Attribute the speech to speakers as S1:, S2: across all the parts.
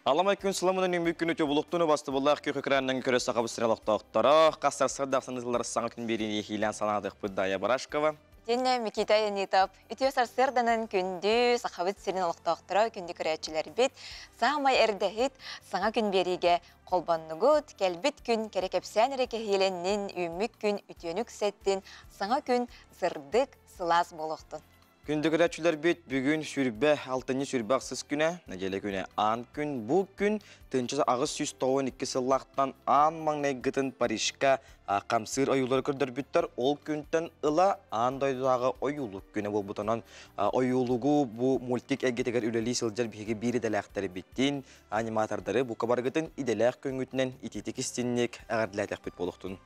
S1: Аламай күн сыламының мүмкін өте бұлықтыны басты болақ көк экранның көресі қабыстырын лықтақтары. Қастар сырдақсын ызылары саңа күн беріне хилан санадық Бұддая Барашкова.
S2: Дені Микита Енитап, үтіосар сырданын күнді сақабыт сирин лықтақтыра күнді көрәтшілер бет, сағамай әрдәхет саңа күн береге қолбаннығыт, кәлбет күн керекепсән реке хиленнен үймік күн үтенік сәттен саңа күн сырдық сылас болуқтын.
S1: Күнді көрәтшілер бет бүгін сүрбә, алтыны сүрбәқсіз күні, нәделі күні ан күн, бұл күн тынчысы ағыз 192 сыллақтан ан маңнайгытын Парижка қамсыр ойулары көрдір бүттір. Ол күнтін ұла андайдағы ойулық күні бұл бұтынан ойулығы бұл мультик әгетегер үлелі сылжар бейге бірі дәләқтері біттен, аниматордары бұл қабарғытын иделәқ көңітінен итетік істеннек әғарділәтек бүт болуқтың.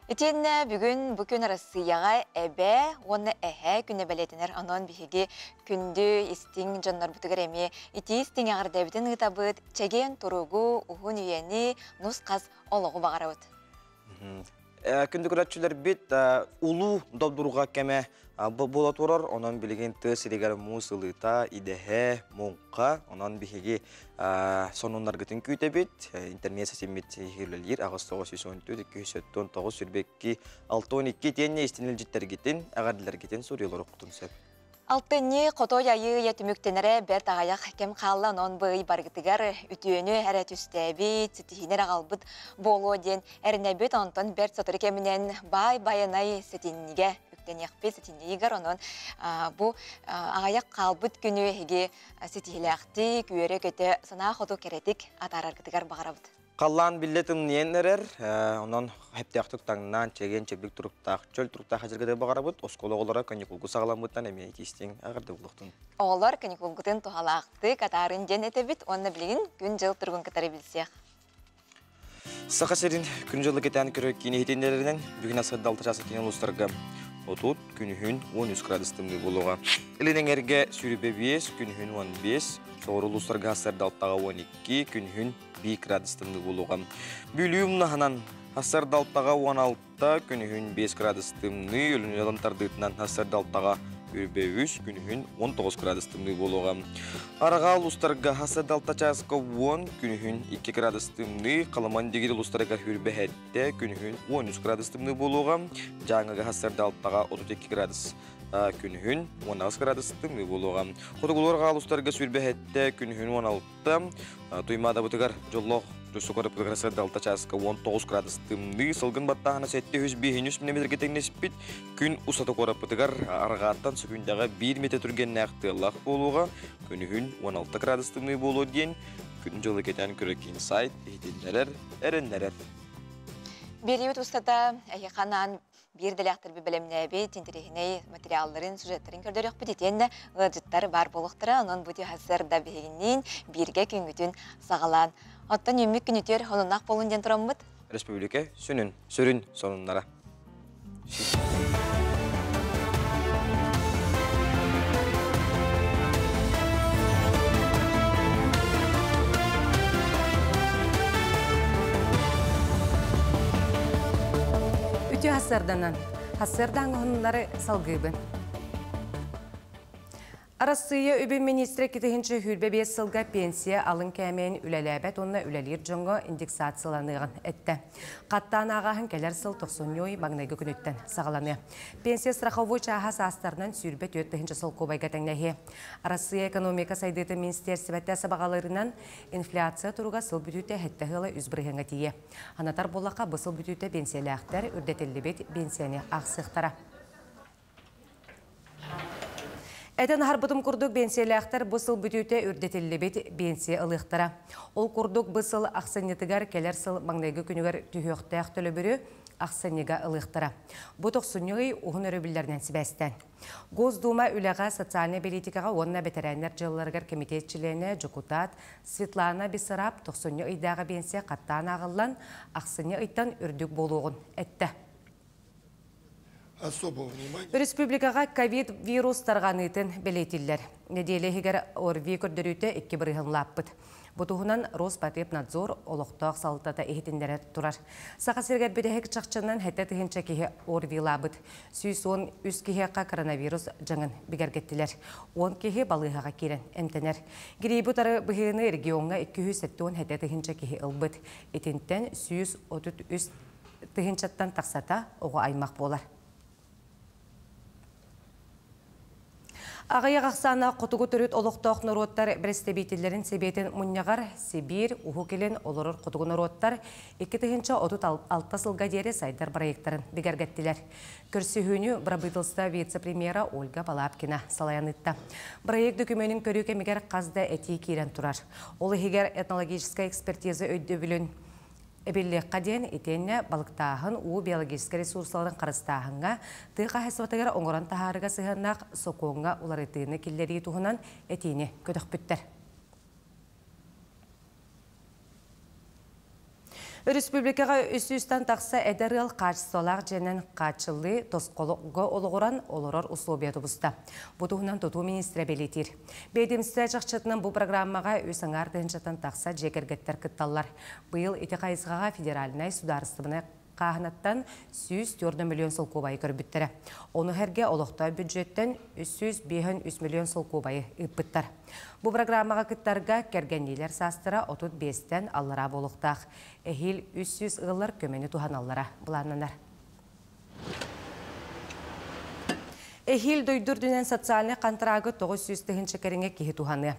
S2: Итенне бүгін бүкін Россияға әбә, оны әхә күнне бәлетінер анон біхеге күнді істің жаннар бұтығыр әме. Ити істің ағырдәбітін ғытабыт, чәген тұруғы, ұғын үйені, нұсқас олығы бағарабыт.
S1: Күнді көрәтшілер бет ұлу добдыруға кәмә бола тұрар, онан білген тыс ерегер мұсылыта, идәхә, мұңқа, онан біхеге сонунлар күтін күйті бет, интернет сәсемет егерлер, ағыз 914-219 сүрбекки 612 тенне істенел жеттер кетін, әғарділер кетін сұрелер ұқтын сөп.
S2: Алтынне қото яйы етіміктенері бәр тағаяқ кәм қалла нон бұй барғытығар үтіөні әрі түстәбі, цитихинер ағалбыт болу ден әрінәбет антон бәр сатыры кәмінен бай-байынай сетінніге үктен яқпе сетіннегер онын бұ ағаяқ қалбыт күні әге сетихиләқті күйері көті сана қоту керетік атарарғытығар бағарабыт.
S1: Қаллан биллетім нейенлерер, онан хептяқтық таңынан чеген чебік тұрықтақ, чөл тұрықтақ әзіргеді бағарабыд, осколы олара каникулғы сағаламыттан әме екестен ағырды бұлықтың.
S2: Олар каникулғытын тұғалақты қатарын ден етебіт, онны білген күн жыл тұрғын қатары білсеқ.
S1: Сақа серін күн жылы кетен көрі кейіне етендерінен бүгін асырды 6 жасы кенен ұлыстарға отут күнігін 13 градустымды болуға. Илінен әрге сүрібе 5, күнігін 15, соғыр ұлыстарға асырды 12, күнігін 2 градустымды болуға. Бүліум нағынан асырды 16, күнігін 5 градустымды, өлін елантардығытынан асырды 6, Үрбеуіш күнігін 19 градустымды болуға. Араға ұлыстарға асырды 6 жасқа 10, күнігін 2 градустымды, қаламан дегері ұлыстарға үрбе әтті, күнігін 13 градустымды болуға. Жаңыға асырды 32 градус, күнігін 16 градустымды болуға. Құтығыларға ұлыстарға үрбе әтті, күнігін 16, тұймада бұтығар жоллоқ. Сукары прогрессы далта часқа 19 градустымды, сылғын баттағына 705 мм теңнеспет, күн ұсаты қорапытығар арғаттан сүкіндегі 1 метр түрген нәқті лақ болуға, күнігін 16 градустымды болу ден, күн жылы кетен көреккен сайт, ехетендерер, әрінлерер.
S2: Береуіт ұстата әйіқанан bir dələkdir bir bələmnəbi, tintirihine materialların, sujetlerin kördörük bütətende ıcıtlar var boluqtıra, onun büti hasırda bihinin birge küngütün sağalan. Ottan ümmük günütür, onunaq bolun den turamıd?
S1: Respublika sürün sonunlara.
S3: Hasırdan onları salgıbın. Россия үбі министрі кетігінші хүрбе 5 сылға пенсия алын кәмейін үләләбәт, онына үләлер жоңға индексацияланығын әтті. Қаттан ағағын кәлер сыл 90 маңнайғы күніттен сағаланы. Пенсия страховой чағас астарынан сүрбе 4-ші сыл көбайға тәңнәхе. Россия экономика сайдыты министерсібәттәсі бағаларынан инфляция тұруға сыл бүтіті әтті ғылы үзбірігіңі тие. Анатар болаққа бұсыл бүтіті пенсиялі ақтар үрдетелі бет пенсияны ақсықтара. Әтен харбытым күрдік бенсиялі ақтар бұсыл бүтіуті үрдетелі бет бенсия ылықтара. Ол күрдік бұсыл ақсанетігар келер сыл маңнайғы күнігер түйіқті ақтөлі бүрі ақсанеға ылықтара. Бұтық сүннеғи ұғын өрібілерінен сібәстен. Госдума үліға социальный политикаға онына бетерәнер жылларғар комитетчілеріне депутат Светлана Бесараб 90 ұйдағы бенсия қаттан ағылан ақсане ұйттан үрдік болуғын әтті. Республикаға ковид-вирус тарғанытын белетілер. Неделі егер орви көрдіріті 2 бірігін лаппыд. Бұтуғынан Роспотребнадзор олықтақ салтата ehitindere тұрар. Сақа сергер бөдәхек чақчаннан хәтті тігінші кеге орвилабыд. Сүйіс 13 кеге коронавирус жаңын бігергеттілер. 10 кеге балығаға керен әмтенер. Гирей бұтары бұхыны регионға 270 хәтті тігінші кеге ылбыд. Етінттен сүйіс 33 тігіншаттан тақсата оғы аймақ болар. Ағайы қақсана құтығы түріт олықтақ нұроттар бірістебейтелерін себетін мұнияғар Сибир, ұху келен олырыр құтығы нұроттар 2-36 сылға дері сайдар проекттарын бігергеттілер. Көрсі хүні Брабытылста вице-премьера Ольга Балапкина салаянытта. Проект докуменtin көрі кемегер қазда әтей керен тұрар. Олы егер этнологическая экспертиза өйді білін Эбеллек қаден етенне балықтағын у биологический ресурсларын қарыстағынға тұйқа хәсватығыр оңыран тахарыға сығынақ соқуынға уларытыны келлері тұғынан етейіне көтіқ бүттір. Республикаға үсі-үстен тақса әдәріл қачсолақ жәнен қачылы тосқолығы олығыран олырыр условия тұбыста. Бұтығынан тұту министрі белетер. Бейдемісті жақшытының бұл программаға өсіңар дұхыншатын тақса жекергеттер күтталар. Бұйыл еті қайызғаға федералінай сударыстығына қағынаттан 104 миллион сыл көбайы көрбіттірі. Оны әрге олықта бюджеттен 305 миллион сыл көбайы үппіттір. Бұл программаға күттарға кергенелер састыра 35-тен аллара болықтақ. Әхил 300 ғылар көмені туған аллара бұланынар. Эхил дойдурдунен социальный контрагы 900 кереңе кихи туханы.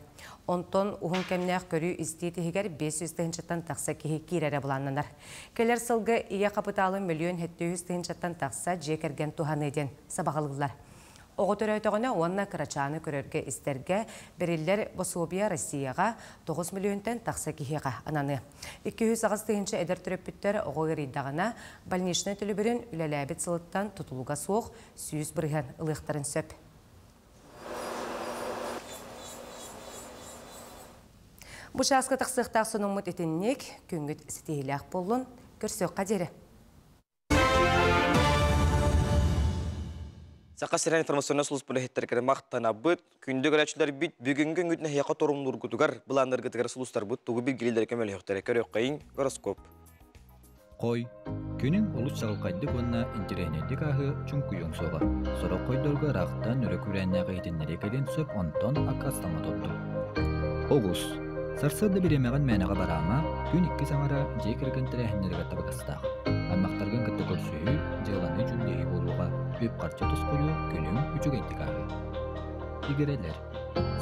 S3: Онтон ухун кемнех көрі истетихигер 500 тақса кихи кирері бұланынар. Келер сылғы ия капиталы 1,700,000 тақса жекерген туханы ден сабағылғылар. Оғытыр өйтіғіне онна кырачаны көрерге істерге бірілер Бособия Россияға 9 миллионтен тақса кихиға ананы. 200 әдір түріппіттер оғығыр иддағына больничный түлі бірін үләләбет сылыттан тұтылуға соқ сүйіз бірген ұлықтарын сөп. Бұшасқы тақсықтақ соның мұт етіннек күнгіт сетейләқ болын көрсөк қадері.
S1: Сақасыран информационный службы хеттеркер мақтана бұд, күнді көрәчілер бит, бүгінгі үнгітіне яқа торумдыр күтігар, бұландыр күтігар сұлыстар бұд, тұғы бір келелер көмелі өқтері көрек қайын гороскоп.
S4: Қой, күнің ұлыс шағылқайды көнна интернетік ағы чүнкі өңсоға. Сұрық қойдырғы рақтан үрі көрәннәғы етінлері келен сөп онтон ақастама топты. Оғыз, сарсырды біремеған мәнеға барама, күн 2 саңара жекірген тірәхінлерге табығыстақ. Аймақтарған күтті көрсүйі, жыланы жүлдейі болуға, өп қарчы тұс қойу күнің үчігеттік ағы. Игерелер.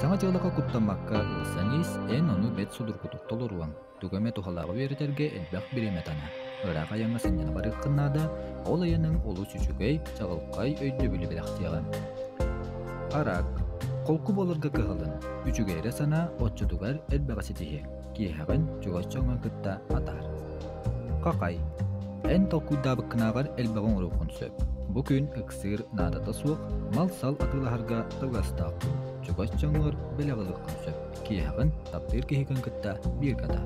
S4: Саңа жылыға құттамаққа ұлысанес, ән оны бәт сұдыр құтықтол ұруан. Түгіме тұхалағы веретерге әлбәқ біреметана. Ырақ аяңа сенен барық қыннада, ол аяның олу сүшігей, чағылқай өйді білі біліқтияған. Арақ. Қолқы болырға кығылын. Үчігейрі сана отчытуғар әлбәға сетіге. Кейхағын жүгас жоңа күтті атар. Қақай. Ән толкуйдабы кынағар әлбәғын ұрықын сөп. Бүкін үксір надата суық, мал сал атылағарға тылғастақ. Жүгас жоңыр біліғылықын сөп. Кейхағын таптыр кейхігін күтті бір қатар.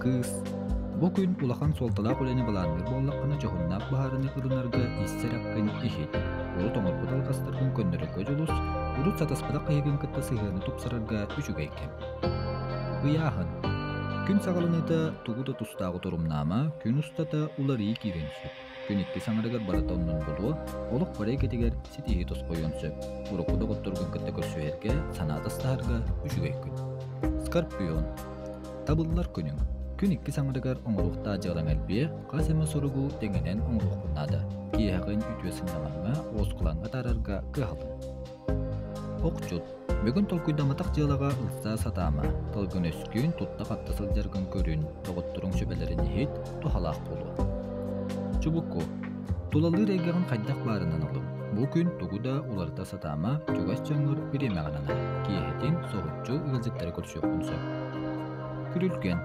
S4: Кыз. Бүкін улахан солталақ өлені баланыр боллаққына жоғыннақ бағарыны ұрынарға иссераққын ехет. Урут оңыр бұдалғастырғын көндірі көжіліс, урут сатаспыдақ кейхігін күтті сығырны тұпсырарға үшігейкен. Ұяғын. Күн сағалыныда туғыда тұстағы тұрымнама, күн ұстата улары кирен сөп. Күн 2 саңырығыр баратауының болуы, олық барай кетегер сетейі тұс қойын сөп. Урықуды құттырғын күтті көрсөйерге, санатастағырға үшігейкен. Скорпион. Табылылар күнің. Күн 2 саңырығыр оңырықта жағдан әлбе, қасема сұрығу деңінен оңырық бұнады. Кейағын үтвесін яланға, осқыланға тарарға кығалын. Оқчут. Бүгін толкуйдаматақ жылаға ұлса сатама. Тылгын өскін тұтта қаттасыл жарғын көрін, тоғыттырың шөбелерін ехет, тұхалақ болу. Чубуку. Тулалы рейгағын қайдақ барынан алым. Бұл күн тұғыда уларда сатама, жүгас жаңыр біремеғанана. Кейхетін соғытчу ұғылзеттері көрші өкінсі. Күрілген.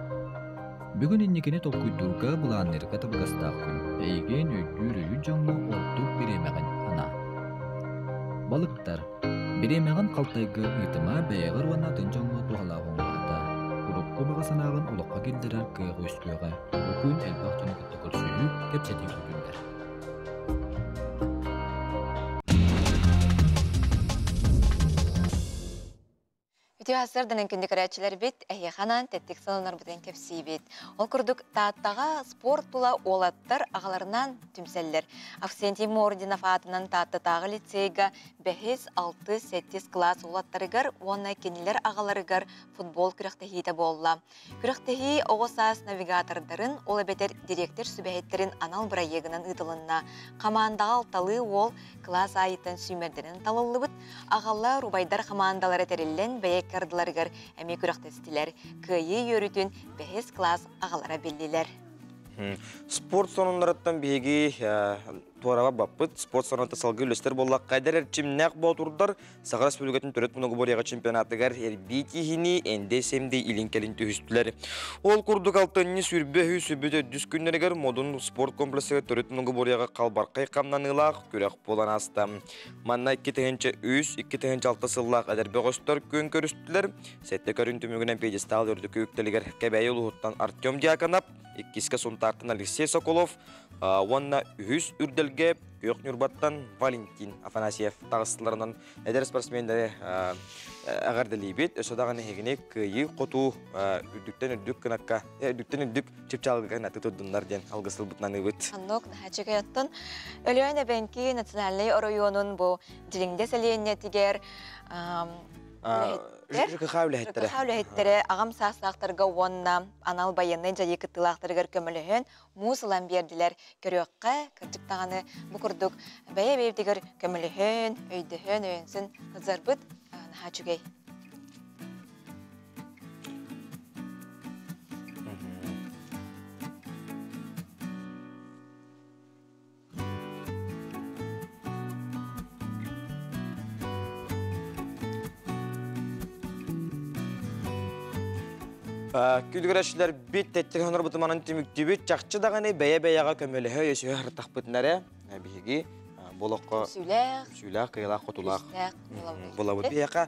S4: Бүгін иннекені толкуйдурға бұланырға табығастақ күн. Әйген өйдүр жаңлы олтук біремеғын ана. Балықтар. Биремеған қалтайғы ұйтыма бәйәғыр ванатын жаңы туғалағын ғата. Ұрыққы бағасанағын ұлыққа келдірер күйіғы өскөйға. Өкін әлбақ түні күтті көрсүйі кепсетек өкіндер.
S2: Ütühasырдының күнді көрәтшілер бит, әйеқанан тәттік салынар бұтын кепсей бит. Ол күрдік тааттаға спорт бұла олаттар ағаларынан түмселлер. Авсентим Орденов атынан тааттатағы лицейга 5-6-7 класс олаттарыгар, онна кенелер ағаларыгар футбол күріқтіхейті болла. Күріқтіхей оғысас навигатордарын, ол әбетер директор сүбәйеттерін анал бұра егінін ұтылынна. Қамандаға алталы ол класс айытын сүймердерін талылы бұд, ағалар рубайдар қамандалары тәрілін бәйеккардыларығар әме күріқтестілер. Күйі өрітін 5 класс ағалара белділер.
S1: Спорт сонундарыттан беги туараба баппыт. Спорт сонундарыттан салғы үлестер боллақ. Қайдар әрчімнәқ болтурдар. Сағар Республикатын төрет мұнығы борияға чемпионатығар әрбейтихіні әнде-семде илінкелін түйістілер. Ол күрдік алтынны сүрбе сүбіді дүс күннерігер модун спорт комплексігі төрет мұнығы борияға қалбарқай қамнанылақ күрек болан астам. Манна 2-2-6 сыллақ әдәрбе ғостар көн көрістілер. Сәтті көрін түмігінен пейдестал өрді көйіктелігер кәбәйі ұлғыттан Артем Дьяконап, иккиске сонтартын Алексей Соколов, онна үхіс үрделге көйік нүрбаттан Валентин Афанасьев тағыстыларынан әдер спортсмендері ағардылы бет, өсодағаны егіне көйі қоту үрдіктен үрдік чепчалғығын әті тұрдынлар ден алғысыл бұтнаны өт.
S2: Аннок нәхәчігі еттін. Өліөне бәнкі национальный районын бұл диліңде сәлейіне тігер Қағаулі ағам сақсақтарға онна анал байыны жайы күттілақтырғыр көміліхін мұсылан берділер көріққа кірдіктағаны бұқырдық бәйе-бәйдігір көміліхін, өйдіхін, өйінсін қызарбыт нәхәчігей.
S1: Күлгірәшілер бет тәттігі ғаныр бұтыманын түмікті бет жақчы дағаны бәйе-бәйеға көмелігі өсі ұртақ бұтынары бейгі болаққа сүйләқ, қиылақ, қотулақ болабы. Бейеқа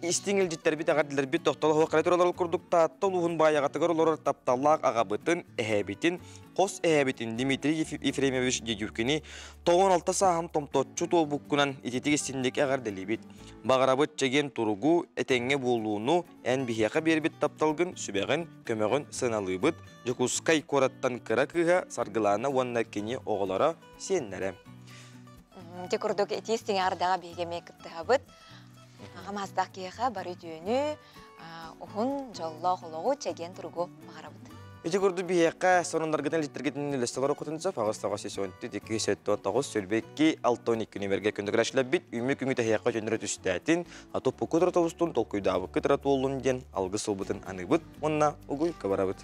S1: истеңіл жеттер бет ағардылар бет тоқталы хоқырайты олар күрдік таатты ұлығын баяғатығыр олар тапталақ ағабытын, әхәбетін, қос әхәбетін Дмитрий Ефремович дегюркіні 96 сағым томтотчу тол бұққынан ететік істендік ағардылы бет. Бағарабыт жеген тұрғу әтәңе болуыну ән бейеқа бербет тапталғын сүбәғын көмәғын сыналый бұд, жүкускай кораттан кыра кыға сарғыланы онна кені оғылара сеннәрі.
S2: Текурдук этистиң ардаға бейгеме кыттыға бұд. Ағамаздақ кейіға бары түйіні, ұхын жолла қолығы чәген тұрғы бағара бұд.
S1: Текурду бейеқа сонындарғыдан литтергетін үлесталар оқытынса, пағыстаға сесуанты 2-7-9 сөлбекке 6-12 күнемерге күндігірәшілі бит, үмі күңі тәхияқа жөнірі түстәтін, атопы күдір атауыстың толқүйдабы күдір атуолын ден алғы сол бұтын аны бұд, онна ұғый қабара бұд.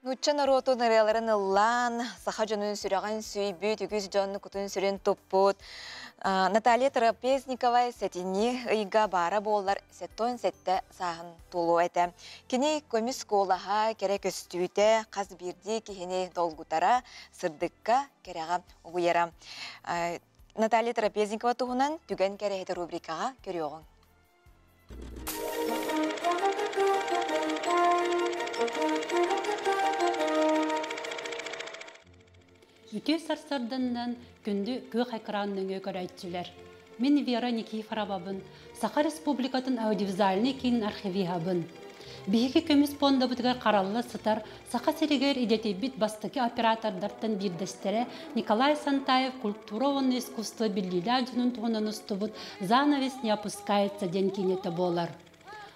S2: Нуччан ароту ныреларын ыллан, саха жонун сүреген сүйбүт, үгіз жонун кутун сүрен туппут. Наталья Трапезникова сетини ыйга бара боллар сеттон сетте сағын тулу әті. Кені көміс қолаға керек өстүйті, қаз бірді кехені долгутара, сырдыққа кереға ұғыяра. Наталья Трапезникова туғынан түген керехеті рубрикаға көріоғын.
S5: Үте сарсарданнан күнді көк экранның көрәйтчілер. Мен Вера Никифоровабын, Саха Республикатын аудиовизуальный кейін архивиябын. Бейгі көміс понда бұтығар қараллы сытар Саха серегер идетебит бастыки оператордартын бірдестері Николай Сантаев культурованы искусство білділі ажынын туғынан ұстывыд занавес не опускается ден кенеті болар.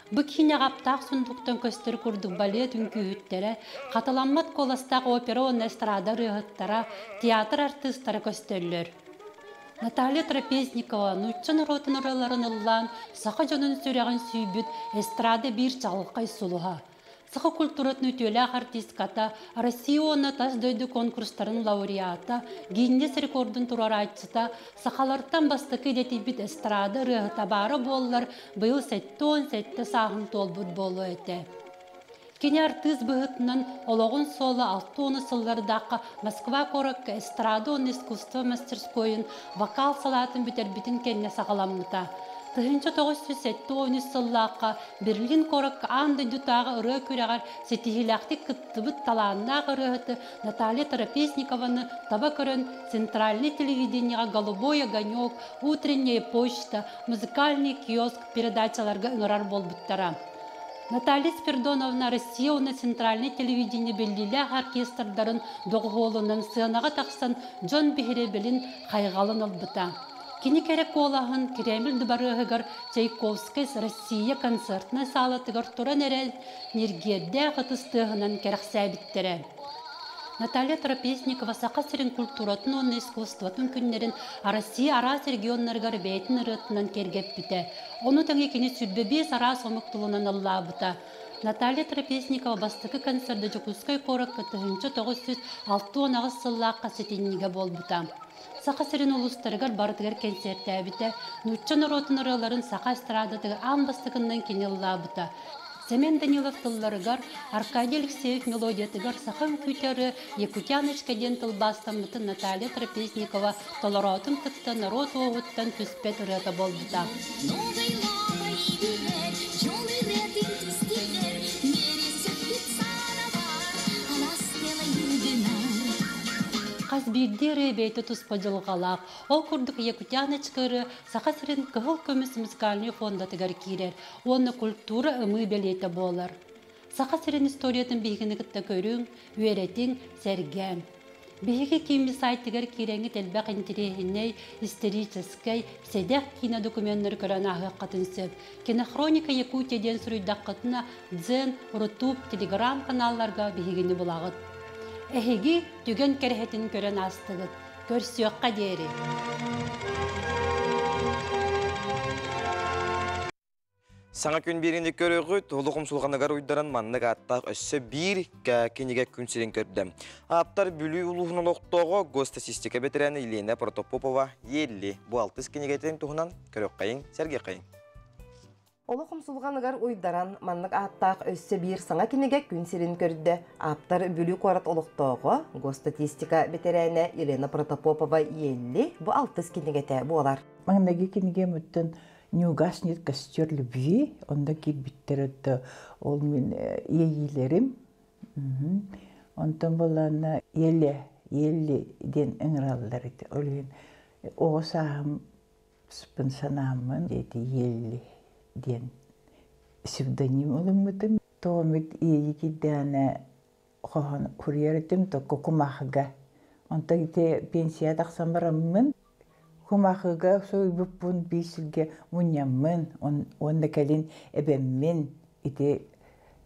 S5: Бұкіне ғаптақ сұндықтан көстір күрдік балет үнкүйіттері, қаталаммат коластақ опера он эстрада рығыттара, театр артыстары көстерлер. Наталья Трапезникова нұтчын ротын ұрыларын ұллан, сақы жонын сүреген сүйбіт эстрада бір чалыққай сұлыға. Сақы культуратын өтелі артистката, Россионы тас дөйді конкурстарын лауреата, Гиннес рекордын тұрар айтсыта, сақаларттан бастықы детебит эстрада рығыта бары болылар, бұйыл сәтті сағын толбұд болу әті. Кені артист бұғытынан олығын солы 6-10 сыллардаққа Москва коракка эстрада он искусство мастерскойын вокал салатын бітер бітін кәнне сағаламныта. 1907 сыллаққа Берлин корак анды дютағы ұры көрәғар сетихилақты кыттыбыт таланына ғырығыты Наталья Трапезникованы таба көрін центральный телевидениеға «Голубой огонек», «Утренняя почта», «Музыкальный киоск» передачаларға ыңырар болбыттара. Наталья Спирдоновна Россияны центральный телевидение белгілі оркестрдарын доғолының сынаға тақсан Джон Бехеребелін қайғалын олбыта. Кені керек олағын Кремль дұбарығығыр Чайковскайс Россия концертны салатығыр тұран әрел нергерде ғытыстығынан керек сәбіттері. Наталья Трапезникова сақасырын культуратын оны искусстватын күннерін Россия арас регионларғар бәйтін ұрытынан кергеп біті. Оны тәңе кені сүрбебес арас омықтылынан алла бұта. Наталья Трапезникова бастықы концерді Жокускай қорық 1906 сыллаққа сетенніге бол бұта. Сақасырын ұлыстарығар бардығар концерті әбіті, нүтчен ұротын ұрыларын сақа эстрадатығы ан бастықынан кені алла бұта. Семен Данилов тылларыгар, Аркадий Алексеев мелодиятыгар сахан күтері Якутяночка ден тылбастамыты Наталья Трапезникова толоратын кытта народ оғыттан түспет ұрыта болдыда. Қаз бірде ребейті тұспадылғалақ, ол күрдік Якутяночкары сақасырын кығыл көміс музыкальный фондатыгар кирер, оны культура ымы белеті болар. Сақасырын историятын бейгіні кітті көрің, өретің, сәргәм. Бейгі кемі сайттыгар киреңі тәлбәқ интерегіней, историческай, седек кинодокументтер көрін ағы қатын сөп. Кинохроника Якутиядан сүрүйдақ қытына Дзен, Рутуб, Телеграм каналларға бейгіні бұлағыт. Әхеги түген кәрхетін көрін астығыт, көрсіоққа дері.
S1: Саңа күн берінде көріғіт, олығым сұлғанығар ұйдаран маннық аттақ өссі бір кенеге күн селен көрді. Аптар бүлі ұлығын олықтығы гостасистика бетерәні Елена Протопопова елі. Бұл 6 кенегетен тұғынан көріқ қайын, сәрге қайын.
S6: Олықым сұлғанығар ұйдаран маннық аттақ өссі бір саңа кенеге күн селен көрді. Аптар бүлі қорат олықтығы гостасистика бетерәні Елена Протопопова елі. Бұл 6 кенегеті болар.
S7: Маңнаги кенеге мүттін «Не угаснет костер любви», онда кибиттерді ол мен ейілерім. Онтан болана елі ден ыңыралылар еді. Олген оғысағым спын санамын деді елі ден псевдоним олымытым. Тоғымет ейікі дәні қоған күрердім тоқы құмақыға. Онта кете пенсия тақсан барамын. Хумахыга сой бұппун бейсілге мұнямын, онда кәлін әбәммен ете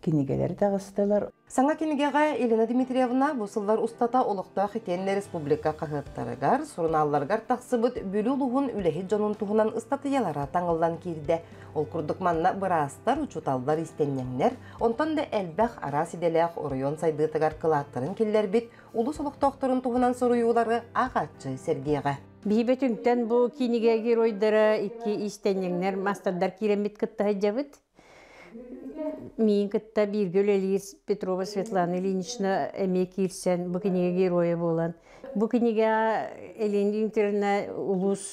S7: кенегелер тағыстылар.
S6: Саңа кенегеға Елена Дмитриевна бұсылдар ұстата олықта Хитенлі Республика қағыттарығар, сұрыналарғар тақсыбыт бүлі ұлығын үләхі жонын тұғынан ұстатыялара таңылдан керді. Ол күрдік манна бұрастар, ұчуталдар істенненлер, онтан да әлбәқ арас иделәқ орайон сайдытығар қылаттарын келдер бет, ұлыс олықтақтырын тұғынан сұрыюлары ағатшы Сергейға.
S8: Бейбет үңтен бұл кинеге геройдары iki istеннеңнер мастардар керемет кытта жабыт. Мен кытта биргөл Элис Петрова Светлана Ильинична әме кирсен бұл кинеге героя болан. Бұл кинеге Элен интерне улус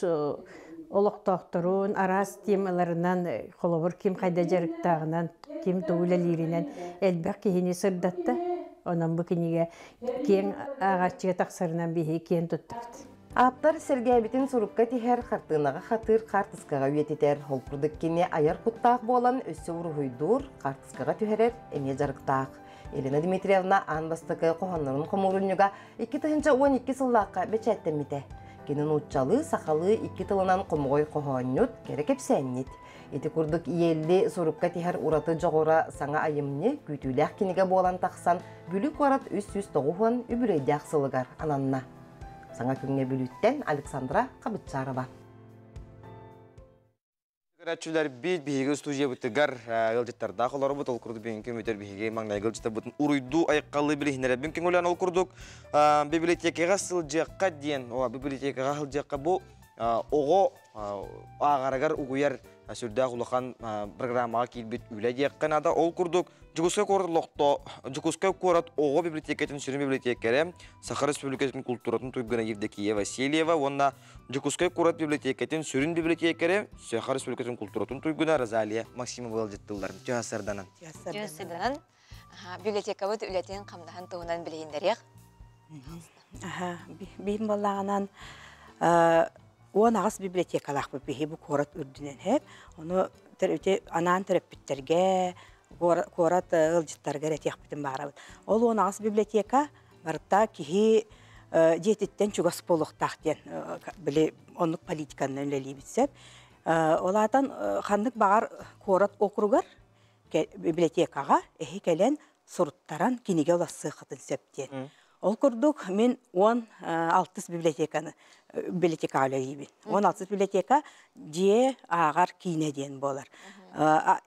S8: олықтақтырын, арас темаларынан, қолабыр кем қайда жарықтағынан, кем тоғылалерінен әлбәқ кейіне сырдатты. Онан бұл кинеге кен ағатчыға тақсарынан бейі кен тұттықты.
S6: Аптар Сергейбетін сұрыпқа тихер қартынаға қатыр қартысқаға өйететер. Ол күрдік кене аяр құттақ болан өсі ұрғойдур қартысқаға түйерер әме жарықтақ. Елена Дмитриевна анбастықы қоғанларын қомырынуға 2012 сыллаққа бәчәттемеді. Кенін ұтчалы, сақалы 2 тылынан қомғой қоғанют керек әпсәнет. Еті күрдік елі сұрыпқа тихер ұраты жоғыра саңа айымны күйтіләқ кенеге болан тақсан бүлі қорат үс-үс тоғуын үбірейді ақсылығар ананна. Саңа күнге бүліттен Александра Қабытчарова.
S1: Көрәтшілер бейгі студия бұттығар ғылжеттарда қолары бұт ол күрді бейін көметтер бейге маңнай ғылжетті бұтын ұройду айққалы білігінері бүйінкен өлән ол күрдік библиотекаға сылжаққа дейін, библиотекаға сылжаққа бұл оғы ағарагар угуяр сүрдә кулахан программага килбит үлә дияққан ада ол курдук Жукускай корытлокто Жукускай корат ого библиотекатын сүрүн библиотекаре Сахара Республикасынын культуратын туйгана Евдокия Васильева онна Жукускай корат библиотекатын сүрүн библиотекаре Сахара Республикасынын культуратын туйгана Розалия Максимова жыттылар. Жаасарданан.
S2: Жаасарданан. Библиотека бут үлетен камдахан туунан билейиндерек.
S9: Бим баллаганан он агыс библиотекалах бу корат үрдүнен хеп. Оны өте анан терапевттерге корат ылжыттарга ретияхпытын баарабыт. Ол он агыс библиотека барта кихи жетиттен чугас болуктактен биле онлук политиканы өлелибитсеп. Олардан хандык багар корат округар библиотекага эхи келен суруттаран киниге оласы хатын септен. Ол курдук мен 16 библиотека алайбин. 16 библиотека же агар кинеден болар.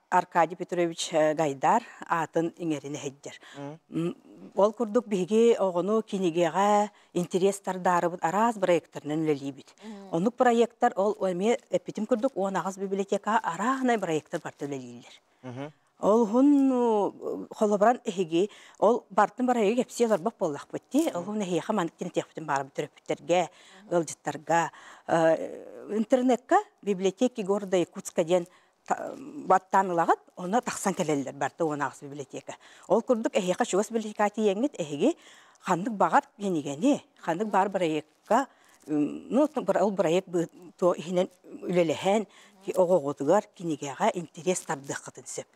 S9: Аркадий Петрович Гайдар атын иңерине хеджер. Ол курдук биги огону кинигега интерестардары араз проекттарнын өлелибит. Онук проекттар ол эме эпитим курдук 19 библиотека арахнай проекттар барты өлелилер. Ол хун холобран эхиги ол бартын барайы кепсиялар бап боллах битти. Ол хун эхи хамандыктен техптен бар битерептерге, ылжыттарга, интернетка библиотеки города Якутска ден баттанылагат, оны тақсан келелер барты 19 библиотека. Ол курдук эхига чугас библиотека тиеңит эхиги хандык багар генигени, хандык бар барайыкка, ол барайык то ихинен үлелехен оғоғытыгар кинигеға интерес тардыққытын сөп.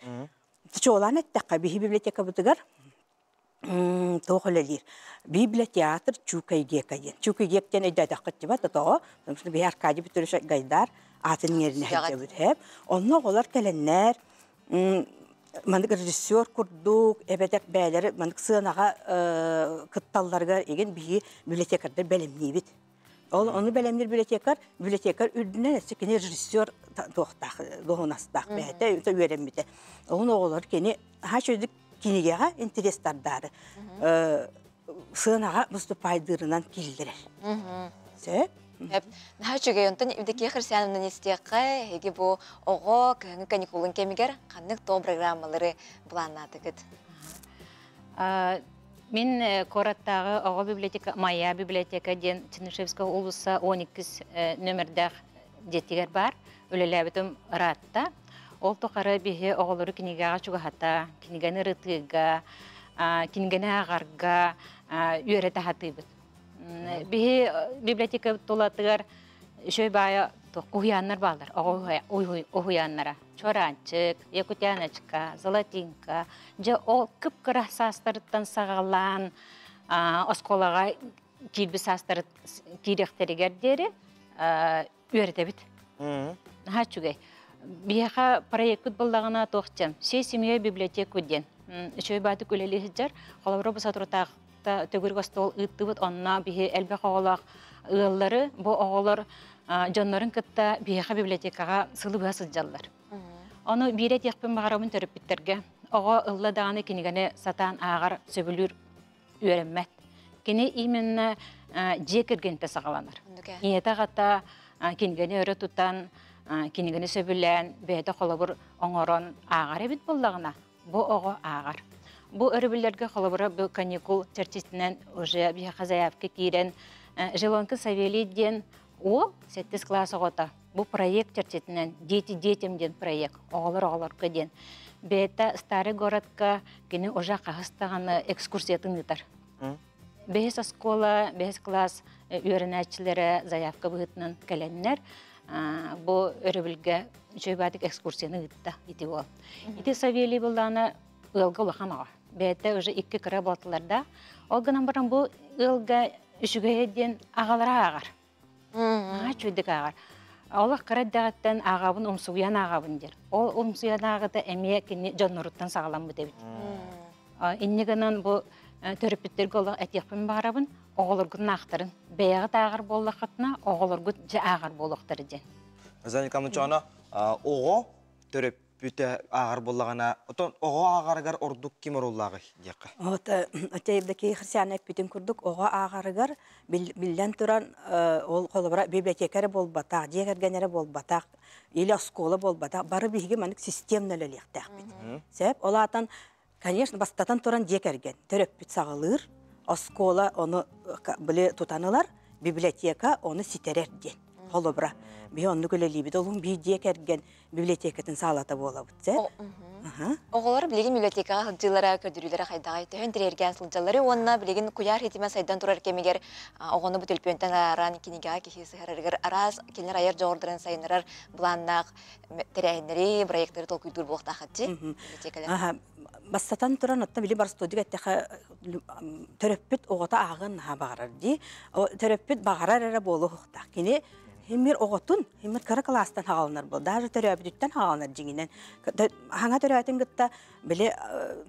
S9: Чолан әттіққа бейі библиотека бұтыгар тоғылелер. Библиотеатр Чукайгека ден. Чукайгектен әйдәдіққытты ба, тұтығы, бейі Аркадий Петрович Гайдар атын еріне әйді бұтып. Онына олар кәленнер, мандық режиссер күрдік, әбәдәк бәлері, мандық сығынаға күтталларға еген бейі библиотекардар бәлемней бит. Onu belemler bibliotekar ürdünen etsi rejissör doğunastaq bəhətə öyrənmədə. Onun oğulları kini ha çözdük kinigeğa interestardarı sığınağa Mustafaydırından kildirer. Söp?
S2: Наха чугай онтон Евдокия Христиановна истеққа хеги бу ого каникулын кемигер қанық то программалары планнатыгыт.
S10: Мен кораттағы оғы библиотека, Майя библиотека ден Тинушевская облысы 12 нөмірдәқ детігер бар. Өлеләбітім ратта. Ол тоқары бейі оғылары кенегеға чуғата, кенегені рытыға, кенегені ағарға үйреті хатыбыт. Бейі библиотека толатығар шөй бая уяннар балдар, уяннара. Чоранчык, якутяночка, золотинка. Же ол кып-кыра састырыттан сағалан, осколаға килбі састырыт киректерігердері үйреті біт. Ха чугай. Бияға проект бұт болдағына тоқчам. Сей семья библиотеку ден. Шөй баты көлелі хиджар. Қолабыра бұса тұртақта төгіргі стол ұтты бұт. Онна бие әлбі қоғалақ ұғылары, бұл оғылар жонларын кытта бияға библиотекаға сылы бұға сылжалар. Оны бирет яқпен бағарабын төріп біттерге. Оға ұлла дағаны кенегені сатан ағар сөбілір үйренмәт. Кені именно жекіргенті сағаланыр. Иеті ғата кенегені өрі тұтан, кенегені сөбілен, бәйті қолабыр оңырын ағар әбіт болдағына. Бұл оға ағар. Бұл өрібілерге қолабыры бұл каникул чертесінен уже бияқа заявке кейрен Желонкі Савелийден ол 7 класс оғыта. Бұл проект чертетінен дети-детемден проект, оғылар көден. Бәйті старый городқа кені ұжа қағыстағаны экскурсиятын ұтар. Бәйіс оскола, бәйіс класс үйренәтшілері заявка бұғытынан кәленнер. Бұл өрібілге жөйбадық экскурсияны ұтта еті ол. Еті Савелий бұлданы ұлға ұлған оға. Бәйті ұжа 2 кіра болтыларда. Олғынан бұрын бұл ұлға үшігейден ағалара ағар. Чөйдік ағар. Олық қыраддағыттан ағабын ұмсуян ағабын дер. Ол ұмсуян ағыда әме кені жоннұрыттан сағалан бұд әбіт. Иннегінен бұл төріпіттерге олық әтекпен бағарабын, оғылыргын ақтарын. Бәйіғіт ағар болуқытына, оғылыргын жа ағар болуқтары ден.
S1: Заникамны чоғына оғы төріп Бүте ағар боллағана, отон оға ағарыгар ордук ким оруллағы дейқі?
S9: Өтейбдеки христианы бүтін күрдік, оға ағарыгар білден тұран ол қолыбыра библиотекары бол батақ, дегергенері бол батақ, или оскола бол батақ, бары бігі мәнік системнелі лектәқ біт. Сәп, ол атын, конечно, бастатан тұран дегерген, төрөп бүт сағылыр, оскола оны біле тұтанылар, библиотека оны ситерер ден. Холобра. Би онны көлелибит. Олун би декерген библиотекатын салата бола бутсе.
S2: Оғылар білеген библиотекаға жыллара көдірілері қайдағы түйін тірерген сылжалары, онына білеген куяр хетіме сайдан тұрар кемегер оғыны бұтылпүйінтен аран кенеге кехесі әрігер араз келінер айыр жоғырдырын сайынырар бұланнақ тірәйінері, проекттері толкүйдір болықта қатчы библиотекалар.
S9: Бастатан туран отта били бар студия тәхә төрөппит оғата ағын бағарар ди. Төрөппит бағарар әрі болу хуқта. Кені хемир оғытын, хемир кара кластан хағалынар бол. Даже төрөппиттен хағалынар жеңінен. Хаңа төрөппиттен гітта біле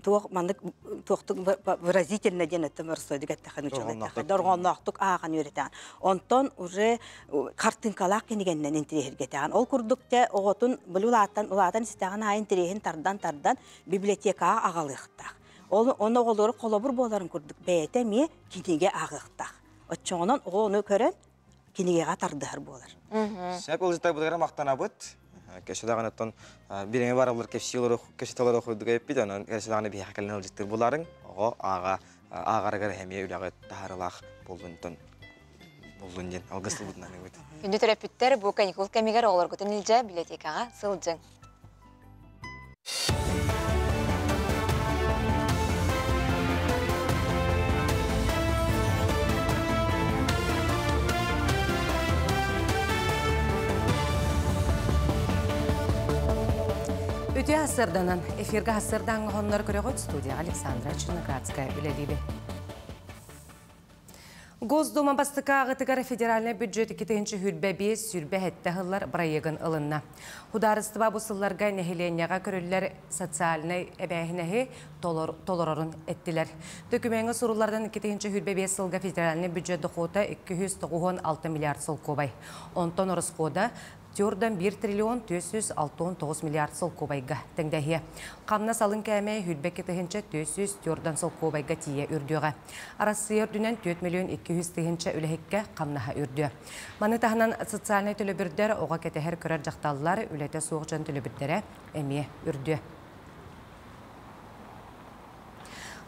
S9: туқтық выразительно ден өтті бар студия тәхән үчілі. Дорғаннақтық ағын өретен. Онтон уже картинкалақ кенегеннен интерегергетен. Ол күрдікте оғытын білі улатан істеген айын тереген тардан библиотекаға ағалықтақ. Оны оғылары қолабыр боларын күрдік. Бәйті ме кенеге ағықтақ. Отчоңынан оны көрін кенегеға тардығыр болар.
S1: Сәп ол жытай бұдығыра мақтан абыт. Кәшедағын өттен біріңе бар олар кәшеталар оқыдығы өппейді. Кәшедағыны бейхі кәлін ол жыттыр боларын. Оға ағарығыр әмей үліғі тағарылақ болдың ден. Алғыстыл бұдынан өт.
S2: Күнді төрөппіттер бұл каникул кәмегер олар көтін үлжі библиотекаға сылжың.
S3: Өте асырданан, эфирге асырдан ғонлар көріғыт студия Александра Черноградская үлелейді. Госдума бастыка ағытығар федеральный бюджеті кетігінші хүлбәбе сүрбә әтті ғылар бірайығын ылынна. Хударыстыба бұсылларға нәхиленияға көрілілер социальный әбәйінәхі толорорын әттілер. Докумеңі сұрулардан кетігінші хүлбәбе сылға федеральный бюджеті қота 296 миллиард сыл кобай. Онтон орыс кода Тёрдан 1 триллион 969 миллиард сыл кобайға тәңдәхе. Қамна салын кәмей хүлбәк кетігінші 400 тёрдан сыл кобайға тие үрдіға. Арасы үрдінен 4 миллион 200 тегінші үліхекке қамнаға үрді. Маны тағынан социальный төлөбірдер оға кетігер көрер жақталылар үләті соғ жан төлөбірдері әме үрді.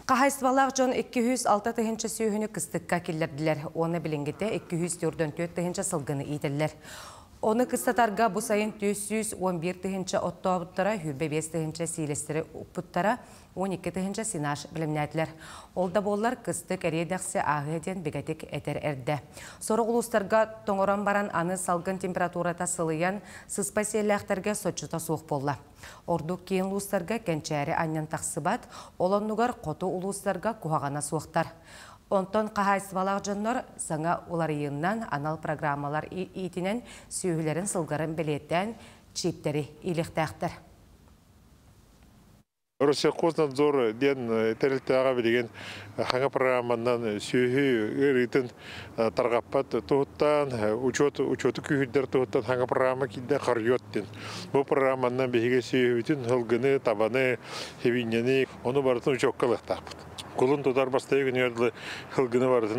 S3: Қағайсывалақ жон 206 тегінші сүйіні кыстыққа келерділер. Оны білінгеті 204 тегінші сылғыны етілер. Оны кыстатарға бұл сайын 411 тегінші отто абыттара, хүрбе 5 тегінші сейлестері ұппыттара, 12 тегінші синаш білімнәділер. Олда болар кыстық әрейдәқсі ағыден бігатек әтер әрді. Соры ұлыстарға тоңыран баран аны салғын температурата сылыян сыспасиялақтарға сотчыта соқ болла. Ордук кейін ұлыстарға кәнчәрі аннан тақсыбат, оланнуғар қоты ұлыстарға куағана соқтар. Онтон қағайсывалақ жоннор саңа олар иыннан анал программалар итінен сүйілерін сылғырын білеттен чиптері иліктәқтір.
S11: Росқознадзор ден тәрілтіға білген қаңа программаннан сүйі үретін тарғаппат тұғыттан, учеты күйірдер тұғыттан қаңа программа кейді қарйоттен. Бұл программаннан бейге сүйі үтін ғылғыны, табаны, хевинені, оны барытын учеққылықтақпыд. Kulun tutar bastayı günüyordlu hılgını vardı,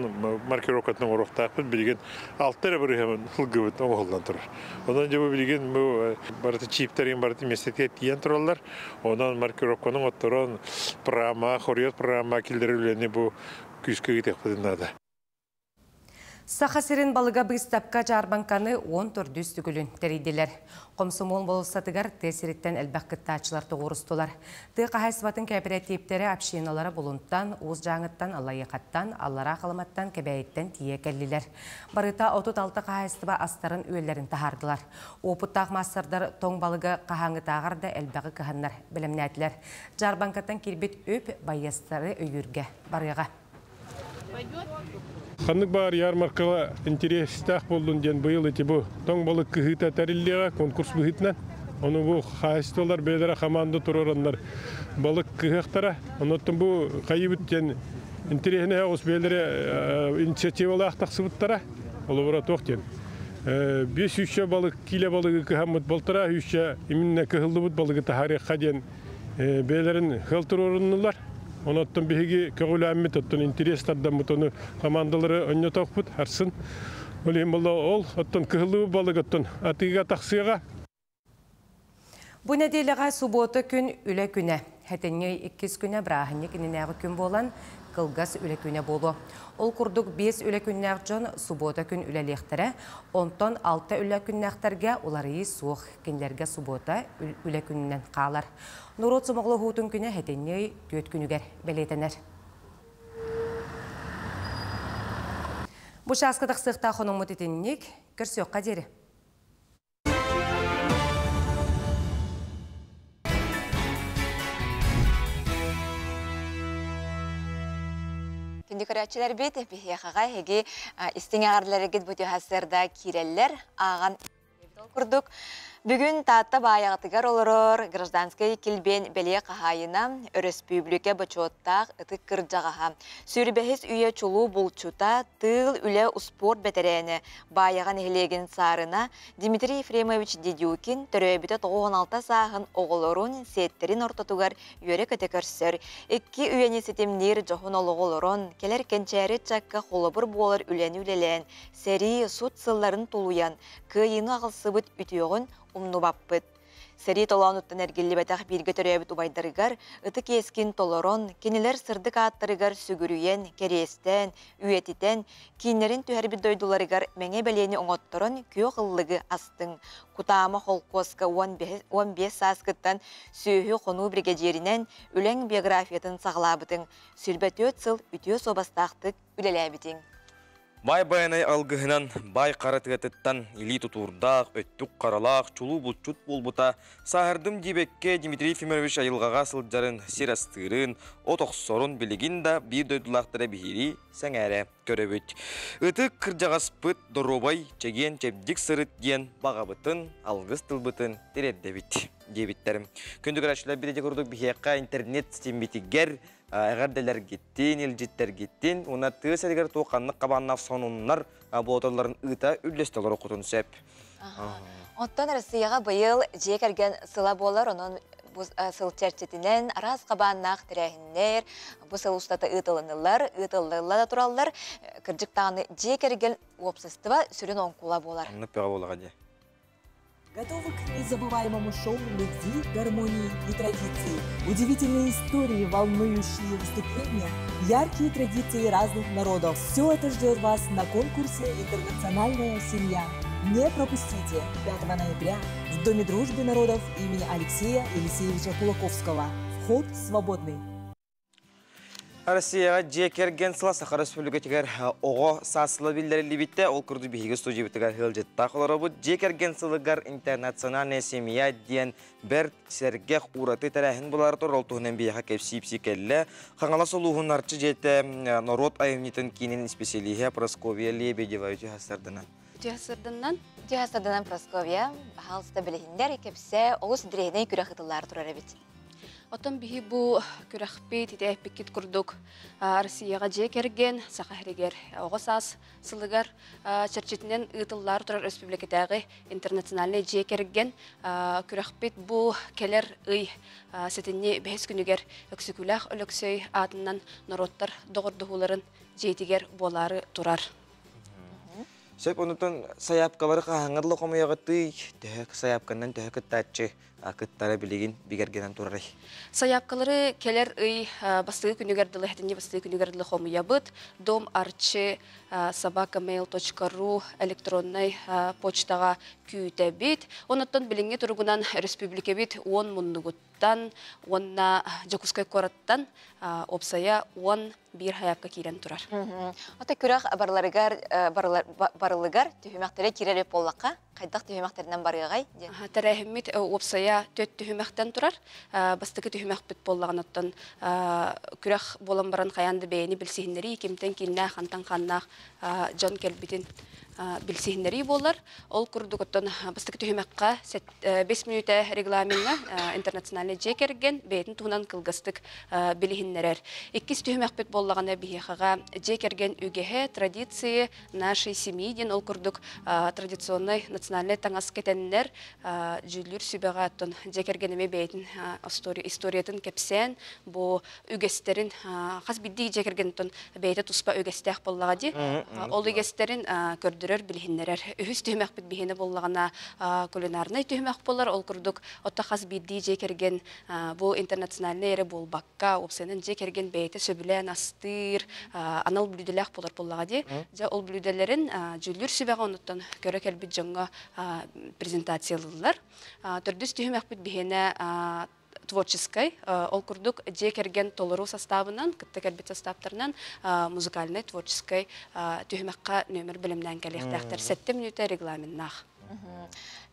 S11: markirokatının oruktakpın bilgin altları bir hemen hılgıvıt oğuldan durur. Ondan önce bu bilgin bu barıtı çipterin barıtı meslekiyet diyen turarlar. Ondan markirokanın oturan programa, horiyat programa kildirileni bu küskü gitekpıdınladı.
S3: Сахасырын балыға бұғыстапқа жарбанқаны 10 түрдіз түгілін тәрейділер. Қомсымол болысатығар тәсіреттен әлбәққіттачылар тұғырыстылар. Тұқ қағайсыватын кооперативтері апшиналары болундтан, уыз жаңыттан, алайықаттан, аллара қалыматтан, кәбәйеттен тие кәлілер. Барыта 36 қағайсыва астарын өйлерін тахардылар. Опыттақ массардар тоң балыға қағаңытағарда әлбәқі қығаннар білімнәділер. Жарбанқаттан келбет өп байыстары өйірге барыға.
S11: Ханнык бар ярмаркала интерестах болдун ден быйыл эти бу тоң балык кыхыта тәриллега конкурс быхытнан. Оны бу хайстолар бедера команда турараннар балык кыхактара. Онотун бу кайыбыт ден интересне ос бедере инициативалах таксыбыттара. Олора токтен. Бес үшче балык, киле балыгы кыхамыт болтара үшче именно кыхылдыбыт балыгы тарихка ден бээлерин хылтыр оруннулар. Оноттон биһиги көгүләммит оттон интереслардан мутону командалары өннөтөкпут арсын. Олим боло ол оттон кыхылдыбы балык оттон атыга таксыга.
S3: Бу неделяга суббота күн үле күнә. Хәтенне 2 күнә брахынны киненәгы күн болан кылгас үле күнә болу. Ол курдук 5 үле күннәк жон суббота күн үлелехтере, онтон 6 үле күннәктәргә улары суық кинләргә суббота үле күннән калар. Нурот сомоглы хутун күнә хәтенне 4 күнүгәр белетенер. Бу шаскадак сыхта хоның мутетинник көрсөк кадери.
S2: Күндікөрәтшілер бейт, бейхаға хеге істеңағарлары гет бұты хасырда киреллер аған күрдік. Бүгін татта баяғытыгар олырыр гражданскай келбен бәле қағайына республика бачоттақ ұтық кірджағаға. Сүрбәхіз үйе чулу бұлчута тыл үлі ұспорт бәтірәні баяған елеген сарына Дмитрий Ефремович Дедюкин түрөбіті 96 сағын оғылырын сеттерін ортатугар үйері көтекірсір. 2 үйені сетемнер жоғын олығылырын келер кенчәрі чакка қолыбыр болыр үләні үлелен, сәрі сұт сылларын тулуян, күйіні ағылсыбыт ütüyoğun умну баппыт. Сәри толауныттан әргелі бәтақ бірге төрәбіт убайдарыгар, ыты кескін толорон, кенелер сырдық аттырыгар сүгірүйен, керестен, үйетітен, кейнерін түйәрбіт дойдуларыгар мәңе бәлені оңотторон күйо қыллығы астың. Кутама холкоска 15 саскыттан сүйі қону бригадерінен үләң биографиятын сағылабытың, сүрбәт 4 сыл ütüyo собастақтық үлеләбітің.
S1: Бай баянай алгыһынан бай қаратығатыттан или тутурдақ, өттік қаралақ, чулу бұлчут болбыта, сағырдым дебекке Дмитрий Ефимович айылғаға сылджарын, серастырын, отоқсорын білігін да бір дөйділақтыра бейірі сәңәрі көрөбіт. Үтік кіржағаспыт, доробай, чеген, чепдік сырыт ден, бағабытын, алғыз тылбытын, терердебіт, дебіттерім. Күндік рәшілер бірде көрдік бейеққа интернет систембетігер, әғарделер кеттен, елжеттер кеттен, оны тыз әлгер тоқанлық қабаннақ сонунлар болтарларын ұта үлестелер оқытын сөп.
S2: Оттан Россияға бұйыл жек әрген сыла болар, оның сыл чәрчетінен араз қабаннақ тірәхіннер, бұл сыл ұстаты ұтылынылар, ұтылылар да тұралылар, кіржіктағыны жек әрген опсыстыва сүрін оңқула болар.
S12: Готовы к незабываемому шоу любви, гармонии и традиций. Удивительные истории, волнующие выступления, яркие традиции разных народов. Все это ждет вас на конкурсе «Интернациональная семья». Не пропустите 5 ноября в Доме дружбы народов имени Алексея Елисеевича Кулаковского. Вход свободный.
S1: Россияға жекерген сыла Саха Республикатығар оғы сасылы білдерілі бітті, ол күрді бейгі студия бітігар хылжеттақ олары бұд. Жекерген сылығар интернациональная семья ден бір сәргеқ ұраты тәрәхін бұлары тұр, ол тұғынан бейіға кәпсі кәлі. Қаңала солуғын арчы жеті народ айымнетін кейінен специалиге Прасковия Лебедева өте хасырдынан.
S2: Өте хасырдынан Прасковия, бағалысты білігіндер, кәпсі оғыз дірегінен күрі қытылары тұрар әбет.
S13: Отон биһи бу күрәхпет итәппеккит курдук Россияга жекерген сахаригер огосас сылыгар чарчетинен ытыллар турар республикадагы интернациональный жекерген күрәхпет бу келер ый сетинне 5 күнүгер өксүкүлах өлөксөй атынан народтар догордухуларын жетигер болары турар.
S1: Сөп онутон саяпкалары қағаңырлы қомаяғыты, төхік саяпканнан төхік тәтші акыттары білеген бігергенен тұрары.
S13: Саяпкалары келер үй бастығы күнігерділі, әтінде бастығы күнігерділі қомаябыт, dom@sabakamail.ru электронной почтаға күйті бет. Онуттан біліңе тұрғынан республика бет 10 мұндығыттан, онна жакускай кораттан опсая 10 bir hayapka kiren turar.
S2: Ota күрәк барылыгар төһүмәктәре кирәлеп боллакка, кайдак төһүмәктәреннән барыгай.
S13: Тәрәһимит опсая 4 төһүмәктән турар. Бастыгы төһүмәк бит боллаганаттан күрәк болан баран каянды бәйни билсеһиннәри кимтен киннә хантан ханнах жон келбитин билсеһиннәри болар. Ол курдугыттан бастыгы төһүмәккә 5 минута регламентна интернациональный жекерген бәйтен тугынан кылгыстык билеһиннәрәр. 2 төһүмәк бит боллагана бихеха жекерген үгеhe традиции нашей семьи ден ол курдук традиционный национальный таңас кетеннер жүлүр сүбега аттон жекергенеме бейтин историятын кепсен бу үгестерин хас бидди жекергентон бейте туспа үгестех боллага ди ол үгестерин көрдүрөр билһиннерер үһүс түймәк бит бихине боллагана кулинарный түймәк болар ол курдук отта хас бидди жекерген бу интернациональный эре болбакка опсенен жекерген бейте сөбүлен астыр анал блюделях болар боллага ди жа ол блюделерин жүлүр сүбега онуттан көрө келбит жаңга презентациялылар төрдүс түймәк бит бихине творческой ол курдук жекерген толору составынан кытта келбит составтарынан музыкальный творческой түймәкка нөмер билимден келектектер 7 минута регламентнах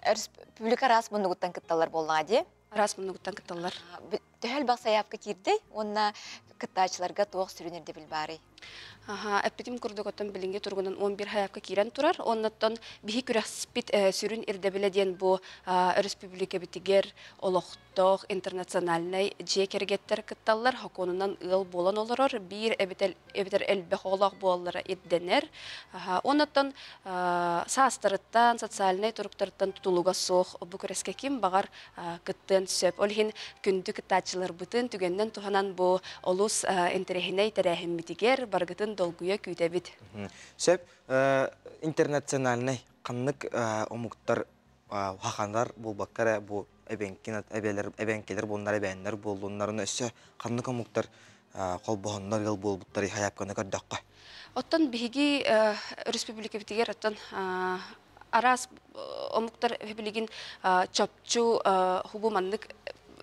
S2: республика раз мунугуттан кытталар боллага ди
S13: раз мунугуттан кытталар
S2: төһөл баксаябка кирди онна кыттаачыларга тоок сүрүнерде билбари
S13: Эппетим курдуготтон билинге тургунан 11 хаякка кирен турар. Оннаттон бихи күрәспит сүрүн ирдебеле ден бу республика битигер олохтох интернациональный жекергеттер кытталлар хаконунан ыл болон олорор бир эбитер элбе холох боллары ирденер. Оннаттон саастырыттан социальный туруктарыттан тутулуга сох бу күрәскә ким багар кыттын сөп. Олхин күндү кыттачылар бутын түгеннен туханан бу олус интерехиней терехим битигер баргытын долгуя күйтәбит.
S1: Сөп интернациональный каннык омуктар хакандар болбаккара бу эбенкелер болнар эбеннер болдуннарын өссө каннык омуктар колбоһоннар ел болбуттары хаяпканы көрдөккө.
S13: Оттон биги республика битигер оттон арас омуктар билигин чопчу хубуманнык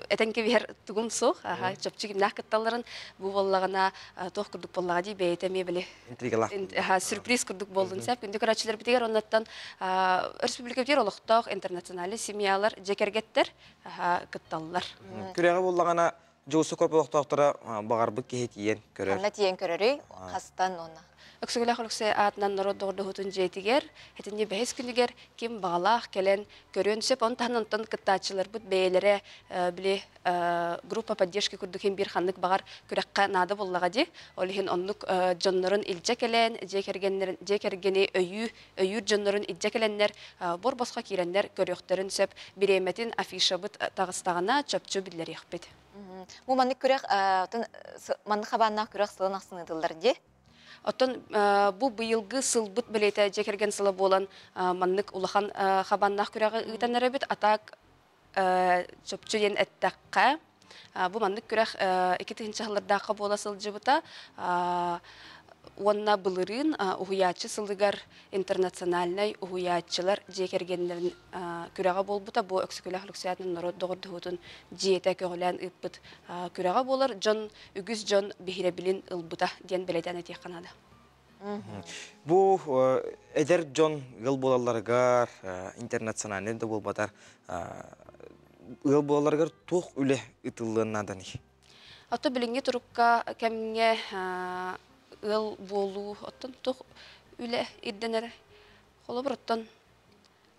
S13: этенке бер тугум сох чопчу гимнах кытталарын бу боллагана тох курдук боллага ди бейтеме биле
S1: интригалар
S13: сюрприз курдук болдун сап күндү көрөчүлөр битигер оннаттан республика битигер олохтох интернациональный семьялар жекергеттер кытталлар
S1: күрәгә боллагана жоосу корпораттыктара багарбык кехетиен көрөр
S2: анна тиен көрөрү хастан онна
S13: Өксүгүлэ холуксе атынан народдорду хутун жетигер, хетинде бэхес күнүгер ким багалах келен көрөнсөп онтанынтын кыттачылар бут бээлере биле группа поддержки курдукин бир ханнык багар күрәккә нада боллага ди. Олихин оннук жоннорун илже келен, жекергени өйүр жоннорун илже келеннер, бор босқа киреннер көрөктөрүн сөп биреметин афиша бут тагыстагана чөпчү биллер яхпет.
S2: Бу маннык күрәк маннык хабанна күрәк сылын аксыныдылар ди.
S13: Оттон бу быйылгы сылбыт билете жекерген сылы болан маннык улахан хабаннах күрәгы ытаннары бит атак чөпчүден эттакка бу маннык күрәк 2-нче жыллардагы бола сылжыбыта онна былырын угуячы сылыгар интернациональный угуячылар жекергеннерин күрәгә болбута бу өксүкөлө халыксыятын народ догордугутун жете көгөлән ыппыт күрәгә болар жон үгүз жон бихиребилин ылбыта ден беледен этек канада.
S1: Бу эдер жон ыл болаларга интернациональный да болбатар ыл болаларга тух үле ытыллынадан.
S13: Ата билинге турукка кемге ыл болу оттон тух үле ирденер холоброттон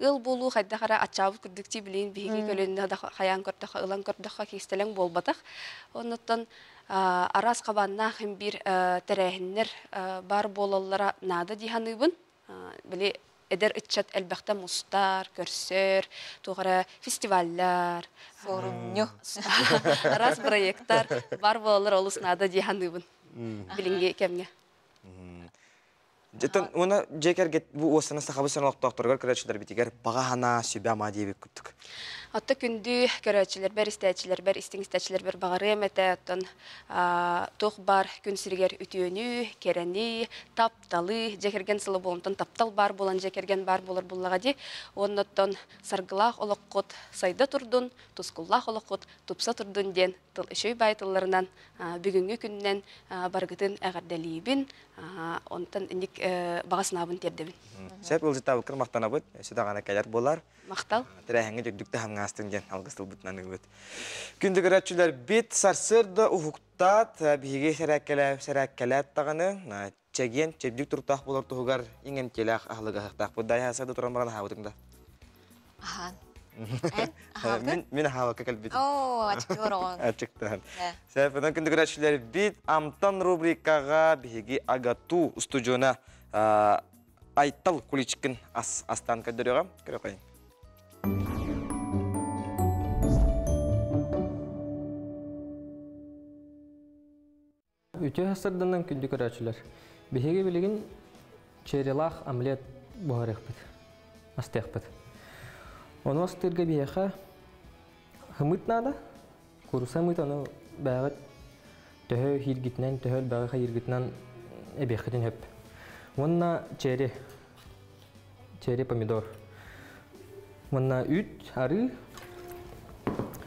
S13: ыл болу хайда кара ачабы күрдүкти билин биги көлөнүнө да хаян көрдөх ылан көрдөхка кистелең болбатак оннотон арас кабанна хим бир терехиннер бар болаллара нада диханыбын били эдер иччат элбахта мустар көрсөр тугара фестивальлар
S2: сорунню
S13: арас проекттар бар болалар олус нада диханыбын билинге кемге.
S1: Жеттен оны жекерге бу осына сахабы саналыктактарга көрөчүлөр битигер багана сүбама деп күттүк.
S13: Атта күндү көрөчүлөр бер истечилер бер истеңистечилер бер багары эмете аттан тох бар күн сиргер үтүөнү керени тапталы жекерген сылы болонтон таптал бар болан жекерген бар болор буллага ди оннотон саргылах олоккот сайда турдун тускуллах олоккот тупса турдун ден тыл ишөй байтылларынан бүгүнгү күннен баргытын агардалибин онтон иник багасынабын тердебин.
S1: Сеп ылжыта быкыр мактанабыт, сүдагана келер болар.
S13: Мактал.
S1: Тирәһеңге дөктүктә хамгастын ден алгыстыл бутнаны бит. Күндү көрәчүләр бит сарсырда ухуктат биге сәрәккәләп таганы чеген чебдик туртак булар тугар иңем келәх ахлыга хактак будай хасады туран барган хавытыңда. Мен хавакка калбит.
S2: О, ачыктыр оған.
S1: Ачыктан. Сәфәдән күндә көрәчләр бит амтан рубрикага биһиги агату студиона Айтал Куличкин астан кадырыга керәкәй.
S14: Үтө хасырданнан күндү көрәчләр. Биһиге билеген черелах омлет буарыхбыт. Астыхбыт. Оны астырга бияха хымыт нада. Курусамыт аны бәгат төһө хиргитнән төһөл бәгат хиргитнән эбехтен хөп. Онна чере помидор. Онна үт ары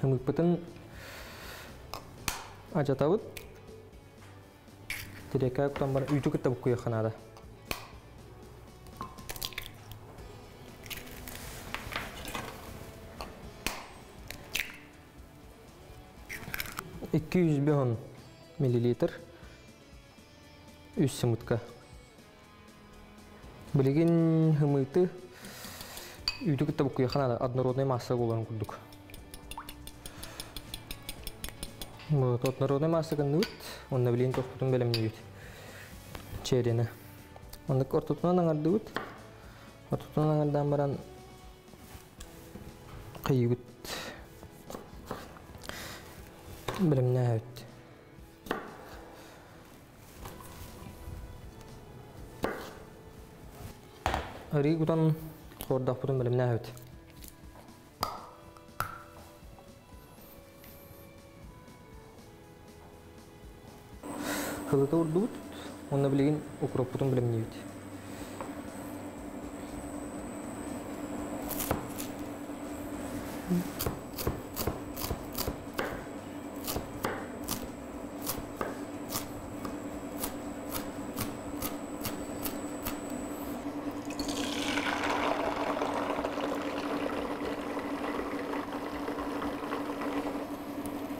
S14: хымытпытын ажатабыт. Терека ктамбар үтү кытта бу куяханада. миллилитр үс сымытка. Билеген хымыты үтү кытта бу куяханада однородный масса боларын курдук. Вот однородная масса гандут, он на блин только потом белым не черена. Он на кортутно нагадут, вот тут нагадам баран кайют белым не ают. Аригутан кордах потом белым не ают. Хылыта урдут, онна билеген укроп потом белем не бит.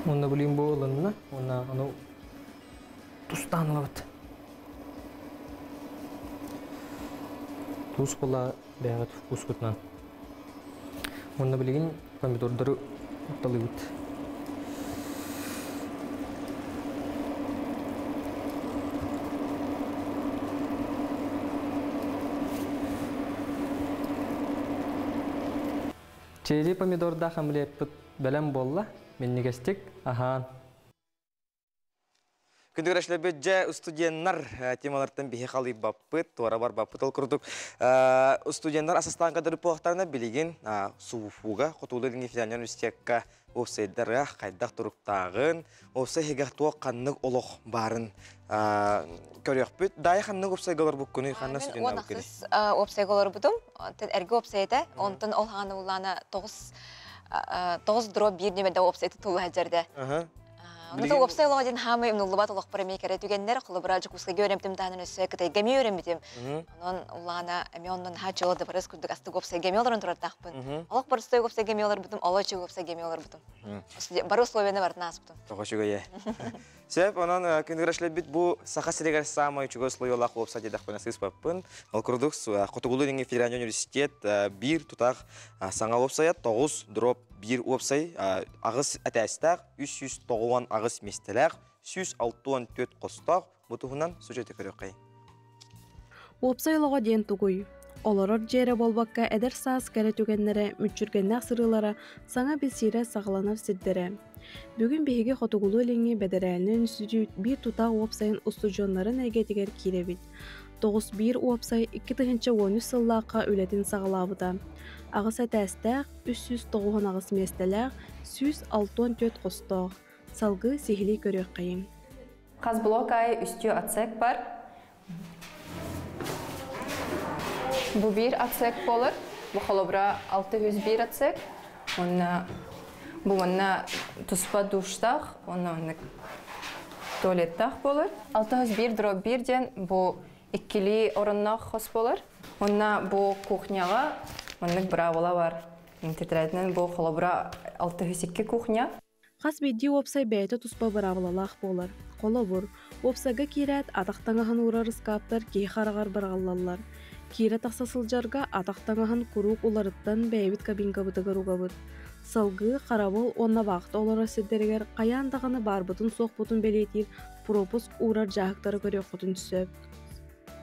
S14: Онна билеген боланна, онна аны тустан лават. Туз бола бәгат вкус кутнан. Онна билеген помидордары талыбыт. Чере помидорда хамлеппит белем болла, меннигестик ахан.
S1: Күндүгөрәшләр бөҗҗә студентлар темалардан бихи калый баппыт, тора бар баппыт ул курдук. Студентлар асастан кадәр похтарына билеген суфуга, котулыгын федераль университетка офсайдерга кайдак туруктагын, офсайга туак каннык олох барын көрөкпүт. Дай ханнык офсайгалар бу күнү ханна студентлар бу күнү.
S2: Офсайгалар бутум, эрге офсайда, онтон ол ханы улана 9-1 немеде офсайты тулы хаҗарда. Оны опсайлоо ден хамы имнуллубат олох парамекере түгеннер кулыбыражы куска көрөмтим таанын өссө кытай геми өрөмбитим. Онон улана эми оннон хачылы да барыс күрдүк асты гопса геми оларын тураттакпын. Олох барысты гопса геми олар бутум, олочу гопса геми олар бутум. Бары условияны бар нас бутум.
S1: Тохошуга е. Сеп онон күндүгөрөчлөр бит бу саха сирегер самый чугой условиялар болса дедак панасыз паппын. Ал курдук Котугулуның федераль университет бир тутак саңа опсая 9-1 опсай агыс атастак 390 агыс местелер 164 костак бутугунан сюжети көрөкөй.
S15: Опсайлого ден тугуй. Олорор жере болбакка эдер саас кере түгеннере мүчүргеннак сырылара саңа бисире сагаланап сиддере. Бүгүн биһиги Котугулу леңи бедерэлинен институт бир тутак опсайын устужонларын эгетигер киребит. 9-1 опсай 2013 сыллаакка үлетин сагалабыта. Агыс атастак 390 агыс местелер 164 косток. Салгы сихили көрөккайым.
S16: Казблок ай үстү атсек бар. Бу бир атсек болыр. Бу холобра 601 атсек. Бу манна туспа душтах, онна туалеттах болыр. 601-1 ден бу иккили орыннах хос болыр. Онна бу кухняга маннык бравола бар. Тетрадинен бу холобра 602 кухня.
S15: Хас бидди опсай бәйті туспа браволалах болыр. Қолобур, опсага кирәт атақтаңахан урар скаптар кей харагар баргаллалар. Кире тақсасылжарға атақтаңахан құруқ уларыттан бәйбіт кабинка бұтығыр уғабыт. Салғы қарабыл онна вақты олара сіддерігер қаяндағаны барбытын соқ бұтын белетер пропуск урар жағықтары көрі құтын түсіп.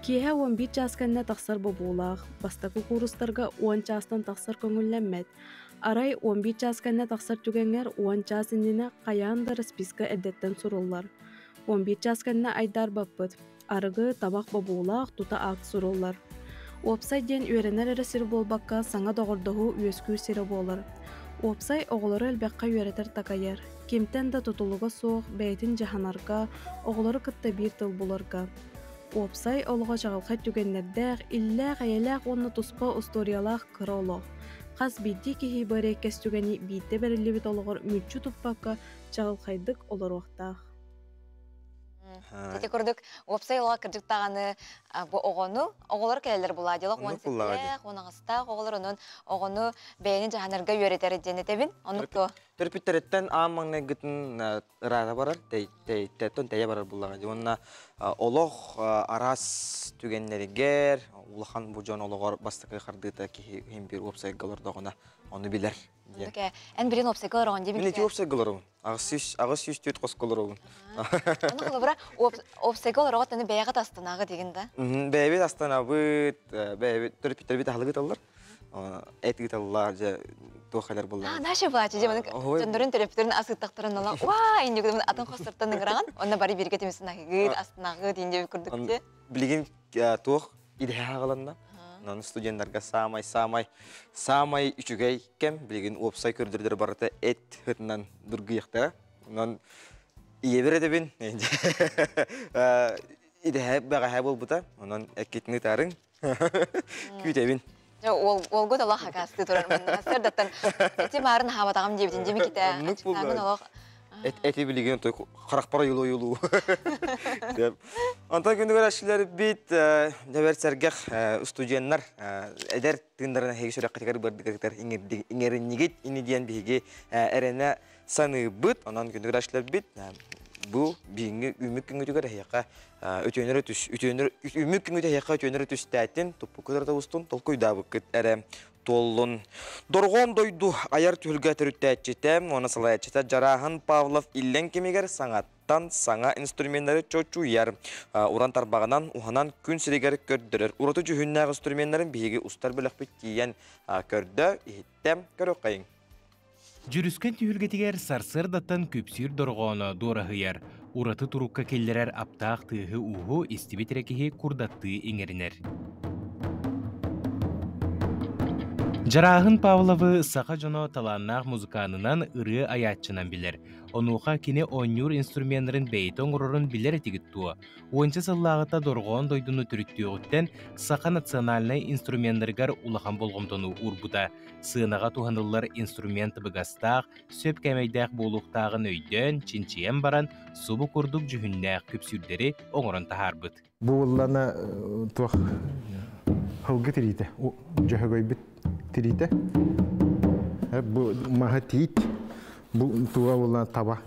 S15: Кеhe 11 жасқанна тақсар бобулақ, бастақы курустарға 10 жастан тақсар көңілленмет. Арай 11 жасқанна тақсар түгенер 10 жасынына қаяндар списка әдеттен сұрулар. 11 жасқанна айдар баппыт, арығы табақ бобулақ тута акт сұрулар. Опсай ден үйренер әрі болбаққа саңа доғырдығы өскү сірі болар. Опсай оғылары әлбәққа үйретер тақайыр. Кемтен да тұтылығы соқ, бәйтін жаханарға, оғылары кытта бір тыл боларға. Опсай олыға жағылға түгеннердәқ, илләқ әйеләқ оны тұспа ұсториялақ қыры олық. Қас бейді кехи бәрі кәс түгені бейді бәрілі бет олығыр мүтчі тұппаққа жағылқайдық олар оқтақ.
S2: Тете көрдік, опсай олға кірдік тағаны оғыны, оғылар кәлелер бұла делік, он сәттіләқ, онағыстақ, оғылар оның оғыны бәйінің жағанарға үйретері денетебін, онық
S1: Төрпүттереттен амаңны гытын рада барар, тәйттен тәйе барар бұллаға. Онна олық арас түгеннерігер, улахан бұжан олығар бастықы қардыта кейім бір опсай қалардағына оны білер.
S2: Ән бірін опсай қаларағын дебін?
S1: Білеті опсай қаларағын. Ағыз сүйіс түйет қос қаларағын.
S2: Оны қылы бұра опсай қаларағын тәні бәйіғат астанағы дегенді?
S1: Бәйбет астанабыт, төрпүттер бет ағылы ғыталар. Әті ғыталар, тоқайлар болар.
S2: Наша бұла, чеже мұның жөндерін төрептерін асықтақтырын ола, уа, енді көдімін атын қостырттан ұңыраған, онына бары берге темесін ағығыд, астынағы дейінде көрдік те.
S1: Білген тоқ идея ағаланда, студенттарға самай үшігей кем, білген опсай көрдірдер барыта әт ғытынан дұрғияқтыға. Онан ие бір әдебін, идея баға бол бұта, онан әкетіні тарың, күйтебін.
S2: Ол год Аллах хакасты турармын. Сәрдаттан тем арын хабатағым дебден деме кете. Ачықтағын Аллах.
S1: Әті білеген той қарақпара юлу. Антан күндігер әшілер бейт дәбәр сәргәқ студенттар әдәр тыңдарына хегі шөрек қатығар бардығар иңерін негет инеден бейге әріне саны бұд. Анан күндігер әшілер бейт бұл бейінгі үмік күнгітігер әйеқа үмік күнгіті әйеқа өтөнері түстәттен тұппы көдірді ұстын толқы үйда бұқыт әрі толын. Дорғон дойду аяр түлгі түріттәтчетем, оны салаятчета Жарахан Павлов иллен кемегер саңаттан саңа инструменттері чөчу ер. Уран тарбағынан ұғанан күн сірегер көрдірір. Ураты жүхіннәғ инструменттерін бейге ұстар бөлік бет кейен көрді, ехеттем көрі қайын.
S17: Жүріскен түйілгетігер сарсырдаттан көпсір дорғаны дорағыяр. Ураты тұрукка келдерер аптақ тыығы ұғы истибетерекеге күрдатты еңерінер. Жарахан Павловы сақа жоно таланнақ музыканынан ұры аятчынан білер. Онуға кене онюр инструментарын бейтон ұрырын білер етігіт туы. Ончы сыллағыта дорғон дойдуны түріттеуіттен сақа национальный инструменттаргар улахан болғымтону урбута. Сынаға туғанылар инструмент бұғастақ, сөп кәмейдәқ болуқтағын өйден, чинчиен баран, субы күрдік жүхіннәқ көпсүрдері оңырын тахарбыт.
S11: Бұллана туақ хылғы тірейді, жағы бит тірейді. Бұл маға тейт, бұл туға бұллана таба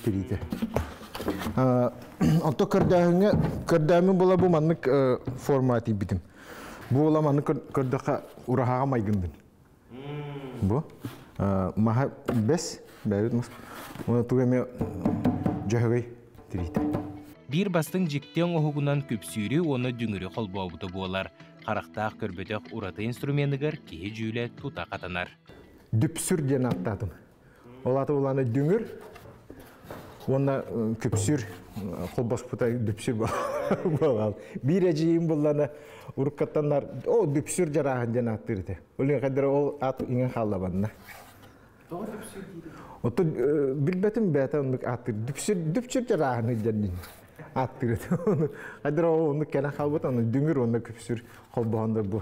S11: тірейді. Анто көрдәмі бола бұл манық форматы бітім. Бұл ола маны көрдіға ұрағаға майгындың. Бұл маға бәс, бәйбет мұс, оны туға ме жағы тірейді.
S17: Bir bastың жіктен оғығынан көпсүйрі оны дүңірі қолбауыды болар. Қарақтақ көрбетек ұраты инструментігер кейі жүйілі тута қатанар.
S11: Дүпсүр ден аттадым. Олаты оланы дүңір, оны көпсүр қолбас бұтай дүпсүр болғал. Bir әжейін боланы ұрыққаттанар, о дүпсүр жарағын ден аттырды. Олың қадыр ол ат ingen қалабанына. Оты білбәтім бәті ондық аттырды. Дүпсүр жарағын ден аттырды. Қадыр оны кәні қалбыт, оны дүңір, оны көпсүр қолбағында бұл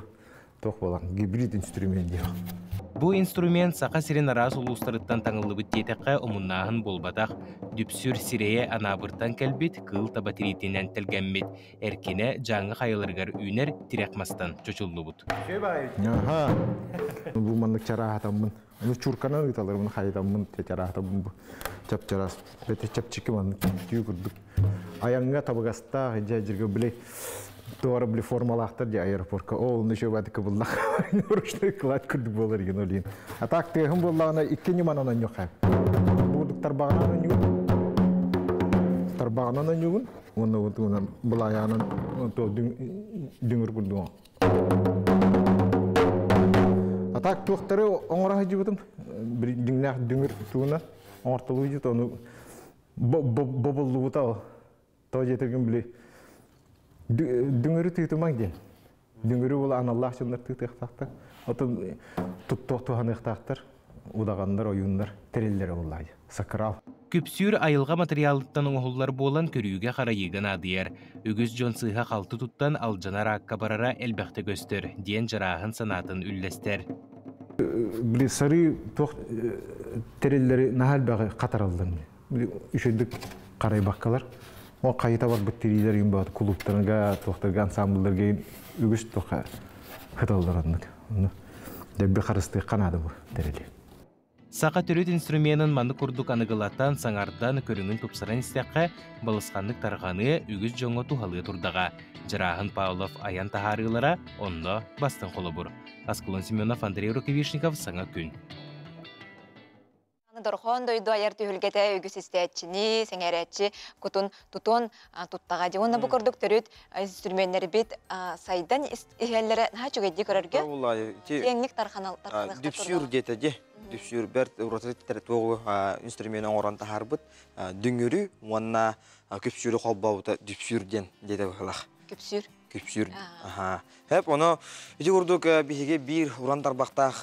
S11: тоқ болған. Гибрид инструмент дейі.
S17: Бұл инструмент сақа сирен арас ұлыстарыттан таңылы бүттетеққа ұмыннағын болбадақ. Дүпсүр сирее анабыртан кәлбет қыл табатеретінен тілгәммет. Әркене жаңы қайылырғар үйнер тирекмастан чөчілді бұд.
S11: Бұл маңдық чарағатамын. Оны чурканан ұйталарымын қайдамын чарағатамын бұл. Чап-чарас, бәте чап-чекі маңдық түйі күрдік. Аяңға табығаста, жерге біле
S18: Doğru bir formalaqtır ya aeroportka. Ол нөшөбәдик буллах. Ручной клад күрдүк болар ген олин. Атак тегин буллагына 2 мананан yok hep. Будуктар баганан юк. Тарбағанан югын. Оны булаянын то дүңүр күрдү. Атак тоқтары оңра жибытым. Bir дүңүр туына ортолуу жут оны боболлубута. То жетерген биле. Дүңүрү тыйтымаң ден. Дүңүрү бул аналлах чындар тыйтыктактар. Атын туттуган ыктактар, удагандар, оюндар, тереллер буллай. Сакрал.
S17: Күпсүр айылға материалыттан оңғылар болан көрүүгө қарайыгын адыяр. Үгіз жон сыйға қалты туттан алжанар аққа барара әлбәқті көстер, диен жарағын санатын үллестер.
S18: Біле сары тоқ тереллері нахал бағы қатаралдан. Үшедік қарай баққалар. О қайыта бар біттерилер ең бағыты клубтарынға, тоқтарға, ансамблдарға үгіз тоқа қыталдырандық. Дәбі қарысты қанады бұл терелер.
S17: Сақа түрет инструментын манды күрдік анығылаттан саңардан көріңін тұпсыран істеққа балысқандық тарғаны үгіз жоңы тухалы тұрдаға. Жарағын Павлов аян тахарылара онда бастын қолы бұр. Аскылон Семенов, Андрей Рукавишников, Саңа күн.
S2: Дорхон дойду аяр түйілгеті үгіз істетчіні, сәңәрәтчі, күтін тұтын тұттаға де. Онна бұл көрдік түрет инструменттері бет сайдан ихелері наға чөгейді көрерге? Теңлік тарқаналық
S1: Дүпсүр деті де. Дүпсүр бәрт ұратыреттері тоғы инструментін оран тахар бұд. Дүңірі, онна күпсүрі қолбауыда дүпсүрден деді ғылақ.
S2: Күпсүр?
S1: Күпсүр. Хәп, оны үті көрдік бейге бір ұран тарбақтақ,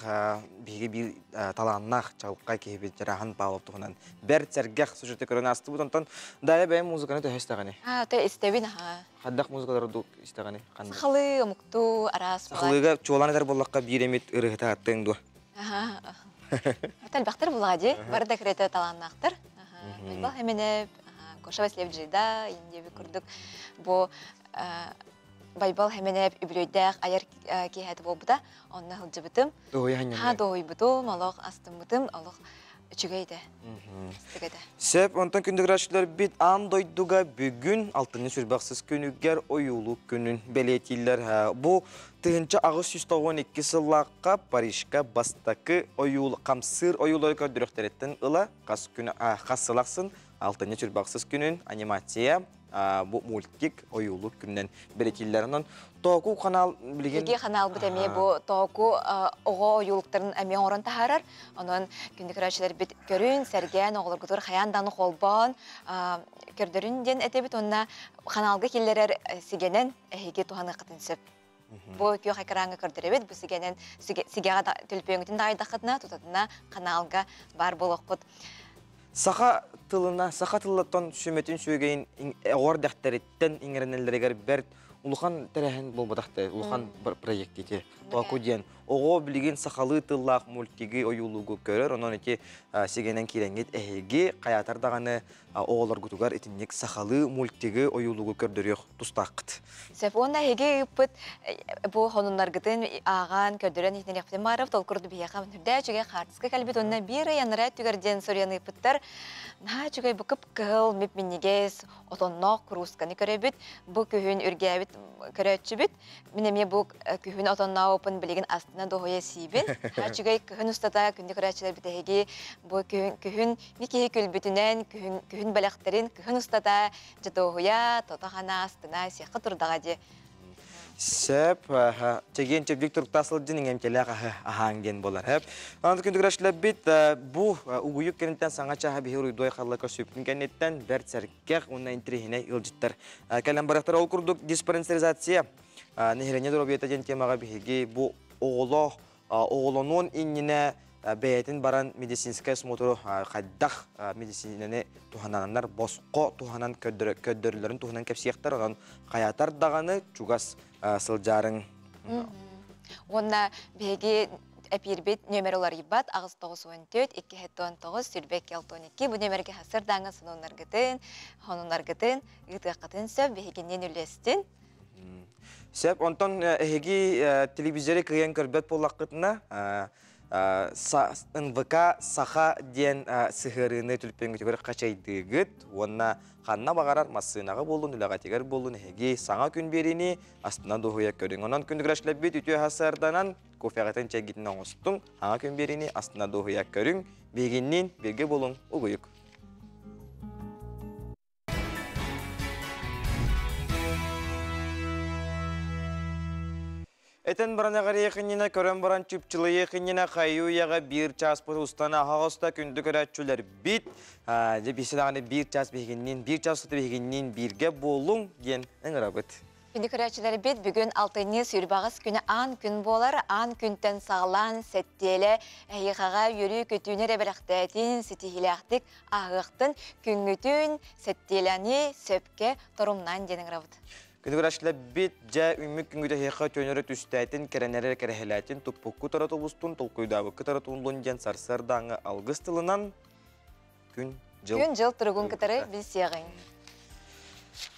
S1: бейге бір таланнақ чағылыққа кейбет жарағын бағылып тұғынан. Бәрт сәргәқ сұжырты көрін асты бұд, онтан дайы бәйім музыканы төхі істеғаны.
S2: Төхі істеуін,
S1: Қаддақ музыкалары дұқ істеғаны.
S2: Сақылы, ұмықту, арас.
S1: Сақылыға чуалан әдер болаққа бір емет ұрығы тағаттың ду.
S2: Тәлбақтыр бұлғади, барды кіреті таланнақтыр. Бұл әменеп, Коша Васлев жида, ендебі күрдік. Бұл Байбал хеменеп үбілөйдәк аяр кейхәті бол бұда, онына ғылжы бұтым. Дойы бұтым, олық астым бұтым, олық үчігейді.
S1: Сәп, онтан күндік рашылар бит ан дойдуға бүгін алтыны сүрбақсыз күнігер ойулу күнін бәлетейлер. Бұл тығынча ағыз 112 сыллаққа Парижка бастақы қамсыр ойулары көрдіріқтереттен ұла қас сылақсын алтыны сүрбақсыз күнін анимация bu multik oyuluk günden berekillerinin toku kanal bilgin
S2: Ege kanal bu temi bu toku oğo oyulukların emeği oran taharar onun günlük raşiler bit görün sergen oğlar gudur hayandanı kolban kördüründen etebit onna kanalga killerer sigenen ehege tuhanı qıtınsıp bu köy hakaranga kördürebet bu sigenen sigega tülpöngütün daydaqıtına tutatına kanalga bar boloqut
S1: Saqa tılına, saqa tıllattan sümetin söyleyin ağır dəxtəritten ingrenellerger bert uluqan tərəhin bolbadaqdı, uluqan proyektiti. Toku diyen, oğu bilgin saxalı tılaq multigi oyuluğu görür, onun eti sigenen kirengit ehegi qayatar dağını oğular gutugar etinlik saxalı multigi oyuluğu kördürüyor tustaqıt.
S2: Sef onda ehegi yıpıt bu honunlar gıdın ağan kördüren etinen yaptı maraf tol kurdu bir yakam hübdəyə çöge qartıska kalbit ondan bir yanıra tügerden soryanı yıpıttar naha çöge bukıp kıl mip minnigez otonnoq kuruskanı körebit bu kühün ürgəbit körətçü bit mineme bu kühün otonnoq opun bilgin astına doğuya sibin ha çöge kühün ustata kündü körətçiler bitehegi bu kühün mikehi külbütünen kühün balaqtarin kühün ustata jatohuya totohana astına siyaqı turdağa
S1: Sep, çegen çeplik Türktasıl dinin emkeler ahangen bolar hep. Anı kündük raşla bit bu uyuyup kenitten sana çaha bir huru doy xallaka söpün kennetten bert serkek ona intrihine yılcıttar. Kalen baraktar okurduk dispenserizasiya. Nehirene dorobiyata jen temaga bihigi bu oğlanın inine Beyetin baran medisinskaya motoru qaddaq medisinene tuhananlar bosqo tuhanan köddörlerin tuhanan kepsiyektar olan qayatar dağını çugas sıljarın.
S2: Onda begi epirbet nömerolar ibat ağız 914 219 sürbek 12 bu nömerge hasır dağın sınonlar gıtın honunlar gıtın gıtın söp beginden ülestin.
S1: Sep ondan hegi televizyere kıyan körbet pollaqıtına НВК саха ден сыхырыны түлпен көтөгөр качайдыгыт, онна ханна багарар массынаға болун, үлағатигер болун, хеги саңа күн берини, астынан дохуя көрің. Онан күндігірашлап бет үтіе хасарданан, кофеғатын чәгітін оңыстың, аңа күн берини, астынан дохуя көрің, бегіннен берге болун, ұғыйық. Этен баранағар еқініне көрін баран чүпчілі еқініне қайу яға бір час бұты ұстана ағаста күнді көрәтшілер бит. Бесілағаны бір час ұты бегеннен бірге болуң ген әңір абыт.
S2: Күнді көрәтшілер бит бүгін 6-ні сүйірбағыз күні ан күн болар, ан күнтен сағылан, сәттелі, әйіғаға үрі көтіне рәбіріқтәтін, сетихіліқтік, ағықтың, күнгітін, сәттеләні, сөпке, тұрымнан денің абыт.
S1: Күндігірашлар бет жа үмік күнгіде хеқа төнері түстәйтін, кәрәнәрі кәрәхеләтін, тұппыққы тарату бұстын, толқойдабыққы таратуындың ден сарсардаңы алғыз тылынан күн жыл.
S2: Күн жыл тұрғын кітары біз сияғын.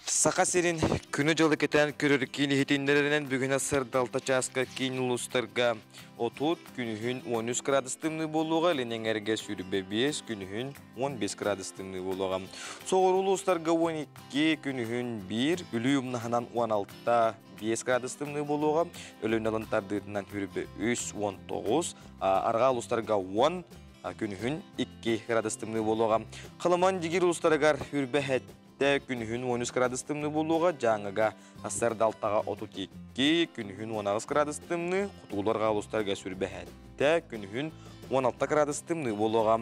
S1: Сақа серін күні жылы кетен көрір кейіні хетендерінен бүгін сырдалта часқа кейін ұлыстарға отут күнігін 13 градустымны болуға, ленен әрге сүрібе 5 күнігін 15 градустымны болуға. Соғыр ұлыстарға 12 күнігін 1, үлі ұмнағынан 16-та 5 градустымны болуға, өлін алынтардырынан сүрібе 3-19, арға ұлыстарға 10 күнігін 2 градустымны болуға. Қылыман дегер ұлыстарығар сүрібе күнігін 13 градустымны болуға, жаңыға асырдалтаға 32, күнігін 19 градустымны, құтуларға алыстарға сүрбе әтті, күнігін 16 градустымны болуға.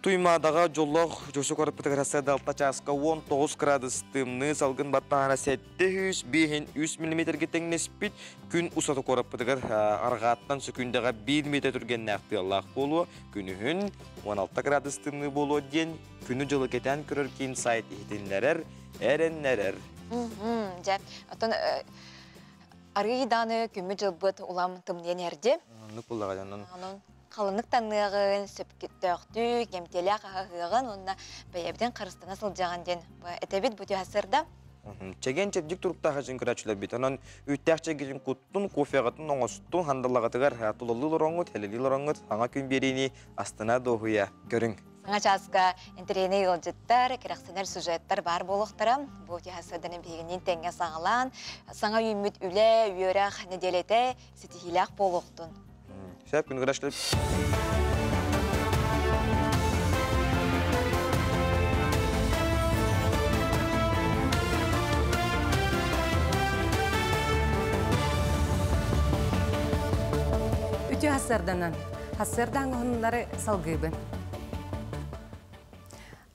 S1: Туймадаға жоллық жосы көріпітігір асырдалта часқа 19 градустымны, салғын баттағана сәтті 3 мм теңнеспет, күн ұсаты көріпітігір арғаттан сөкіндіға 1 метр түрген нәқті Аллах болуы, күнігін 16 градустымны болуы ден, күні жылы кетен көрір кейін сайт ехтенлерер, әренлерер.
S2: Отын арғиданы күмі жылбыт улам тымнен әрде.
S1: Нүк болаға жанын.
S2: Қалынық таңығын, сөпкетті өқті, кемтелі қағығын, онына бәйебден қырыстына сылжаған ден. Әтәбет бұты асырда.
S1: Чеген чепжік тұрыптаға жын күрәтшілер бет. Онан үттәқ чегізін құттын, кофеғатын оңыстын, хандалағатығар тұлылы лұраңғыт, әлелі лұраңғыт, аңа күн берейіне астына доғуя көрің.
S2: Саңа часқа интерені ғылжыттар, керексенер сюжеттар бар болуқтара. Бұл түйасырдының бейгінен тәңе саңылан, саңа үйміт үлі, үйерақ, неделеті, сетихилақ болуқтын.
S1: Шәп күн күрәшіліп.
S3: Үті хасарданан, хасардан ғынлары салғыбын.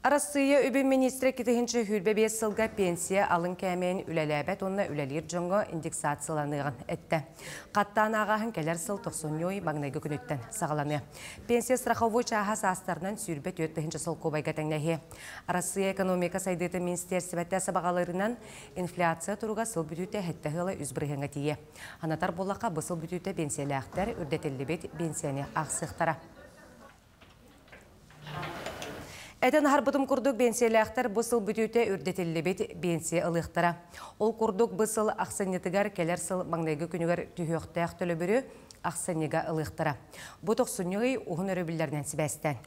S3: Арасыйы үбін министрі кетігінші хүрбе 5 сылға пенсия алын кәмейін үләләбәт, онына үләлер жоңға индексацияланығын әтті. Қаттан ағағын кәлер сыл 90 мағнайғы күнеттен сағаланы. Пенсия страховой чағас астарынан сүрбе 4 сыл көбайға тәңнәхе. Арасыйы экономика сайды министерсібәтті сабағаларынан инфляция тұруға сыл бүтіті әтті ғылы үзбірігіңі тие. Анатар болаққа бұсыл бүтіті пенсиялі ақтар үрдетелі бет пенсияны ақсықтара. Әтен харбытым күрдік бенсиялі ақтар бұсыл бүтіте үрдетелі бет бенсия ылықтара. Ол күрдік бұсыл ақсанетігар келер сыл маңнайғы күнігер түйіқті ақтөлі бүрі ақсанега ылықтара. Бұтық сүннеғи ұғын өрібілерінен сібәстен.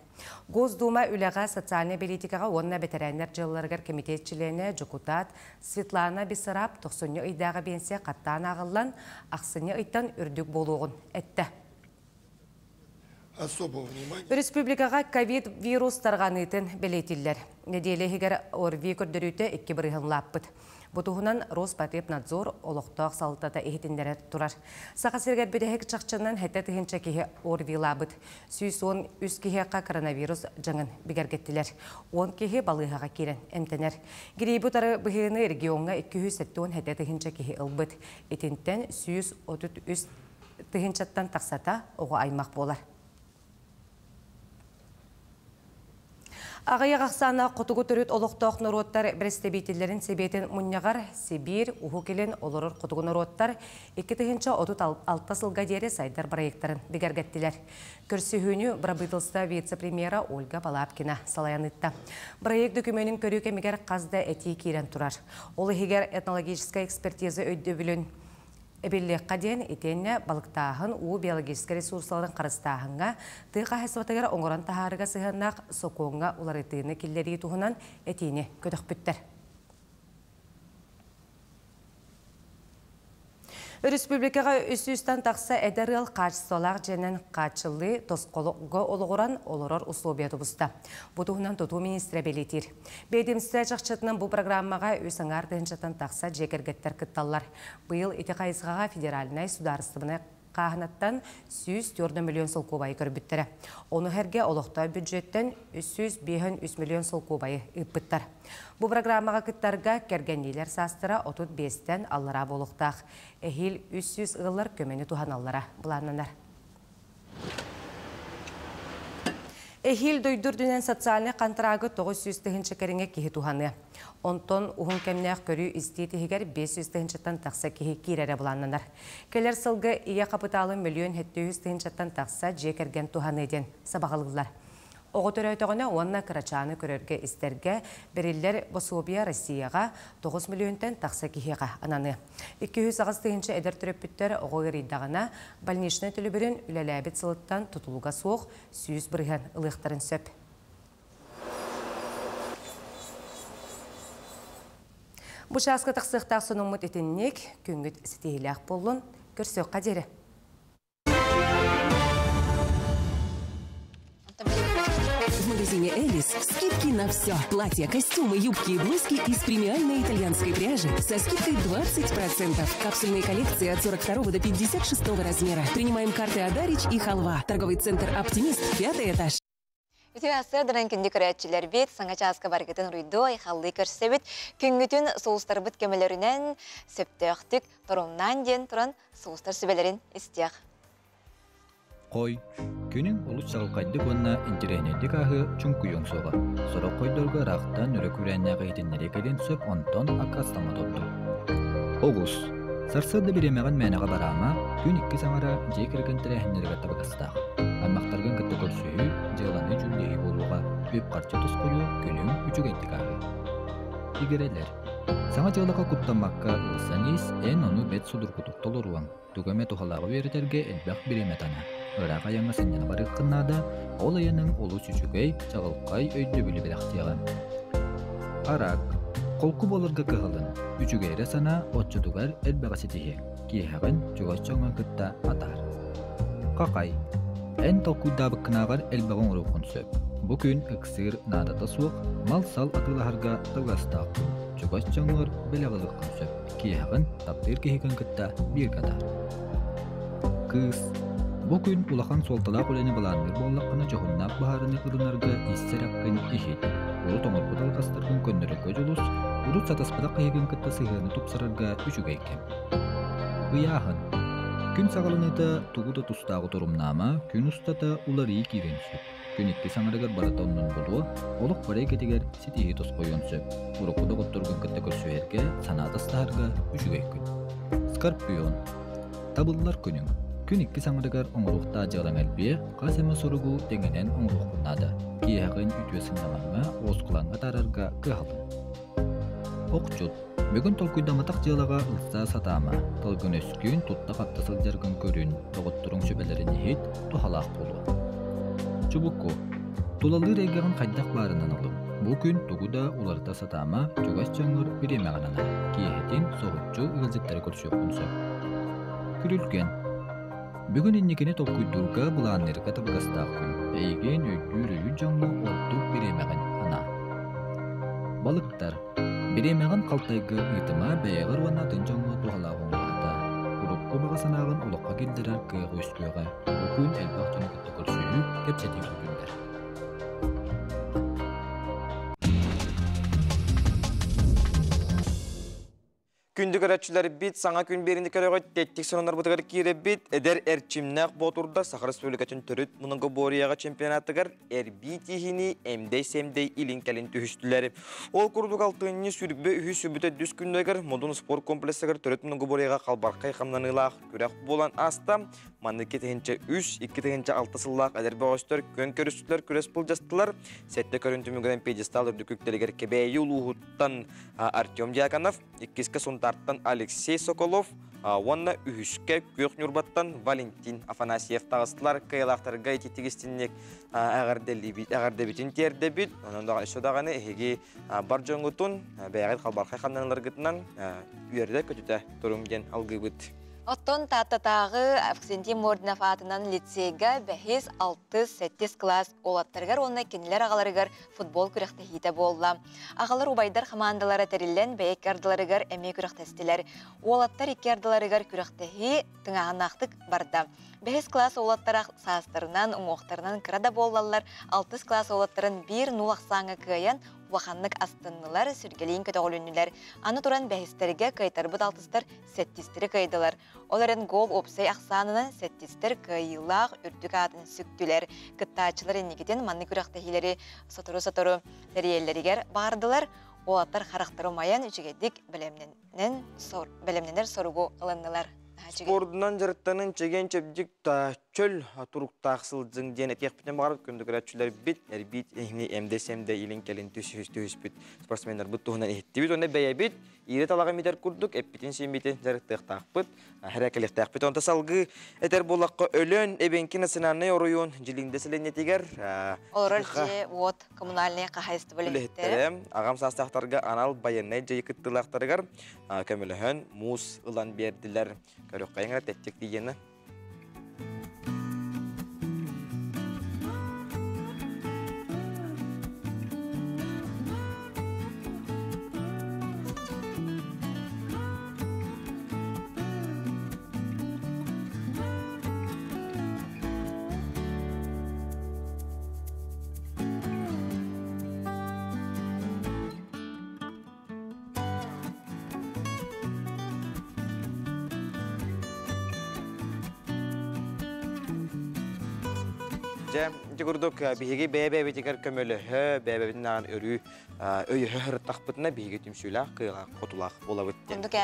S3: Госдума үліға социальный политикаға онына бетерәнер жылларғар комитетчілеріне Джукутат Светлана Бесараб 90 ұйдағы бенсия қаттан ағылан ақсане ұйттан үрдік болуғын әтті. Республикаға ковид-вирус тарғанытын білетілер. Неделі егер орви көрдіріті 2 бірғын лаппыт. Бұтығынан Роспотребнадзор олықтақ салтата ехетіндері тұрар. Сақа сергер бедегі чақчынан әтті түхінші кеге орви лабыт. Сүйс 10 үз кеге коронавирус жаңын бігергеттілер. 10 кеге балығаға керен әмтенер. Герей бұтары бұғыны регионға 270 әтті түхінші кеге ұлбыт. Етінттен сүйс 33 түхіншаттан тақсата оғы аймақ болар. Ағайы қақсана құтығы түріт олықтақ нұроттар бірістебейтілерін себетін мұнияғар Сибир, ұху-келен олырыр құтығы нұроттар 2-36 сылға дері сайдар проекттарын бігергеттілер. Көрсі хүні Брабытылста вице-премьера Ольга Балапкина салаянытта. Проект докуменtin көрі кемегер қазда әтей керен тұрар. Олы егер этнологическая экспертиза өйді білін Эбеллек қаден етенне балықтағын у биологический ресурсаларын қарыстағынға тыға хәсбатығыр оңыран тахарыға сығанақ сокуңға уларытыны келлері туғынан етіне көтіқ бүттір. Республикаға үсістен тақса әдәріл қачыстолақ жәнен қачылы тосқолығы олығыран олырар условияты бұста. Бұтығынан тұту министрі белетер. Бейдемсті жақшатынан бұл программаға өсіңар дәншатан тақса жекергеттер күтталар. Бұйыл еті қайызғаға федералінай сударыстымына қағынаттан 104 миллион сол кубайы көрбіттірі. Оны әрге олықта бюджеттен 305 миллион сол кубайы үппіттір. Бұл программаға күттарға кергеннелер састыра 35-тен аллара болуқтақ. Әхил 300 ғылар көмені туған аллара бұланынар. Эхил дойдурдунен социальный контрагы 900-тігінші кәріңе кехі туғаны. Онтон ұғын кәмінәқ көрі істейтігер 500-тігіншіттен тақса кехі кейрәрі бұланынар. Келер сылғы ие қапыталы 1,700,000-тігіншіттен тақса жекерген туғаны еден сабағылғылар. Оғытыр өйтіғіне онына қырачаны көрерге істерге бірілер Бособия Россияға 9 миллионтен тақса кехеға ананы. 200-ағыстығыншы әдір түріп бүттер оғығыр иддағына больничный түлі бірін үләләбет сылыттан тұтылуға соқ сүйіз бірген ұлықтарын сөп. Бұшасқы тақсықтақ соның мұт етіннек күнгіт сетейләқ болын көрсөк қадері.
S19: В магазине «Элис» скидки на все. Платья, костюмы, юбки и блузки из премиальной итальянской пряжи со скидкой 20%. Капсульные коллекции от 42 до 56 размера. Принимаем карты «Адарич» и «Халва». Торговый центр «Оптимист», 5-й этаж.
S2: Үтігасы дырын күнді көрәтчілер бет, саңа часқа баргетін рүйдой, қалды көрсебет, күнгітін соғыстар бұт кемелерінен сөптіқтік тұрымнан ден тұрын соғыстар сөбелерін істеқ.
S4: Қой, күнің ұлыс сағылқайды қонына интеренелдік ағы чүнкүйің соға. Сора қойдырғы рақтан үрі көрәннәғы етінлері кәден сөп онтон ақастама топты. Оғыз, сарсырды біремеған мәніға барама, күн 2 саңара жекірген тірәхінлерге табығыстақ. Аймақтарған күтті көрсүйі, жыланы жүлдейі болуға, өп қарча тұс қойу күнің үчігендік ағы. Игерелер. Саңа жылыға құттамаққа ұлсан ес, ән оны бет сұдыр құтықтол ұруан. Түгіме тұхалағы веретерге әлбәқ біреметана. Ыраға яңа сеннені барық қыннада, ол аяның олу сүчігей, чағылқай өйді білі біліқтияған. Арақ. Қолқы болырға кығылын. Үчігейрі сана отчытуғар әлбәға сетіге. Кейхағын жүгіс жоңа күтті атар. Қақай. Ән толқуйдабы қынағар әлбәғын ұрықын сөп. Бүкін үксір надата суық, мал сал атылағарға тылғастақ. Жүгіс жоңыр біліғылықын сөп. Кейхағын таптыр кейхігін күтті бір қатар. Кыз. Бүкін улахан солталақ өлені баланыр боллаққаны жоғыннақ бағарыны ұрынарға иссераққын ехет. Уру тоңыр бұдалғастырғын көндірі көжіліс, уру сатаспадақ қиығын күтті сығыны тұпсырарға үшігейкен. Ұяғын. Күн сағалыныда тұғыда тұстағы тұрымнама, күн ұстата улары кирен сөп. Күн екке саңырығар барата онның болуы, олық барай кетегер сетейі тұс қойын сөп. Уру құда құттырғын күтті көрсуерге, санатастағарға үшігейкен. Скорпион. Табылылар күнің. Күн 2 саңырығар оңырықта жағылан әлбе, қасема сұрығу деңінен оңырық құнады. Кейағын үтвесін жаланға, осқыланға тарарға қығылын. Оқчут. Бүгін толкуйдаматақ жағылаға ұлса сатама. Толгын өскін тұтта қаптасыл жарғын көрін, тоғыттырың шөбелерін ехет, тұхалақ болу. Чубуку. Тулалы регіғын қайдақ барынан олым. Бұл күн тұғыда уларда сатама, жүгас жаңыр біремеғанана. Кейхетін соғытчу ұғылзеттері көрші өкінсі. Күрілген. Бүгін иннекені толкуйдурға бұланырға табығастақ күн. Әйген өйдүр жаңлы олтук біремеғін ана. Балықтар. Біремеғін қалтайғы ұйтыма бәйғыр ванатын жаңлы туғалағын ғата. Ұрыққы бағасанағын ұлыққа келдірер қиғы өскөға. Бүкін әлбақтыны күтті көрсүйі кәпсетек күндер.
S1: Күнді көрәтшілері бит, саңа күн берінді көріғі тәттік сонынар бұтығыр кейрі бит, әдер әрчімнәқ ботурда Сақар Республикатын түріт мұныңғы борияға чемпионатығыр әрбей тихini әмдей-сәмдей илін кәлін түхістілері. Ол күрдік алтығыны сүрбі үйі сүбіті дүс күндегір мұдын спорт комплексігір түріт мұныңғы борияға қалбарқай қамнанылақ күрәқ болан астам, маңнықы тігінші 3, 2 тігінші 6 сыллақ әдер бағыстыр, көн көрістілер күрес бұл жастылар, сәтті көрінті мүгіден педестал үрдікіктелігер кебәйі ұлуғыттан Артем Дьяконов, 2 Отартан Алексей Соколов, онна үхішке көк нүрбаттан Валентин Афанасьев тағыстылар кайлақтарға ететігістіннек әғардебетін тердебіт. Онындағы үшодағаны әйге бар жоңғытын бәйғет қалбарқай қанданылар ғытынан үйерді көтіті тұрымден алғы бұд.
S2: Оттон таттатағы Авксентин Мординов атынан лицейга бәхес 6-7 класс олаттарғар онна кенілер ағаларығар футбол күріқті хейті болла. Ағалар убайдар командалары тәрілен бәйек ардыларығар әме күріқтестілер. Олаттар екі ардыларығар күріқті хей тыңағанақтық барда. Бәхес класс олаттар састарынан, ұмуқтарынан қырада боллалар, 6 класс олаттарын 1-0 ақсаңы күйен Ваханнык астыннылар сүргелейін көтіғылүнілер. Аны туран бәхістерге кайтарбыт алтыстар сәттістері кайдылар. Оларын гол опсай ақсанынан сәттістер кайылақ үрдік атын сүктілер. Кыттачылар енекетен манны күріқтахилері сатыру-сатыру тәрелерігер бардылар. Олаттар қарақтыру маян үчігедік білімненер соруғу ылыннылар.
S1: Спордынан жарыттанын чеген чөпдік чөл тұруқтақсыл зіңден әтеқпітен бағарып көндігір әтшілер бет, әрбет әмдесемді елін кәлін төс бет. Спортсмендер бұт тұғынан еттебет, оны бәйе бет, ире талаға метер күрдік, әппетен сенбетін жарықтық бет, әрәкелік бет. Онта салғы әтер болаққа өлін, әбенкін асынаны оройын жиліндесілен етегер.
S2: Олар же от коммунальный қағайысты біліктері.
S1: Ағам састақтарға анал байынай жайы күттілақтарығар көміліхін мұз ұлан берділер. Көрік қайыңға тәттек дейені. Жігірдік бейге бәйбәбетекер көмілі бәйбәбетін ағын өрі өйі тақпытына бейге түмсүйлі қиыға қотылақ бола өттен.
S2: Ондық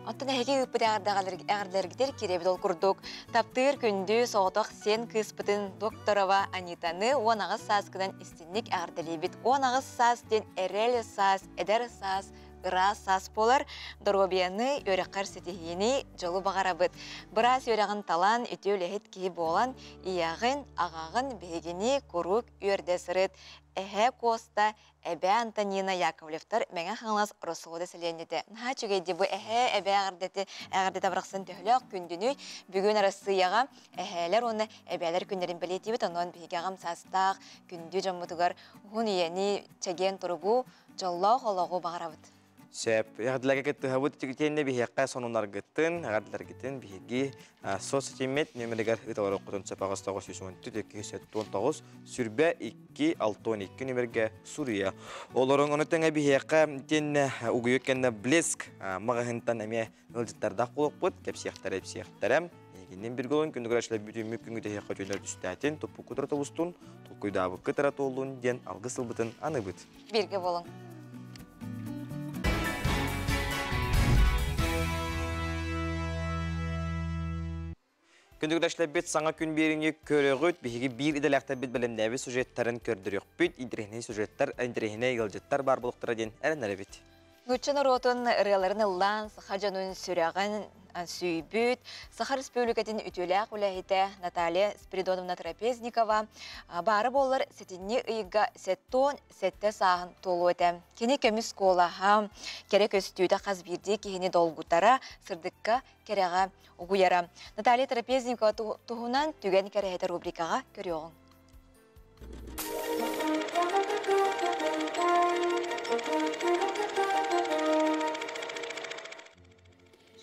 S2: оттын әйге үппіде ағардаларгідер керебет ол күрдік. Таптыр күнді соғытық сен кыспытын докторова Анитаны оңағыз сазгынан істіннік ағардалебет. Оңағыз сазден әрел саз, әдер саз, Ира сас болар, дорбияны өріққар сетихені жолу бағарабыд. Біраз өріғын талан, үті өліхет кей болан, ияғын, ағағын, бейгені, көрук өрдесірет. Әхе Коста, әбе Антонина Яковлевтар мәңі қаңлас Росуғыды сәленеті. Наға чөгейді бұл әхе әбе ағардеті бірақсын төхіліқ күндіні бүгін арасы яға әхелер оны әбәлер күндерін білетебет, онын бейге ағам састақ, күнді жамытығар, ұғын ияни чәген тұрғу, жоллау қолауғы бағарабыд.
S1: Сәп, ағадыларға кетті ғабыт тегітенде бейхеққа сонунар кеттін, ағадылар кеттін бейге соцсетемет нөмірігер ұталар оқытын сәп ағастағы сөйсуынты 219 сүрбә 2-6-12 нөмірге Сурия. Оларың оны тәңі бейхеққа тен ұғы өккенді Блеск мағығынтан әме ұлжыттардақ қолық бұд, кәпсияқтарам. Егеннен бір қолын күндігір әшілі бүтін мүмкінгі тәхеққа жөнер түстәтін, топу күтірі тұлыстың, тұлқойдабы күтірі толуын ден алғы сылбытын аны бұд.
S2: Бірге болың.
S1: Күндігідашлар бет саңа күн беріңе көріғыт, бейгі бір иделәқті бет білімдәбі сюжеттарын көрдірек бет, интерехіне сюжеттар, интерехіне елжеттар бар болықтыра ден әрінәрі бет.
S2: Нүтчін ұротын ұреларын ұллан, сақа жануын сүряғын сүйбіт, Саха Республикатын үтіләқ үләйті Наталья Спиридоновна Трапезникова бары болыр сетінне ұйға сеттон сетті сағын толу өті. Кені көміс қолаға керек өстүйді қазбірде кейіне долгутара сырдыққа кереға ұғыяра. Наталья Трапезникова тұғынан түген кереғеті рубрикаға көріоғын.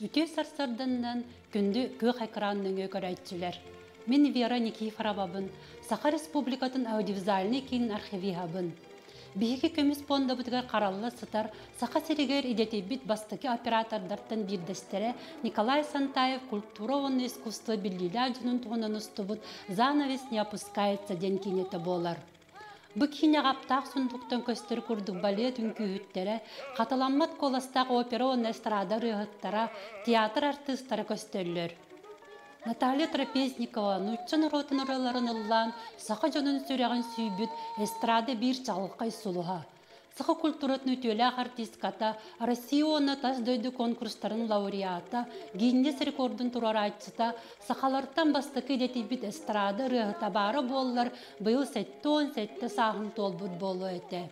S5: Үте сарсардыннан күнді көк экранның көрәйтчілер. Мен Вера Никифоровабын, Саха Республикатын аудиовизуальный кейін архивиябын. Бейгі көміс понда бұтығар қараллы сытар Саха серегер идетебит бастыки оператордартын бірдестері Николай Сантаев культурованы искусство білділі ажының туғынан ұстыбыт занавес не опускается ден кенеті болар. Бұ кейіне ғаптақ сұндықтан көстір күрдік балет үнкі үттері, қаталаммат коластақ опера он эстрада рығыттара, театр артыстары көстерлер. Наталья Трапезникова нүтчін ұротын ұрыларын ұллан, сақа жонын сүреген сүйбіт эстрада бір чалыққай сұлыға. Сақы культуратын өтелі артистката, Россионы тас дөйді конкурстарын лауреата, Гиннес рекордын турар айтсыта, сақаларттан бастықы детебит эстрады рығыта бары болылар, бұйыл сәтті сағын толбыт болу әті.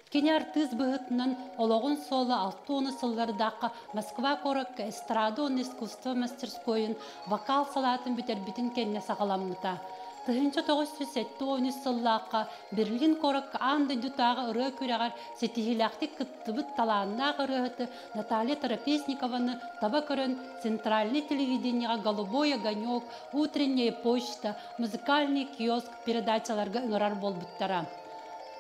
S5: Кені артист бұғытынан олығын солы 6 сыллардаққа Москва коракка эстрады он искусство мастерскойын вокал салатын бітербітін кенне сақаламыта. Тыгынча 907 сыллаққа Берлин коракка анды дютағы ұры көрағар сетихилақты кыттыбыт таланына ғырығыты Наталья Трапезникованы таба көрін центральный телевидениеға «Голубой огонек», «Утренняя почта», «Музыкальный киоск» передачаларға ыңырар болбыттара.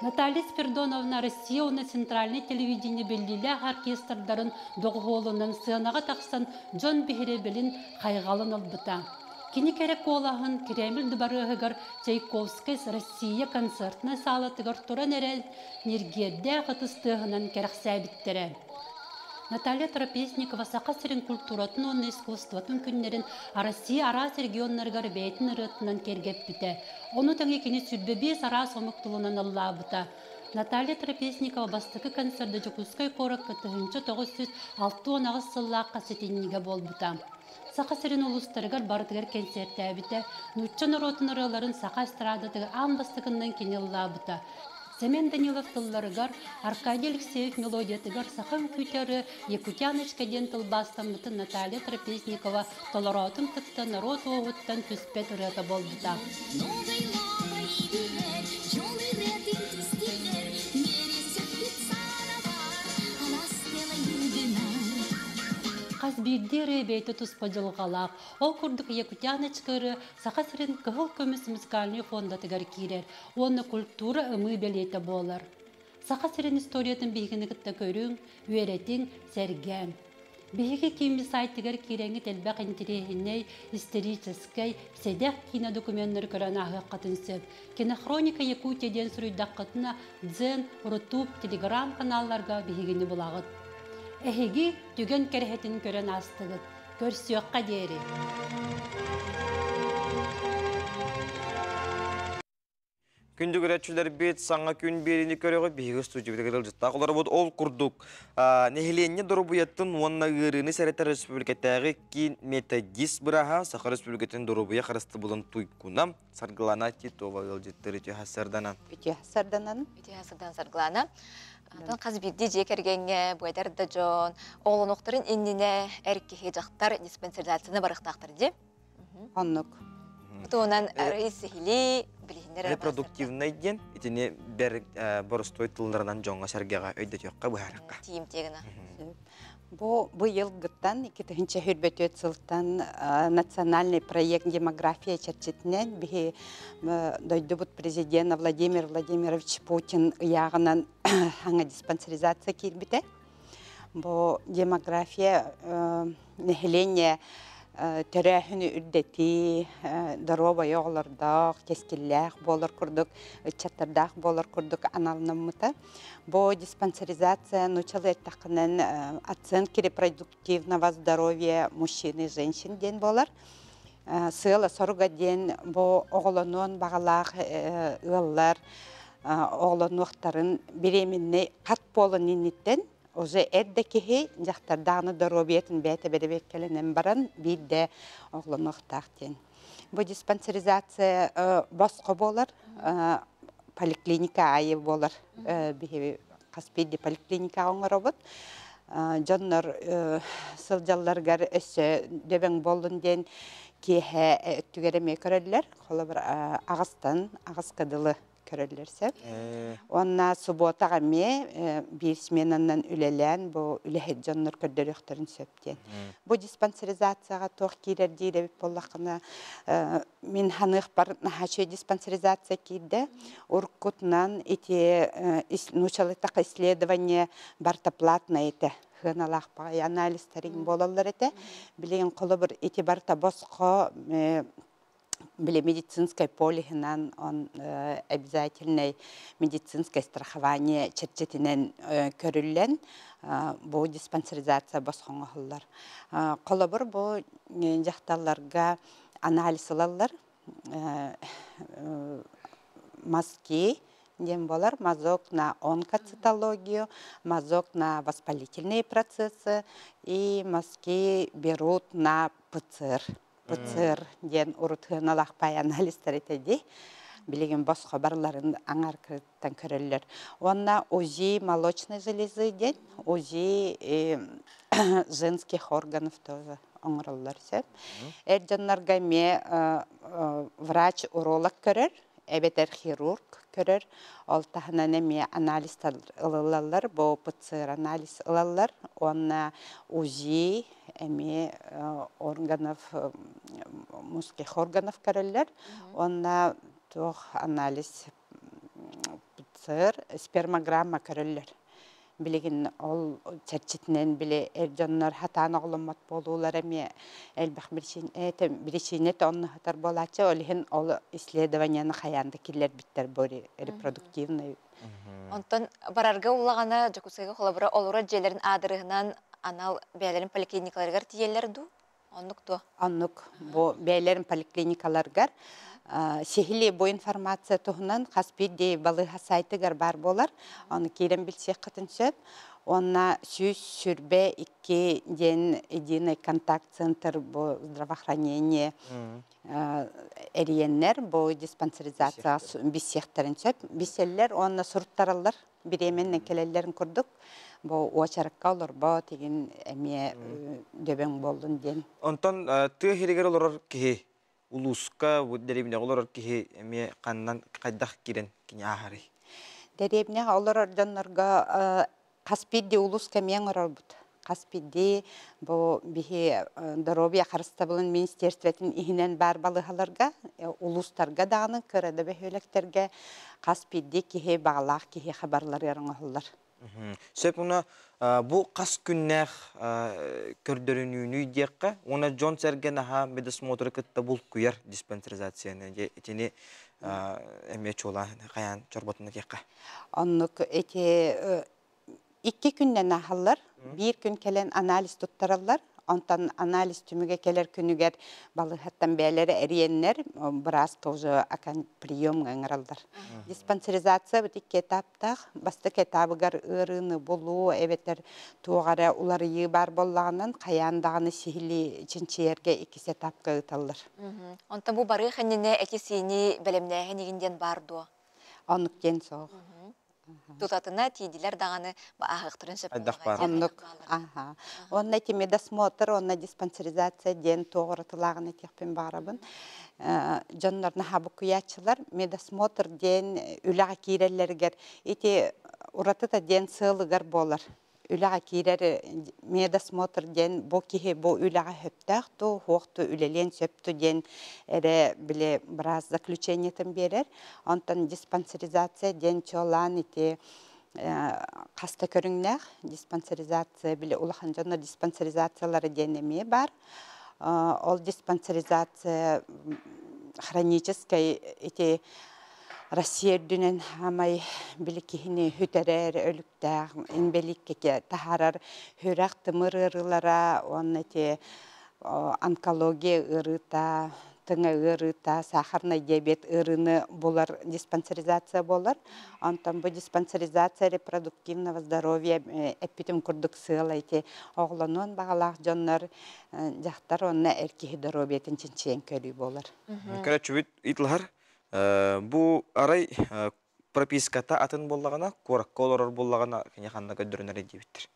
S5: Наталья Спирдоновна Россияны центральный телевидение белгілі оркестрдарын доғолының сынаға тақсан Джон Бехеребелін қайғалын олбыта. Кені керек олағын Кремль дұбарығығыр Чайковскайс Россия концертны салатығыр тұран әрі нергерде ғытыстығынан керек сәбіттері. Наталья Трапезникова сақасырын культуратын оны искусстватын күннерін Россия арас регионларғар бәйтін ұрытынан кергеп біті. Оны таңы кені сүрбебес арас омықтылынан алла бұта. Наталья Трапезникова бастықы концерді Жокускай қорыққа 906 сыллаққа сетенніге бол бұта. Сақасырын ұлыстарығар бардығар концерті әбіті, Нұтчан ұротын ұраларын сақа эстрадатығы ан бастықынан кені алла бұта. Семен Данилов тылларыгар, Аркадий Алексеев мелодиятыгар сахам күйтері Якутяночка ден тылбастамыты Наталья Трапезникова толоротым тытты народ оғыттан түспет ұрыта болдыда. Қаз бирдері бейті тұспадылғалақ, ол күрдік Якутяночкары сақасырын кығыл көміс музыкальный фондатыгар кирер, оны культура ымы белеті болар. Сақасырын историятын бейгіні күтті көрің, өретің, сәргәм. Бейгі кемі сайттыгар киреңі тәлбәқ интерегіней, историческай, седек кинодокументтер көрін ағы қатын сөп. Кинохроника Якутиядан сүрүйдақ қытына Дзен, Рутуб, Телеграм каналларға бейгіні бұлағыт. Әхеги түген кәрхетін көрін астығыт, көрсіоққа дері.
S1: Күнді көрәтшілер бет саңа күн беріне көріғі бейгі студиябеті кірілжітті. Ақылары бұд ол күрдік. Нехеленне дұры бұяттың онына ғырыны сәреттер республикаттағы кен методист бұраға Сақы республикатын дұры бұя қарысты бұлын тұйкуна сарғылана тетова ғылжеттір өте хасарданан.
S2: Өте хасарданан сарғылана. Қаз бірді жекергенге бұйдарды жон, олын оқтарын еніне әркеге жақтар диспансеризацияны барықтақтыр де?
S20: Оннық.
S2: Бұтуынан әрі сихили білігіндер
S1: репродуктивный ден, етіне бәр бұрыстой тылдарынан жоңға сәргеға өйді түйіққа бұхараққа.
S2: Тиім тегіна.
S20: Бұл ел ғыттан, 2-ші хүрбөт өтсілттан национальный проект демография чәрчетінен бігі дойды бұд президент Владимир Владимирович Путин ұяғынан хаңа диспансеризация келбіді. Бұл демография нәхелене төрәхіні үрдеті, дұрова оғылырдақ, кескілләқ болыр күрдік, чаттырдақ болыр күрдік аналынымыты. Бұл диспансеризация нучалы әттақынан оценки репродуктивного здоровья мужчин и женщин ден болар. Сыйлы сорға ден бұл оғылынуын бағалақ ұллар, оғылынуқтарын беременне қат болын инеттен, Уже әдді кеге жақтардағыны дұробиетін бәйті бәдебек кәлінен баран бейді оғлын ұқтақтен. Бұл диспансеризация босқы болар, поликлиника айы болар. Қаспейді поликлиника оңыр обыд. Жоннар сылжаларғар өсі дөбен болын ден кеге өттігереме көрелер. Қолы бір ағыз кадылы көрелерсе. Онна субботаға ме бір сменаннан үлелен бұл үләхет жоннар көрдеріқтерін сөптен. Бұл диспансеризацияға тоқ кейлер дейді болақына мен ханық бар нахачы диспансеризация кейді. Уркутнан эти нучалықтақ исследование бартаплатна еті. Хыналақ бағай анализтерін болалар еті. Білеген қолы бір еті барта босқо Были медицинской полигинан, он обязательное медицинское страхование чертетинен көрүллен, бу диспансеризация босхоңолар. Колобур бу жакталарга анализ алалар, маски, ден болар, мазок на онкоцитологию, мазок на воспалительные процессы и мазки берут на ПЦР. ПЦР ден урутыналах пай анализтер етеді. Билеген бос хабарларын аңар кірттен көрілер. Онна УЗИ молочной железы ден, УЗИ женских органов тоже оңырылар сөп. Эрденларға ме врач-уролог көрер, әбетер хирург көрер. Ол тахынан ме анализ ылалар, бұл ПЦР анализ ылалар. Онна УЗИ эми органов, мужских органов көрілер. Онна тох анализ ПЦР, спермограмма көрілер. Билеген ол чәрчетінен біле әрденлер хатан оғылымат болулар әме әлбәқ бірішінет онны хатар болачы, олығын ол исследованияны қаянды келер біттер бөрі репродуктивный.
S2: Онтан барарга улағана жакусайга қолабыра олура жерлерін адырығынан анал бәлерін поликлиникаларғар тиелер ду? Оннук ду?
S20: Оннук. Бәлерін поликлиникаларғар сехиле бу информация туһунан хаспидде балыха сайтыгар бар болар. Оны керем билсек кытын сөп. Онна сүз сүрбе 2 ден единый контакт-центр бу здравоохранение эриеннер бу диспансеризация бисектерин сөп. Биселлер онна сурттаралар биременнен келелерин курдук. Бу очаракка олар бу деген эме дөбөң болдун ден.
S1: Онтон тыа хиригер олар кихи улуска деребине олар кихи эме каннан кайдах кирен кине ахари.
S20: Деребине олар ордоннорга Каспидди улуска мен орорбут. Каспидди бу бихи здоровья харыстабылын министерстветін ихинен бар балыхаларга, улустарга дағаны көреді бөхөлектерге Каспидди кихи бағалақ, кихи хабарлар ярыңығылар.
S1: Сөп уна бу қас күннәқ көрдөрүнүүнү дейққа, она Джон Серген аха медосмотры кытта бұл күйер диспансеризацияны, етені әме чола қаян чорботыны дейққа.
S20: Оннық эти 2 күннен ахаллар, 1 күн келен анализ туттаралар, онтан анализ түміге келер күнігер балығаттан бәлері әриеннер, біраз тоже акан прием ғаңыралдар. Диспансеризация бұт 2 этаптақ, бастық этабығар ұрыны болу, әбеттер туғара улары бар болағынан қаяндағыны сихили чинчиерге 2 этапқа ұталар.
S2: Онтан бұл бары қаніне әкесіні бәлемнәғен егінден барды?
S20: Онық ден соғы.
S2: Тутатына тиедилер дағаны ағықтырын сөпіліға.
S20: Оннық. Онна эти медосмотр, онна диспансеризация ден тоғырытылағын етекпен бағарабын. Жонларына хабы күячылар, медосмотр ден үліға кейрелергер. Эти ұратыта ден сылығар болар. Үліға кейрер медосмотр ден бұл кеге бұл үліға хөптәқ, то хоқты үлелен сөпті ден әрі біле біраз заключениетін берер. Онтан диспансеризация ден чолан еті қаста көріңнәқ, диспансеризация біле ұлақан жонна диспансеризациялары денеме бар. Ол диспансеризация хронической еті Россия дүнен хамай біліккені хүтәрер, өліктәқ, инбелікке тахарар, хүрақ тымыр ұрылара, оны онкология ұрыта, тыңа ұрыта, сахарный диабет ұрыны болар диспансеризация болар. Онтан бұл диспансеризация репродуктивного здоровья әппетім күрдік сыйла оғлануын бағалақ жонлар жақтар онына әркеғі здоровьетін чинчен көрі болар.
S1: Кәрі чүбіт итлар? Бу арай прописката атын боллағана, коракка олар боллағана кене қанна көддірінер едебіттір.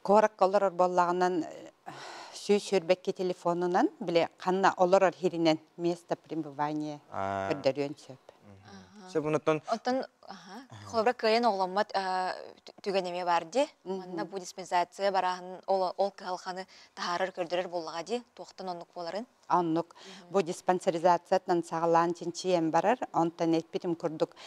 S20: Коракка олар боллағанан сөз сөрбәкке телефонынан біле қанна олар херінен место пребывания көддірін сөп.
S1: Сөп ұнаттан...
S2: Онтан қолабыра көйен оғламат түгенеме барды. Онна бұл диспенсация барағын ол қалқаны тағарыр көрдірер боллаға де, тоқтан онлық боларын?
S20: Онлық. Бұл диспансеризациятынан сағылан чинчиен барар. Онтан әтпетім күрдік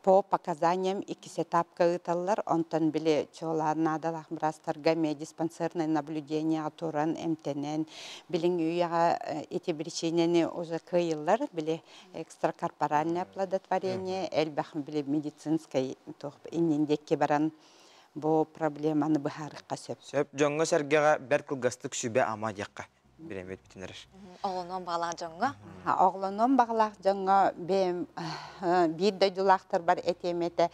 S20: по показаниям 2 этапқа ұталар. Онтан біле чоларын адалақ бірастарға ме диспансерный наблюдение атуран әмтенен. Білің үйяға еті біршенені уже күйілер. Біле экстракорпоральное оплодотворение, әлбәқін біле медицинскай инендекке баран бұл проблеманы бұхарыққа сөп.
S1: Сөп, жоңға сәргеға бәр кілгастық сүбе ама деққа. Bilemет bitinler.
S2: Oğlunun bağlar jonga.
S20: Oğlunun bağlar jonga benim bir döydülақтар бар etemete.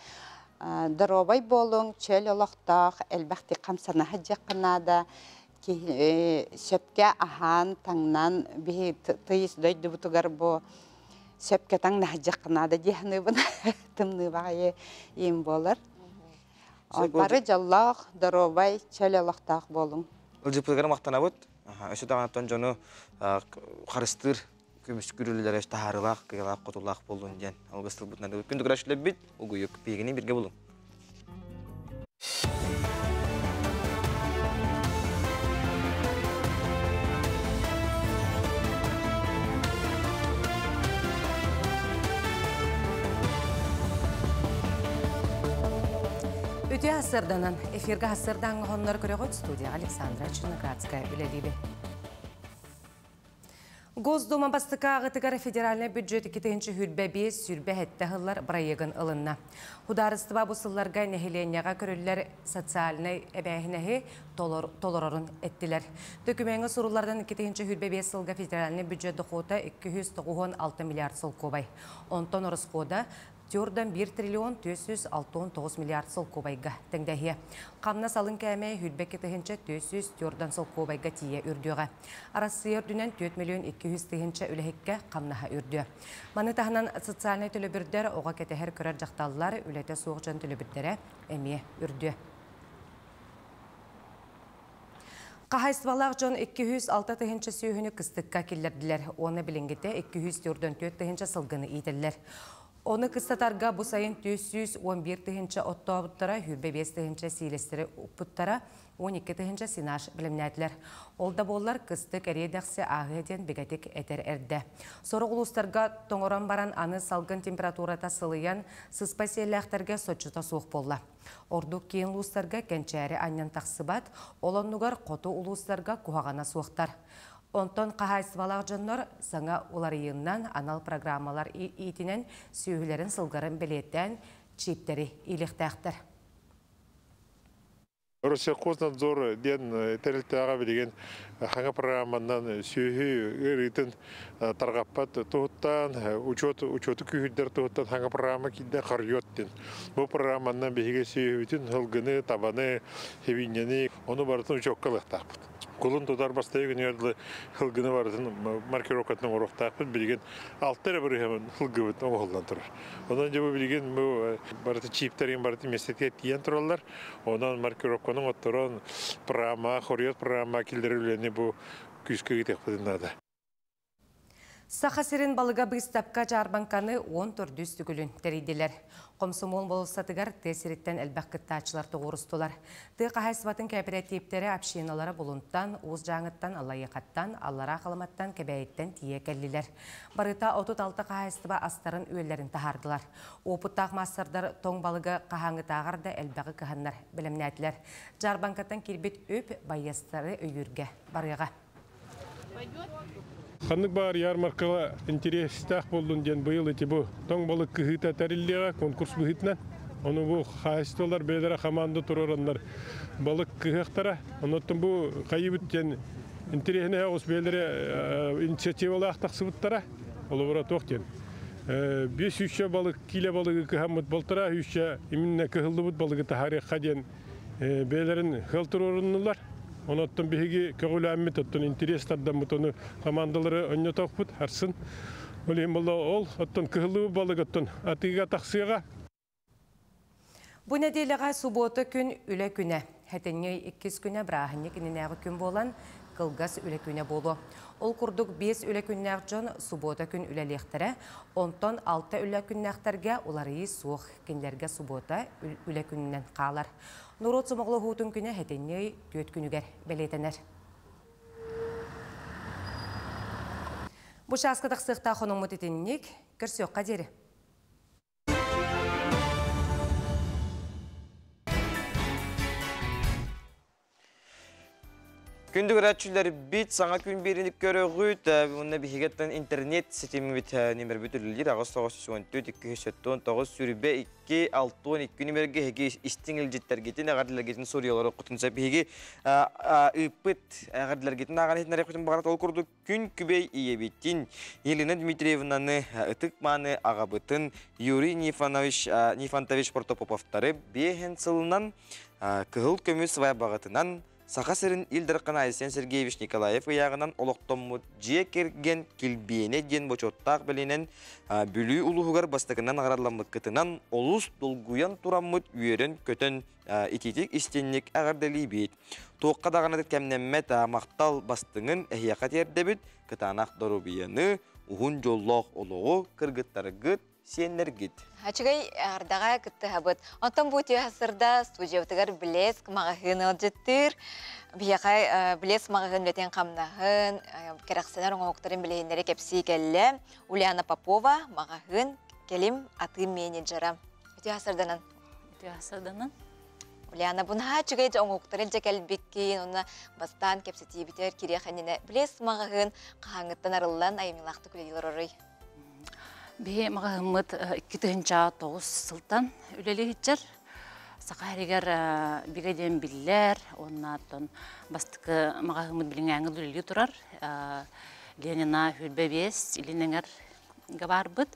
S20: Дробай болың, чөл олықтақ, әлбәқті қамсана жақынада, сөпке ахан таңнан бей тыйыз дөйді бұтығар бұ, сөпке таңна жақынада дегіні бұн тымны бағайы ем болыр. Бары жаллақ, дробай, чөл олықтақ болың.
S1: Ұлжыпылғары мақтана бұд, өсі тағанаттан жоны қарыстыр, көміс күрілілер өшті харылақ, қиылақ, қотылақ болуын ден. Алғыстыл бұтынады. Күнді күрәшілер біт, ұғы өк пейгіне бірге болың.
S3: Үте асырданан, эфирға асырдан ғонлар көріғыт студия Александра Черноградская үлелейбі. Госдума бастыка ағытығар федеральный бюджет 2-ші хүрбәбе сүрбә әтті ғылар бірайығын ылынна. Хударыстыва бұсылларға нәхиленияға көрілілер социальный әбәйінәхі толорорын әттілер. Докумеңі сұрулардан 2-ші хүрбәбе сылға федеральный бюджет дұқуыта 296 миллиард сыл көбай. Онтон орыс кода Тёрдан 1 триллион 969 миллиард сыл көбайға тәңдәхе. Қамна салын кәмей хүрбәк етігінші 400 тёрдан сыл көбайға тие үрдіға. Арасы үрдінен 4 миллион 200 тігінші үләхекке қамнаға үрді. Маны тағынан социальный төлөбірдер оға кәтәхер көрер жақталылар үләті соғжан төлөбірдері әме үрді. Қағайсывалақ жон 206 тігінші сүйіні кыстыққа келдерділер. Оны білінгеті 204 тігінші сылғыны етілер. Оны кыстатарға бұл сайын 211 тігінші отто-абыттара, хүрбе 5 тігінші сейлестері ұппыттара, 12 тігінші синаш білімнәділер. Олда болар кыстық әредәқсі ағыден бігатек әтер әрді. Соры ұлыстарға тоңыран баран аны салғын температурата сылыян сыспасиялақтарға сочыта соқ болла. Ордық кейін ұлыстарға кәнчәрі аннан тақсыбат, оланнығар қоты ұлыстарға куағана соқтар. Онтон қағайсывалақ жонлар саңа олар иыннан анал программалар итінен сүйілерін сылғарын білеттен чиптері иліктәқтір.
S11: Россельхознадзор ден тәрілтіға білген хаңа программанан сүйі үретін тарғаппат тұғыттан, учеты күйіддер тұғыттан хаңа программа кейді қарйоттен. Бұл программанан бейге сүйі үтін ғылғыны, табаны, хевинені, оны барытын учеткалықтақпыд. Kulun tutar bastayı günüyordu hılgını vardı markerokatının oruktakpın bilgen altları bir hemen hılgıvıt onu kullanırlar. Ondan önce bu bilgen bu barıtı çiplerin barıtı meslekte diyen turallar. Ondan markerokanın oturan programa, horiyat programa kildirileni bu küskü tekpedinada.
S3: Сахасырын балыға бұйстапқа жарбанқаны 10 түрдүс түгілін тәрейділер. Комсомол болысатығар тәсіреттен әлбәққітті ачылар тұғырыстылар. Ты қағайсыватын кооперативтері апшиналары болуынттан, уыз жаңыттан, алайықаттан, аллара қалыматтан, кәбәйеттен тие кәлілер. Барыта 36 қағайсыва астарын өйлерін тахардылар. Опыттақ массардар тоң балыға қағаңы тағарды әлбәқі қағанлар білімнәтілер. Жарбанқаттан келбет өп байастары өйірге барыға.
S11: Ханнык бар ярмаркала интерестах болдун ден быйыл эти бу тоң балык кыхыта тәриллега конкурс быхытнан. Оны бу хайстолар белера команда турарандар балык кыхактара. Онотун бу кайыбыт ден интересне ос белере инициативалар тахсыбыттара. Олора токтен. 500 балык киле балыгы кыхамыт болтара, 3 именно кыхылдыбыт балыгы тахарикка ден белерин хылтыроруннулар. Оноттон биһиги көгүләмми тоттон интерестардан бутону командалары өннөтөкпут арсын. Олем боло ол оттон кыһылуу балыгыттон атыга таксыга.
S3: Бу неделяга суббота күн үле күнә. Хәтенне 2 күнә брахынны киненәгы күн болан кылгас үле күнә болу. Ол курдук 5 үле күннәк жон суббота күн үлелехтере, онтон 6 үле күннәхтәргә улары суык кинләргә суббота үле күннән калар. Нурот сумоглы хутун күнә хәтенне 4 күнүгәр белетенер. Бу шаска тахсыкта хоның мутитинник көрсөккә дери.
S1: Күндік рәтчілері бит, саңа күн берінік көрігіт, онына бігеттен интернет сетемі бит немер бүтілілдер, ағыз 9-24-2-7-9 сүрібе 2-6-12 немерге хеге істіңіл жеттер кетін, ағардылар кетін сориялары құтынса бігеге үппіт ағардылар кетін аған етін әрек құтын бағарат ол күрді күн күбей ие биттін. Елена Дмитриевнаны ұтық маны ағабытын Юрий Нифантович Портопоповтары бейхен сылынан кығыл көмі свай бағытынан Сақасырын Илдарқан Айсен Сергеевич Николаев ұяғынан олықтоммут жие керген келбейіне ден бочоттақ білінен бүлі ұлығығар бастығынан ағарламык кітынан олыс долгуян тураммут үйерін көтін итетік істеннік ағардали бейт. Тоққа дағанады кәмнеммет мақтал бастыңын әхияқат ердебіт, кітанақ дорубияны, ұғын жоллақ олығы, кіргіттарығыт, сенлергит.
S2: Ачыгай ардаға кітті хабыт. Онтан бұты ғасырда студиявтығар білеск мағағын алжыттыр. Бияқай білеск мағағын бәтен қамнағын, кәрақсанар оңықтарын білейіндері кепсі келі. Ульяна Попова мағағын келім аты менеджера. Бұты ғасырданын?
S10: Бұты ғасырданын.
S2: Ульяна бұна ачыгай оңықтарын жәкәлбеккен, оны бастан кепсі тейбітер кереқаніне білеск мағағын қағаңыттан арылан айымылақты күлейлер орай.
S10: Бе мағымыт 2009 сылтан үлелі хитчер. Сақа әрегер бігеден білілер, оннаттан бастықы мағымыт білің әңіл үлелі тұрар. Ленина хүлбе бес, илінеңер ғабар бұд.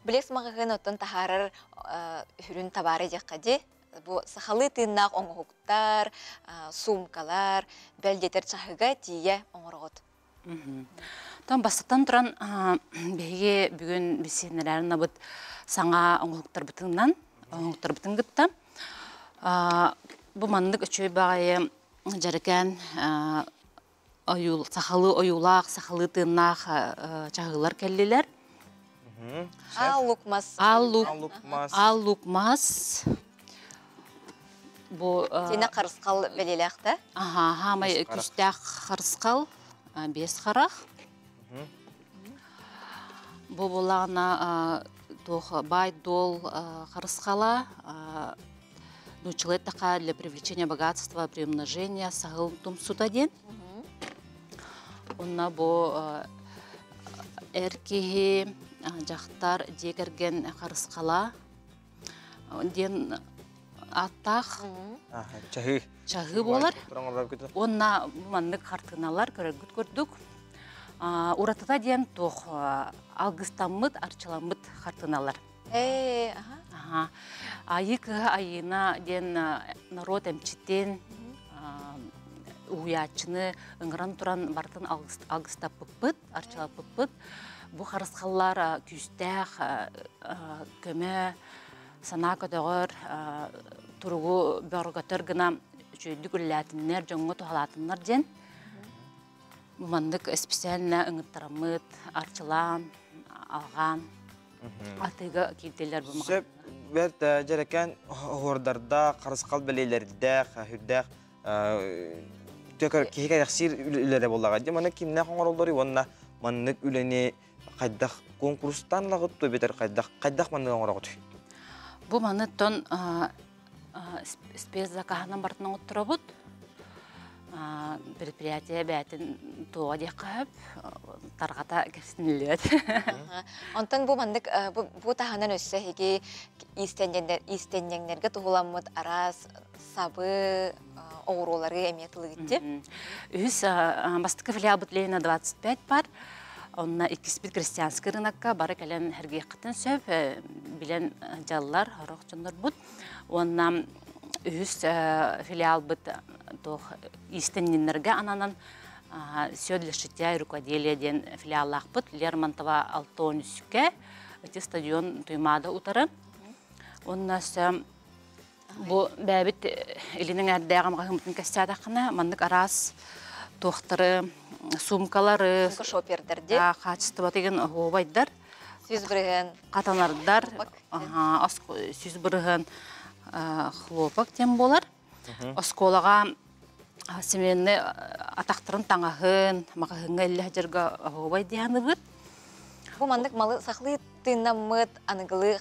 S2: Білес мағығын оттан тахарар хүрін табары деққади. Бұл сақалы тыыннақ оңғықтар, сумкалар, бәлдетер чахыға тие оңырғыд.
S10: Тон бастықтан тұран бәйге бүгін бесенелерін абыт саңа оңғықтар бұтын ғытта. Бұл мандық үшөй бағайы жарыкен сақалы ойулақ, сақалы тыыннақ чағылар кәлілер.
S2: Ал-лукмас.
S10: Ал-лукмас.
S2: Сені қарысқал бәлеліқті?
S10: Хамай күстәқ қарысқал, бес қарақ. Бұл болағына бай дол қарысқала, научилеттақа для привлечения богатства, приумножения, сағыл тұмсуда ден. Онна бұл әркеге жақтар дегерген қарысқала ден аттақ чағы болар. Онна маңдық қартыналар көрігіт көрдік. Уратыда ден тоқ алғыстамыд, арчыламыд қартыналар. Айық айына ден народ әмчеттен уячыны ұңғыран тұран бартын алғыстап бұппыд, арчылап бұппыд. Бұл қарысқалар күстәқ, көмі, сана көтіғыр, тұрғы бәргөтір гына жүйдік үлләтінлер, жоңғы тұғалатынлар ден. Мандык специально ыңыттарамыт, арчылан, алған, атыға кейтелер бұл маған.
S1: Сөп, бәрт жарекен ғордарда, қарысқал бәлейлерді, хүрдәқ, төкір кейге яқсир үлелері болаға. Маны кімне қоңыр олдары, онына мандык үлені қайдақ конкурстан лағыт, бетер қайдақ мандык қоңыр оғыт.
S10: Бұл маны тон спец закағынан бартынан ұттыра бұд. Предприятие бәтін туға дек қап, тарғата кәпсінілет.
S2: Онтан бұл мандық, бұл тағынан өсі хеге истеннеңдерге тұғыламыд арас, сабы, оғырулары әметілі кетті?
S10: Үз бастықы филиал бұд Ленина 25 бар. Онна 2 крестьянский рынокка бары кәлен әрге қытын сөп, білен жалылар, ғарақ жондар бұд. Онна үз филиал бұд истенненерге ананан все для шитья и рукоделия ден филиаллах бұд. Лермонтова Алтонюске, эти стадион туймады утары. Онна сөм бұл бәбіт елінің әрдәғым ғағымытын кәстәдақына мандық арас тоқтары, сумкалары, қачысты батеген ғобайдар, қатанардар, сүйіз бірігін хлопак тем болар. Осколаға семенні атақтырын таңағын, мағағын әлі жерге ғобай дейіні бұд.
S2: Бұл мандық малы сақлы тыыннаммыт аныгылы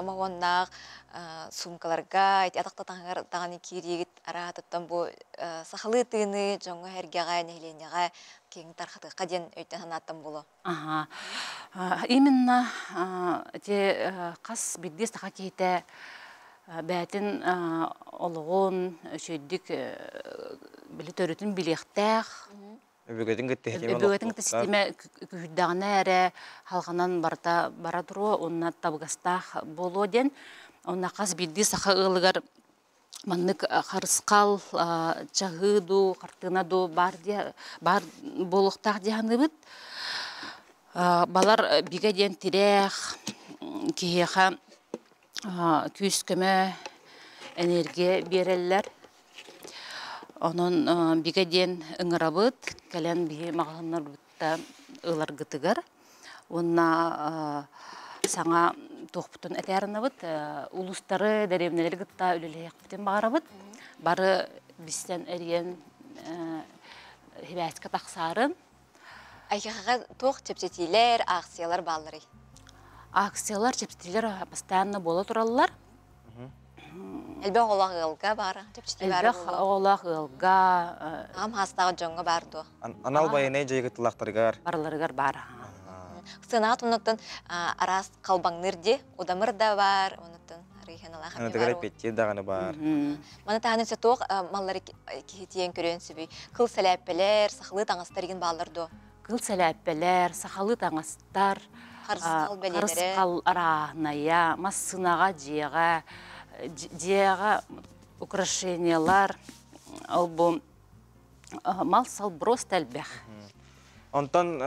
S2: мағоннақ сумкаларга атақтатаңар тағаны киригит аратыттан бу сахалы тыыны жоңго хергеға нехленеға кең тархатықа ден өйтен санаттан болу.
S21: Именно те қас биддес тақа кейті бәтін олығын өшөйдік білі төретін білектәқ.
S1: Өбөгетін
S21: күтті системе күхіддағына әрі халғанан бара тұру, онына табығастақ болу ден. Онына қас биддес тақа ұлығар маннык харыскал чагыду картынаду бар болуктак дианыбыт балар бигеден тирех киеха күскөмө энергия береллер онун бигеден ыңырабыт келен бии магынырбытта ыларгытыгар онна саңа тоқпытын әтәрінабыт, улустары дәревнелер гытта үлелеяқпытын бағарабыт. Бары бізден әрген хебәскі тақсарын.
S2: Айқаға тоқ чепчетилер, ақсиялар балыры?
S21: Ақсиялар, чепчетилер постоянно бола тұралылар.
S2: Әлбе оғылақ ғылға бары?
S21: Әлбе оғылақ ғылға.
S2: Ағам хастағы жоңға барды?
S1: Анал байынай жайғытылақтарығар?
S21: Барларығар бары.
S2: Сынағат онықтың арас қалбаңнырде, одамыр да бар, онықтың арыйхан алақын бар.
S1: Анатығары петте дағаны бар.
S2: Маны тағанысы тоқ маллары кейтиен көрен сөбей. Қыл сәләппелер, сақылы таңыстарген балырды?
S21: Қыл сәләппелер, сақылы таңыстар, қарысқал арағыная, массынаға жеға украшениялар, бұл мал сал брос тәлбәқ.
S1: Онтан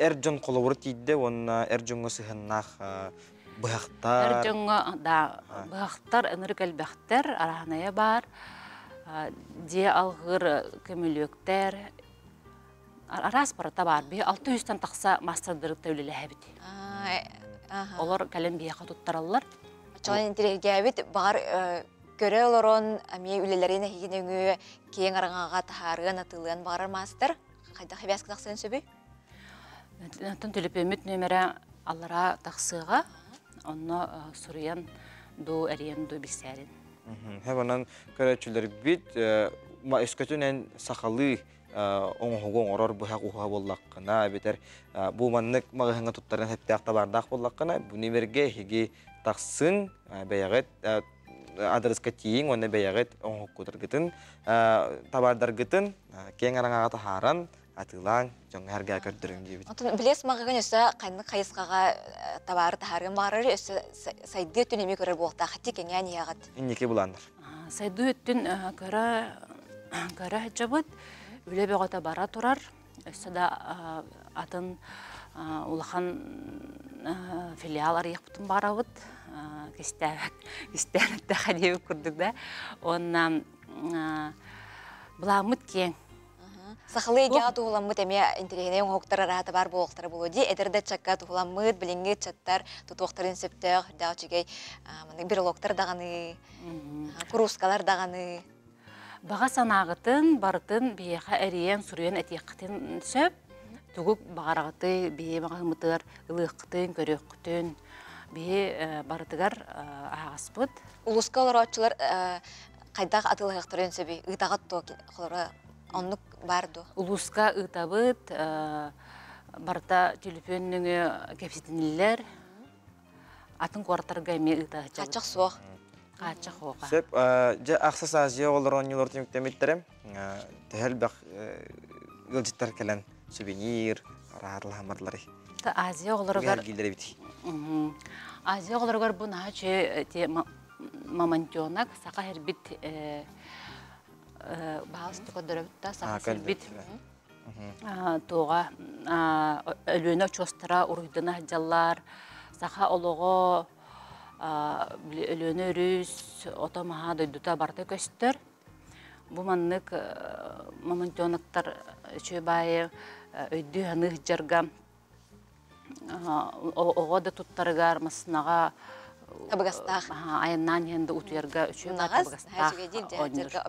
S1: әрджон қолуыр тейді, оны әрджонғы сығыннақ бұғақтар.
S21: Әрджонғы бұғақтар, әнірік әлбәқтер, арағыная бар, де алғыр көміліктер, арас барата бар. 600-тен тақса мастардырықта өлелі әбіт. Олар кәлін бияқа тұттаралар.
S2: Чоғын интерерге әбіт, бағар көрі оларын әме өлелерін әйген өңі кейін араңаға тахарыған атылыған бағарар мастыр. Қайда хебәскі тақсыған сөбей?
S21: Түн төліпемет нөмірі аллара тақсыға, оны сұрыян ду әриян ду білсәрін.
S1: Хәбанан көрәтшілер бит, өскөтінен сақалы оңғығын орор бұхақ ұға боллаққына, бетер бұл маннық мағығыңа тұттарын әптіяқта бардақ боллаққына, бұл немерге хеге тақсын бәяғет адресқа тейін, оны бәяғет оңғық көтіргітін, табардаргытын, кен араңаға тахаран, атылаң, жоңғы әрге көрдірін дейбіт.
S2: Білес мағығын өсі қайны қайысқаға табары тахарын барыр, өсі сайды өттін еме көрір болықта, қати кенген еғат?
S1: Иннеке бұланыр?
S21: Сайды өттін көрі жабыт, өлі бөғата бара тұрар, өсі да атын улахан филиалар еқпытын барабыт, кестәрітті қадебі күрдік да, онна бұламыт кен.
S2: Сақылы еге туғыламыт әме интерегіне оңықтар араты бар болықтары болу де, әдірді чакка туғыламыт, білінге чаттар, тұтуқтарын сөптіғ, дәу бір олықтар дағаны, күрускалар дағаны.
S21: Баға санағытын, барытын, бейеға әріен, сұрыен әтеқітін сөп, түгік бағарағыты, бейе мағымытыр, ылықытын, көріқытын, бейе барытығар ағаспыт.
S2: Улуска олар отчылар қайдақ атылығықтырын сөбей, ұйтағат тоқ онлық барды.
S21: Улуска ұйтабыт, барта телефоныңы кәпсетінілер, атын қуарттарға әме ұйтағыт жабыт.
S2: Қачық соқ.
S21: Қачық оға.
S1: Сөп, ақсас азия олар онылар теміктеметтірім, тәхіл бәқ ғылжеттер кәлін сувенир, рағарлы хамарлары.
S21: Азия оларығар...
S1: Гелгелері біті.
S21: Азия оларығар бұна че мамантионак, сақа әрбіт бағалысты көдіріпті, сақа әрбіт тоға өліні чостыра ұрыйдына жаллар, сақа олығы өліні үріс, отамаға дойдута барды көстір. Бұл маннық мамантионактар үші байы өйді анық жарға оға да тұттарығар масынаға
S2: табығастақ.
S21: Айыннан енді ұтуярға үші табығастақ.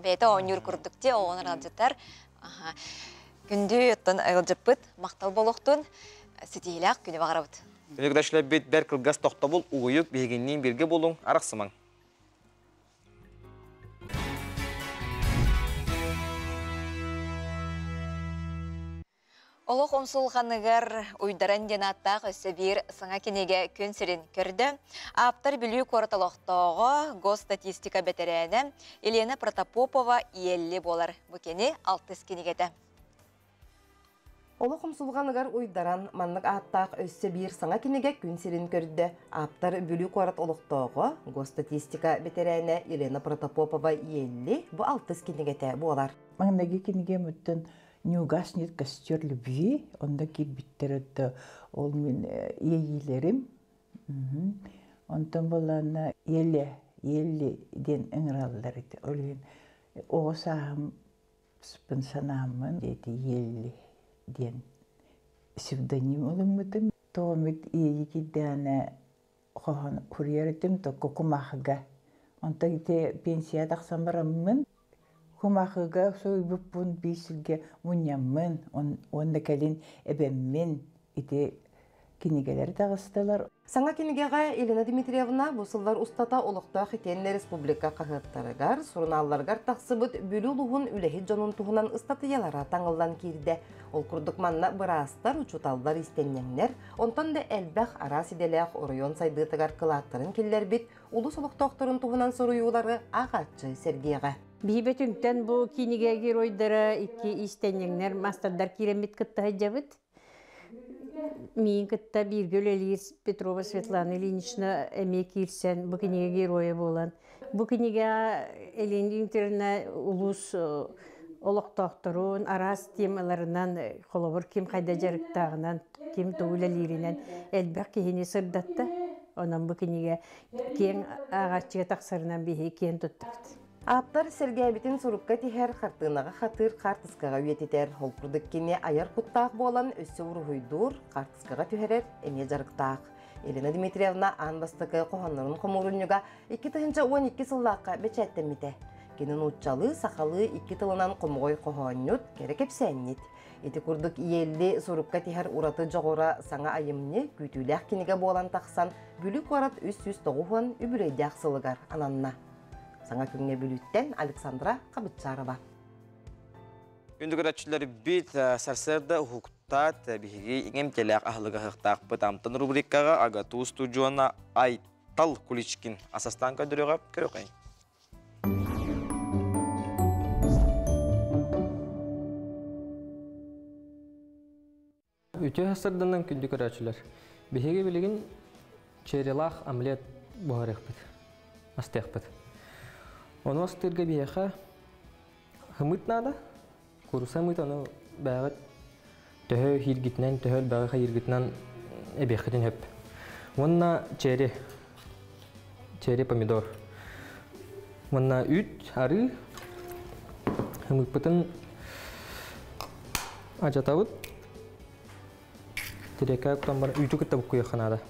S2: Бәйті оңыр күрдікте оғыныр алжаттар. Күнді өттін ағыл жаппыт, мақтал болуқтын, сетейліғ күні бағарабыт.
S1: Önükdaşlar bit ber kılgas toqta bol, uğuyup beğenliğin birge bolun, araqsımang.
S2: Олық омсулғанығыр ұйдаран денаттақ өсі бір сыңа кенеге күн сірін көрді. Аптар білі қорталықтағы госстатистика бетерәні Елена Протопопова елі болар. Бұкені 6 кенегеді.
S6: Олық омсулғанығыр ұйдаран манлық аттақ өсі бір сыңа кенеге күн сірін көрді. Аптар білі қорталықтағы госстатистика бетерәні Елена Протопопова елі бұл 6 кенегеді болар.
S7: Маңнаги кенеге мүттін «Не угаснет костер любви», онда кирбиттер ол мен егейлерим. Онтан болана еле ден ыңыралдар еді. Олген оғысағым спын санамын деді еле ден псевдоним олымыдым. Тоғымет егеки дәне қоған құрердім тоқы құмақыға. Онта кете пенсия тақсан барамын. Хумахыга сой бүппун бисилге муньямын, онда кәлін әбәммен ите кенегелер тағыстылар.
S6: Саңа кенегеға Елена Дмитриевна бұсылдар ұстата олықта Хитенне Республика қағыттарығар, сұрыналарғар тақсыбыт бүлі ұлығын үләхет жонын тұғынан ұстатыялара таңылдан керді. Ол күрдік манна бұрастар, ұчуталдар істеннеңнер, онтан да әлбәқ арас иделәқ орайон сайдытығар қылақтарын келдер бет, ұлыс ұлықтақтарын тұғынан сұрыюлары ағатшы Сергейға.
S8: Бейбет үңтен бұл кинеге геройдары iki istеннеңнер мастардар керемет кытта жабыт. Мен кытта биргөл Элис Петрова Светлана Ильинична әме кирсен бұл кинеге героя болан. Бұл кинеге Элен интерне улус олықтақтырын, арас темаларынан, қолабыр кем қайда жарықтағынан, кем тоғылалерінен әлбәқ кейіне сырдатты. Онан бұл кинеге кен ағатчыға тақсарынан бейі кен тұттықты.
S6: Аптар сергәбітін сұрупқа тихер қартынаға қатыр қартысқаға үйететер. Холқырдық кене аяр құттақ болан өсі ұрғойдур қартысқаға түйерер әме жарықтақ. Елена Дмитриевна анбастықы қоғанларын қомырынуға 2012 сыллаққа бәчәттемеді. Кенін ұтчалы, сақалы 2 тылынан қомғой қоғанют керек әпсәнет. Еті күрдік елі сұрупқа тихер ұраты жоғыра саңа айымны күйтіләқ кенеге болан тақсан бүлік орат үс-үс тоғуын үбірейді ақсылығар ананна. Саңа күнге бүліттен Александра Қабытчарова.
S1: Үндігір әтшілері бет сәрсерді ұқықтат бігеге еңем теләқ ағылыға ғықтақ бұт амтын рубрикаға ағату студиона Айтал Куличкин асастан көндіріға көріқайын.
S14: Үте ғасырдынан күндігір әтшілер. Бігеге білеген черелақ амлет бұғар еқпіт, асты еқпіт. Оны астырға бияқа хымыт нада, құруса мыт оны бәғыт төхі хиргітінен, төхі бәғыға хиргітінен әбеқетін хөп. Онына чере помидор. Онына үт, ары, хымыт бұтын ажатауыт, терека құтан бар үті күтті бұқ құяқанада.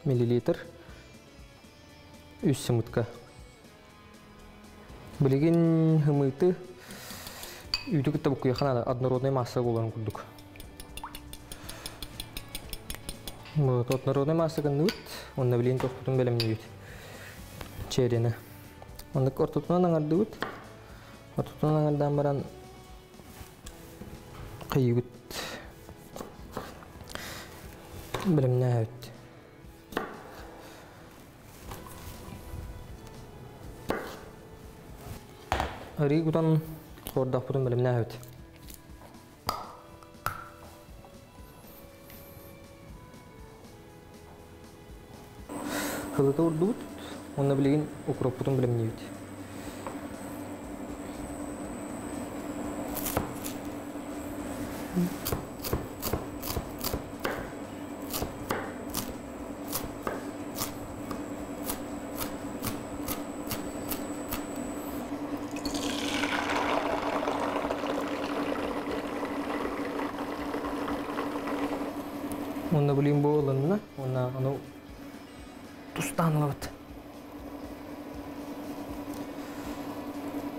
S14: миллилитр үс сымытка. Білеген хымыты үйті күтті бұқ құяқанада однородный масса боларын күрдік. Однородный масса күнді өт, онына білген тоқтың бәліміне өт. Черені. Ондық ортотынан аңарды өт. Ортотынан аңардан баран қиы өт. Біліміне өт. Әрі күтан қордақ бұтын біліміне өт. Қылыты ұрды өт, онына білеген ұқырап бұтын біліміне өт. Онна білейін болуына, онна тұстан алабыд.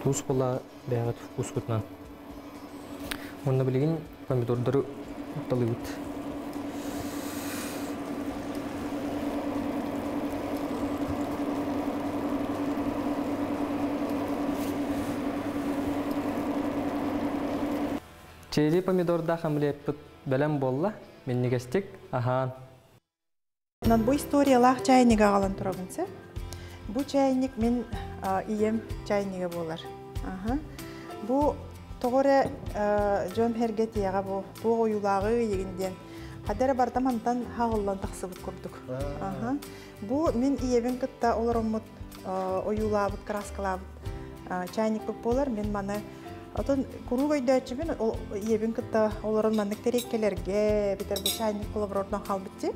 S14: туус бола бәғат ускутнан. Онна билеген помидордары талыбыт. Чейли помидорда хамлеппит бәлем болла, мен негестик, ахан.
S9: Бу историялах чайнига галан турабынсы. Бу чайник мен ием чайнига болар. Бу тоғыра жон хергетияға бу оюлағы егінден. Хадары бардамантан хағылан тақсыбыт көрдік. Бу мен иебен кытта оларымыт оюлабыт, краскалабыт чайник көп болар. Мен маны отын куру көйдәчі мен иебен кытта оларын мандық тереккелерге бітер бу чайник болабыр ордан қалбытты.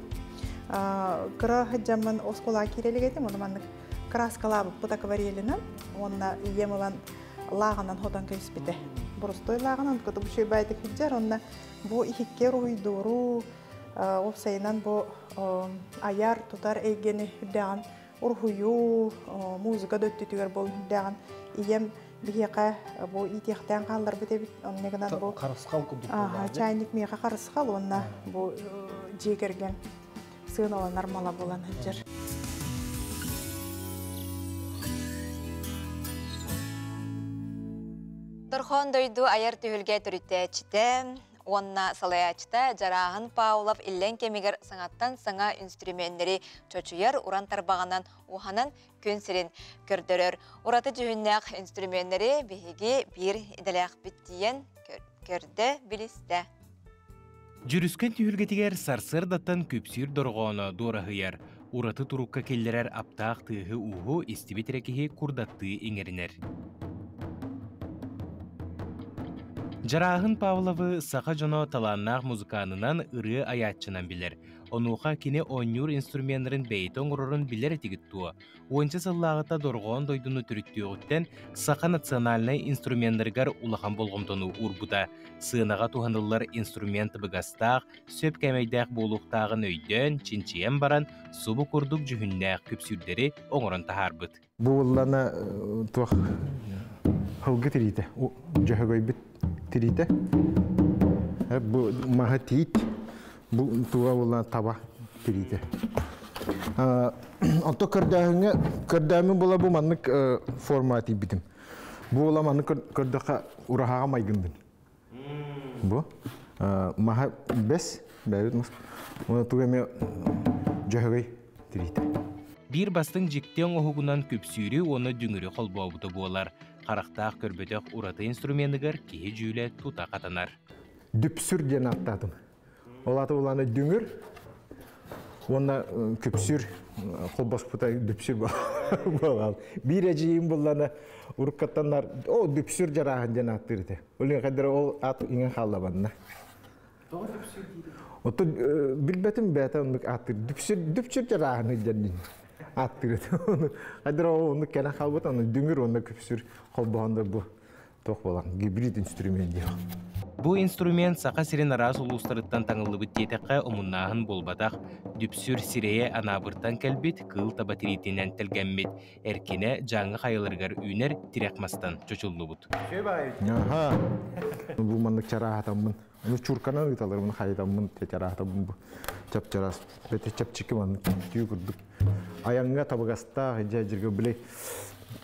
S9: Кыра хыджамын оскола кирелегетим, оны мандық краскалабыт бұта каварелінен, онна иемылан лағынан ходан көйспіті. Бұрыстой лағынан көті бұ шөй байды күджер, онна бұ ихикке руйдуру, опсайынан бұ аяр тұтар әйгені хүддәған, ұрхую, музыка дөттітігер бол хүддәған. Ием бігеқа бұ итектен қалдар біте біт, оннегінен бұ чайник меға қарысқал, онна бұ жегерген сығын olan армала болан хүджер.
S2: Торхон дойду аяр түйілге түріттәчіті, онна салаячыта жарағын Павлов иллен кемегер саңаттан саңа инструментері чочуяр уран тарбағанан уханан көнсерін көрдірір. Ураты жүхіннәқ инструментері бейге бір иделәқ біттиен көрді білісті.
S17: Жүріскен түйілгетігер сарсырдаттан көпсір дорғаны дорағыяр. Ураты турукка келлерер аптақ тыығы уғы истибетерекеге курдатты еңерінер. Жарағын Павловы сақа жоно таланнақ музыканынан ыры аятчынан білер. Онуға кене онюр инструментарын бейтон ұрырын білер етігіттуы. Ойынчы сыллағыта дорғуан дойдуны түріттіғіттен сақа национальный инструменттергар улахан болғымтону урбута. Сынаға туғанылар инструмент бұғастақ, сөп кәмейдәқ болуқтағын өйден, чинчиен баран, субы күрдік жүхіннәқ көпсүрдері оңырын тахарбыт.
S18: Бұллана туақ хылғы тірейді, жөғөй біт тірейді. Бұл маға тейт, бұл туға бұллана таба тірейді. Анто көрдәмі бола бұл маннық форматы бітім. Бұл ола маннық көрдіға ұрағаға майгындың. Бұл маға бәс, бәйбіт мұс, оны туға ме жөғөй тірейді.
S17: Bir bastың жіктен оғығынан көпсүйрі оны дүңірі қолбауыды болар. Қарақтақ көрбетек ұраты инструментігер кейі жүйілі тута қатанар.
S18: Дүпсүр ден аттадым. Олаты оланы дүңір, оны көпсүр қолбас бұтай дүпсүр болғал. Bir әжейін боланы ұрыққаттанар, о дүпсүр жарағын ден аттырды. Олың қадыр ол ат еңін қалабанына. Оты білбәтім бәті ондық аттыр. Дүпсүр жарағын ден аттырды. Қадыр оны кәна қалбыт, оны дүңір, оны көпсүр қолбағында бұл тоқ болған. Гибрид инструмент деу.
S17: Бұл инструмент сақа сирен арас ұлыстарыттан таңылыбыт детеққа ұмыннағын болбатақ. Дүпсүр сирее анабыртан кәлбет, кыл табатеритінен тәлгәммет. Әркене жаңы қайылырғар үйнер тирекмастан чөчілді бұд.
S18: Бұл маңдық чарағатамын. Чурканан ұйталарымын қайдамын, чарағатамын бұл. Чап-чарас, бәті чап-чекі маңдық түйі күрдік. Аяңға табығаста, жерге біле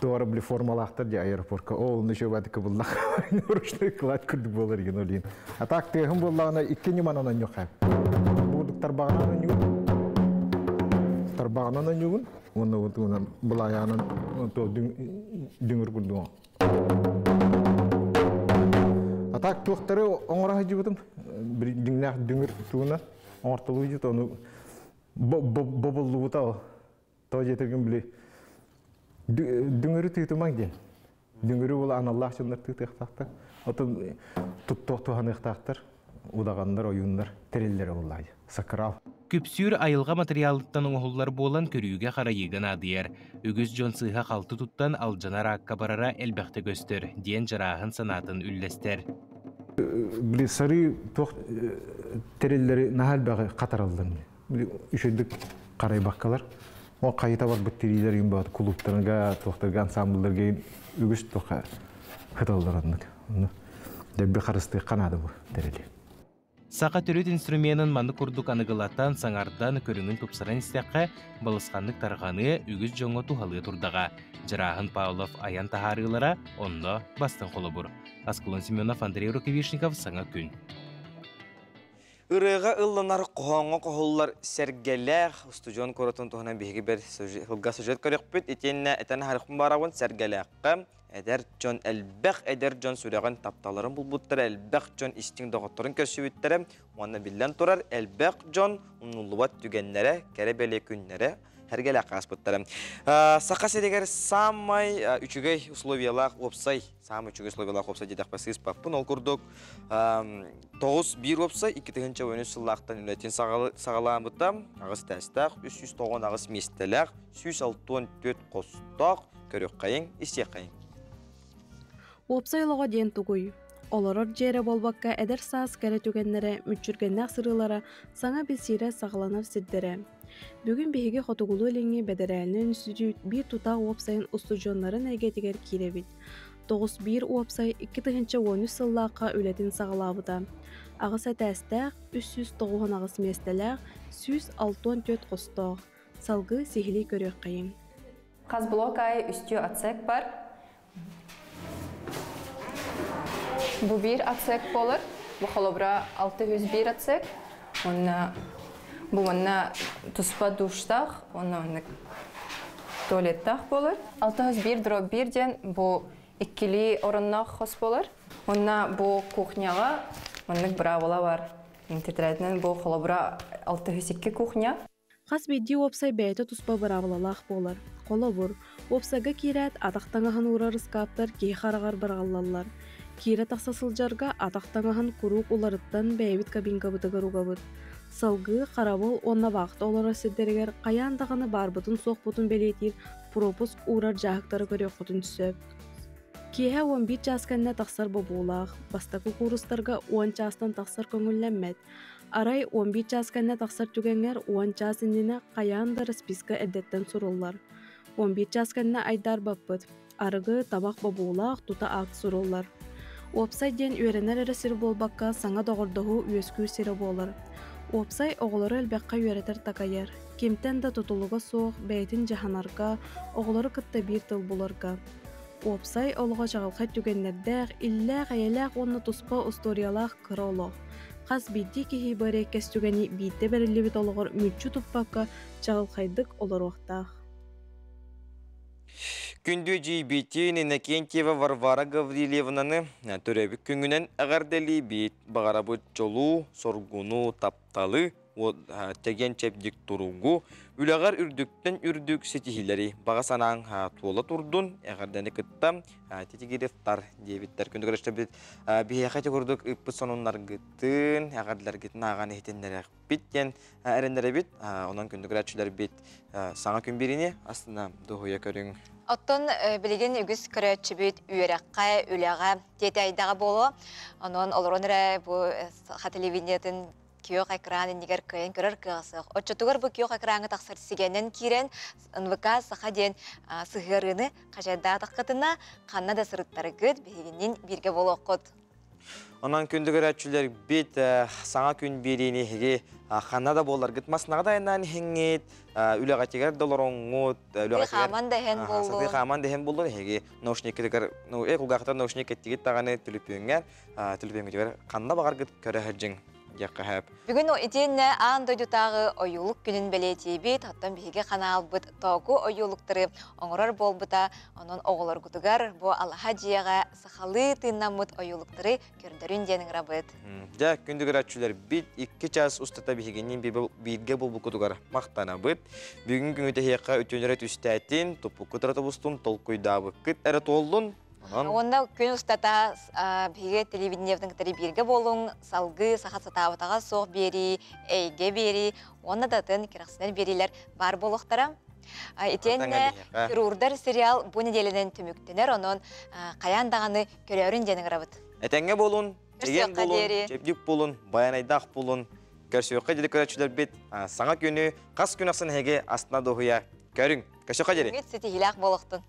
S18: doğru bir formalaqtır diye aeroportka. Oğlunu şöyle batık bulduk. Rüştü kılat kırdık bollar gen olin. Atak tehim bollağına ikinci mananan yok hep. Bulduk tarbağanan yok. Tarbağanan yok. Onu bulayağının düngür buldum. Atak tuğları onlara hacı buldum. Bir düngür tuğuna ortalığı yut onu bobulluğu da o getirgen bile. Düngürü tüytüman gen. Düngürü ola anallah şunlar tüytüqtaqtır. Otun tuttuğan iqtaqtır. Udağanlar, oyunlar, terelleri olaydı. Sakıral.
S17: Küpsür ayılga materiallıktan oğullar bolan körüyüge qarayıgan adıyar. Ögüz John Sığha qaltı tuttan aljanar akka barara elbäqte göstör. Diyen jarağın sanatın üllester.
S18: Bili sarı terelleri nahal bağı qataraldan. Üşüdük qaray bakkalar. O kayıta var bu teriler yumbat kulüplerine, tohtarga ansambullarga ügüç tohta хыталдыраннык. Дәбби харысты канады бу терели.
S17: Сақа түріт инструментін манды күрдік анығылаттан саңардан көріңін тупсыран істеққа балысқанлық тарғаны үгіз жоңы тухалы тұрдаға. Жырағын Павлов аян тахарылара онда бастын қолы бұр. Аскулон Семенов, Андрей Рукавишников, Саңа күн.
S1: Үріға ұлланар қоғанға қоғылар сәргелер, студион көретін тұғынан бейгі бір ғылға сюжет көрек бүт, етеніне әтәні харықпын барауын сәргелерқі. Әдер Джон әлбәқ әдер Джон сүреген тапталарын бұлбұттыр, әлбәқ Джон істің доғыттырын көрсіуіттірі, оны білден тұрар, әлбәқ Джон ұнылуат түгенлері, кәрі күнлері, әргелі қаспыттыры. Сақас едегер самай үчігей условиялақ опсай, самай үчігей условиялақ опсай дедек басығыз паппын, ол күрдік 9-1 опсай, 2-тігінші өні сыллақтан үләтен сағалаған бұттам, ағыз тәстақ, 390 ағыз местеләқ, 164 қостақ, көрек қайын, істек қайын.
S15: Опсайлыға ден тұғой. Оларыр жері болбаққа әдір саас кәрі түгенлері, мүтчүргеннәқ сырылары, саңа білсейрі сағаланав сіддері. Бүгін бейге қотығылу өлеңе бәдірәлінің үстүдүт бір тұта опсайын ұстуджонларын әйгетігер керебіт. 9-1 опсай 2-13 сыллаққа өлетін сағалабыда. Ағыс әтәстәқ 390 ағыс местеләқ 164 қостақ. Салғы сехілі көрек қайын.
S16: Қазблок ай үстü атсек бар. Bu bir atsek olur. Bu холобра 601 atsek. Bu ona tuspa duştaq, ona tuvalettaq olur. 601-1 den bu ikkili orannaq xos olur. Ona bu kuxnyaga onlik bravola var. Titretinen bu холобра 602 kuxnya.
S15: Қас бедді опсай бәйті тұспа бравалалақ болар. Қолы бұр, опсаға керәт атақтаңағын ұрар ұскаптар кей қарағар барғалалар. Кері тақсасылжарға атақтаңағын құруқ оларыттан бәйбіт кабинға бұтығыр ұғабыд. Салғы, қарабыл, онна бақты олар әседдергер қаяндағыны барбытын соқ бұтын бәлетер пропуск ұрар жағықтары көре құтын сөп. Кейі 11 жасқанына тақсар бобулақ, бастақы құрыстарға 10 жастан тақсар көңілленмет. Арай 11 жасқанына тақсар түгенер 10 жасынына қаяндары списка әдеттен сұрулар. 11 жасқанына айдар баппыд, арығы табақ бобулақ тута акт сұрулар. Опсай ден үйренер әрісір болбаққа саңа доғырдығы үйескүр сері болар. Опсай оғылары әлбәққа үйретер тақайар. Кемтен да тұтылыға соқ, бәйтін жаханарға, оғылары күтті бір тыл боларға. Опсай олыға жағылға түгенлердәқ, илләқ, әйеләқ оны тұспа ұсториялақ кыры олық. Қас бейді кейі бәрі кәстүгені бейді бәрілі бет олығыр мүтчі тұппаққа жағылқайдық олар оқтақ.
S1: Күнді жейбеті Нинакентьева Варвара Гаврилевнаны төрәбік күнгінен әғардәлі бейт бағара бұд жолу, соргуну, тапталы, тәген чәпдік тұруғу, үләғар үрдіктен үрдік сетихилері баға санаң туола тұрдun әғардәні күттам тетігерефтар дейбіттер. Күнді көрішті біт бейхәті көрдік үппі сонунлар гыттын, әғарділер гыттын ағаны хетендері біттен әрендері біт, онан күнді көрәтшілер біт саңа күн беріне астына дұғыя көрің.
S2: Оттон білеген үгіз көрәтші біт үйерәққа, үләға теті айдағы болу. Онын олырыныры бұл қателевинетін күйоқ экраны негер көйен көрір кығысық. Отчетугар бұл күйоқ экраны тақсар сигенен кирен НВК сақа ден сығырыны қажайда таққытына қанна да сырыттары күд бейгенен бірге болу оқыд.
S1: Онан күнді көрәтшілер бет саңа күн берейіне хеге қанна да болар күд. Масынаға да айнан хеңет, үліға тегер долар оңғыд,
S2: Қаман да хен болу.
S1: Қаман да хен болу хеге наушникетігер, ұлғақтар наушник еттігет тағаны түліпеңер, түліпеңер қанна бағар күд көрі әржің.
S2: Бүгін етенне аң дойдутағы ойылық күнін бәлеті бет, аттан бейге қанал бұд тоғы ойылықтыры оңырар бол бұта, оның оғылар күтігар бұ Аллаха жияға сақалы тыыннамыд ойылықтыры көрдерін денің рабыд.
S1: Жа, күнді көрәтшілер бет 2 час ұстата бейгенен бейге бол бұл күтігар мақтана бұд. Бүгін күн өте хеққа өтенері түстәтін, топу күтірі бұстын, толқойдабы күт әрі толдың.
S2: Онда күн ұстата бейге телевидениевдің кітері берге болуң, салғы, сақат сатабытаға соқ бері, әйге бері, онда датын керақсынар берілер бар болуқтара. Етенне Хирурдар сериал бұл неделінен түміктенер, оның қаяндағаны көрерін денің рабыд.
S1: Әтәңге болуын, еген болуын, чепдік болуын, баянайдақ болуын, көрсеуққа деді көрәтшілер бет, саңа күні, қас күн ақсын әге астына доғыя көрің. Көшеуқа дері?
S2: Үмет сеті хилақ болуқтын.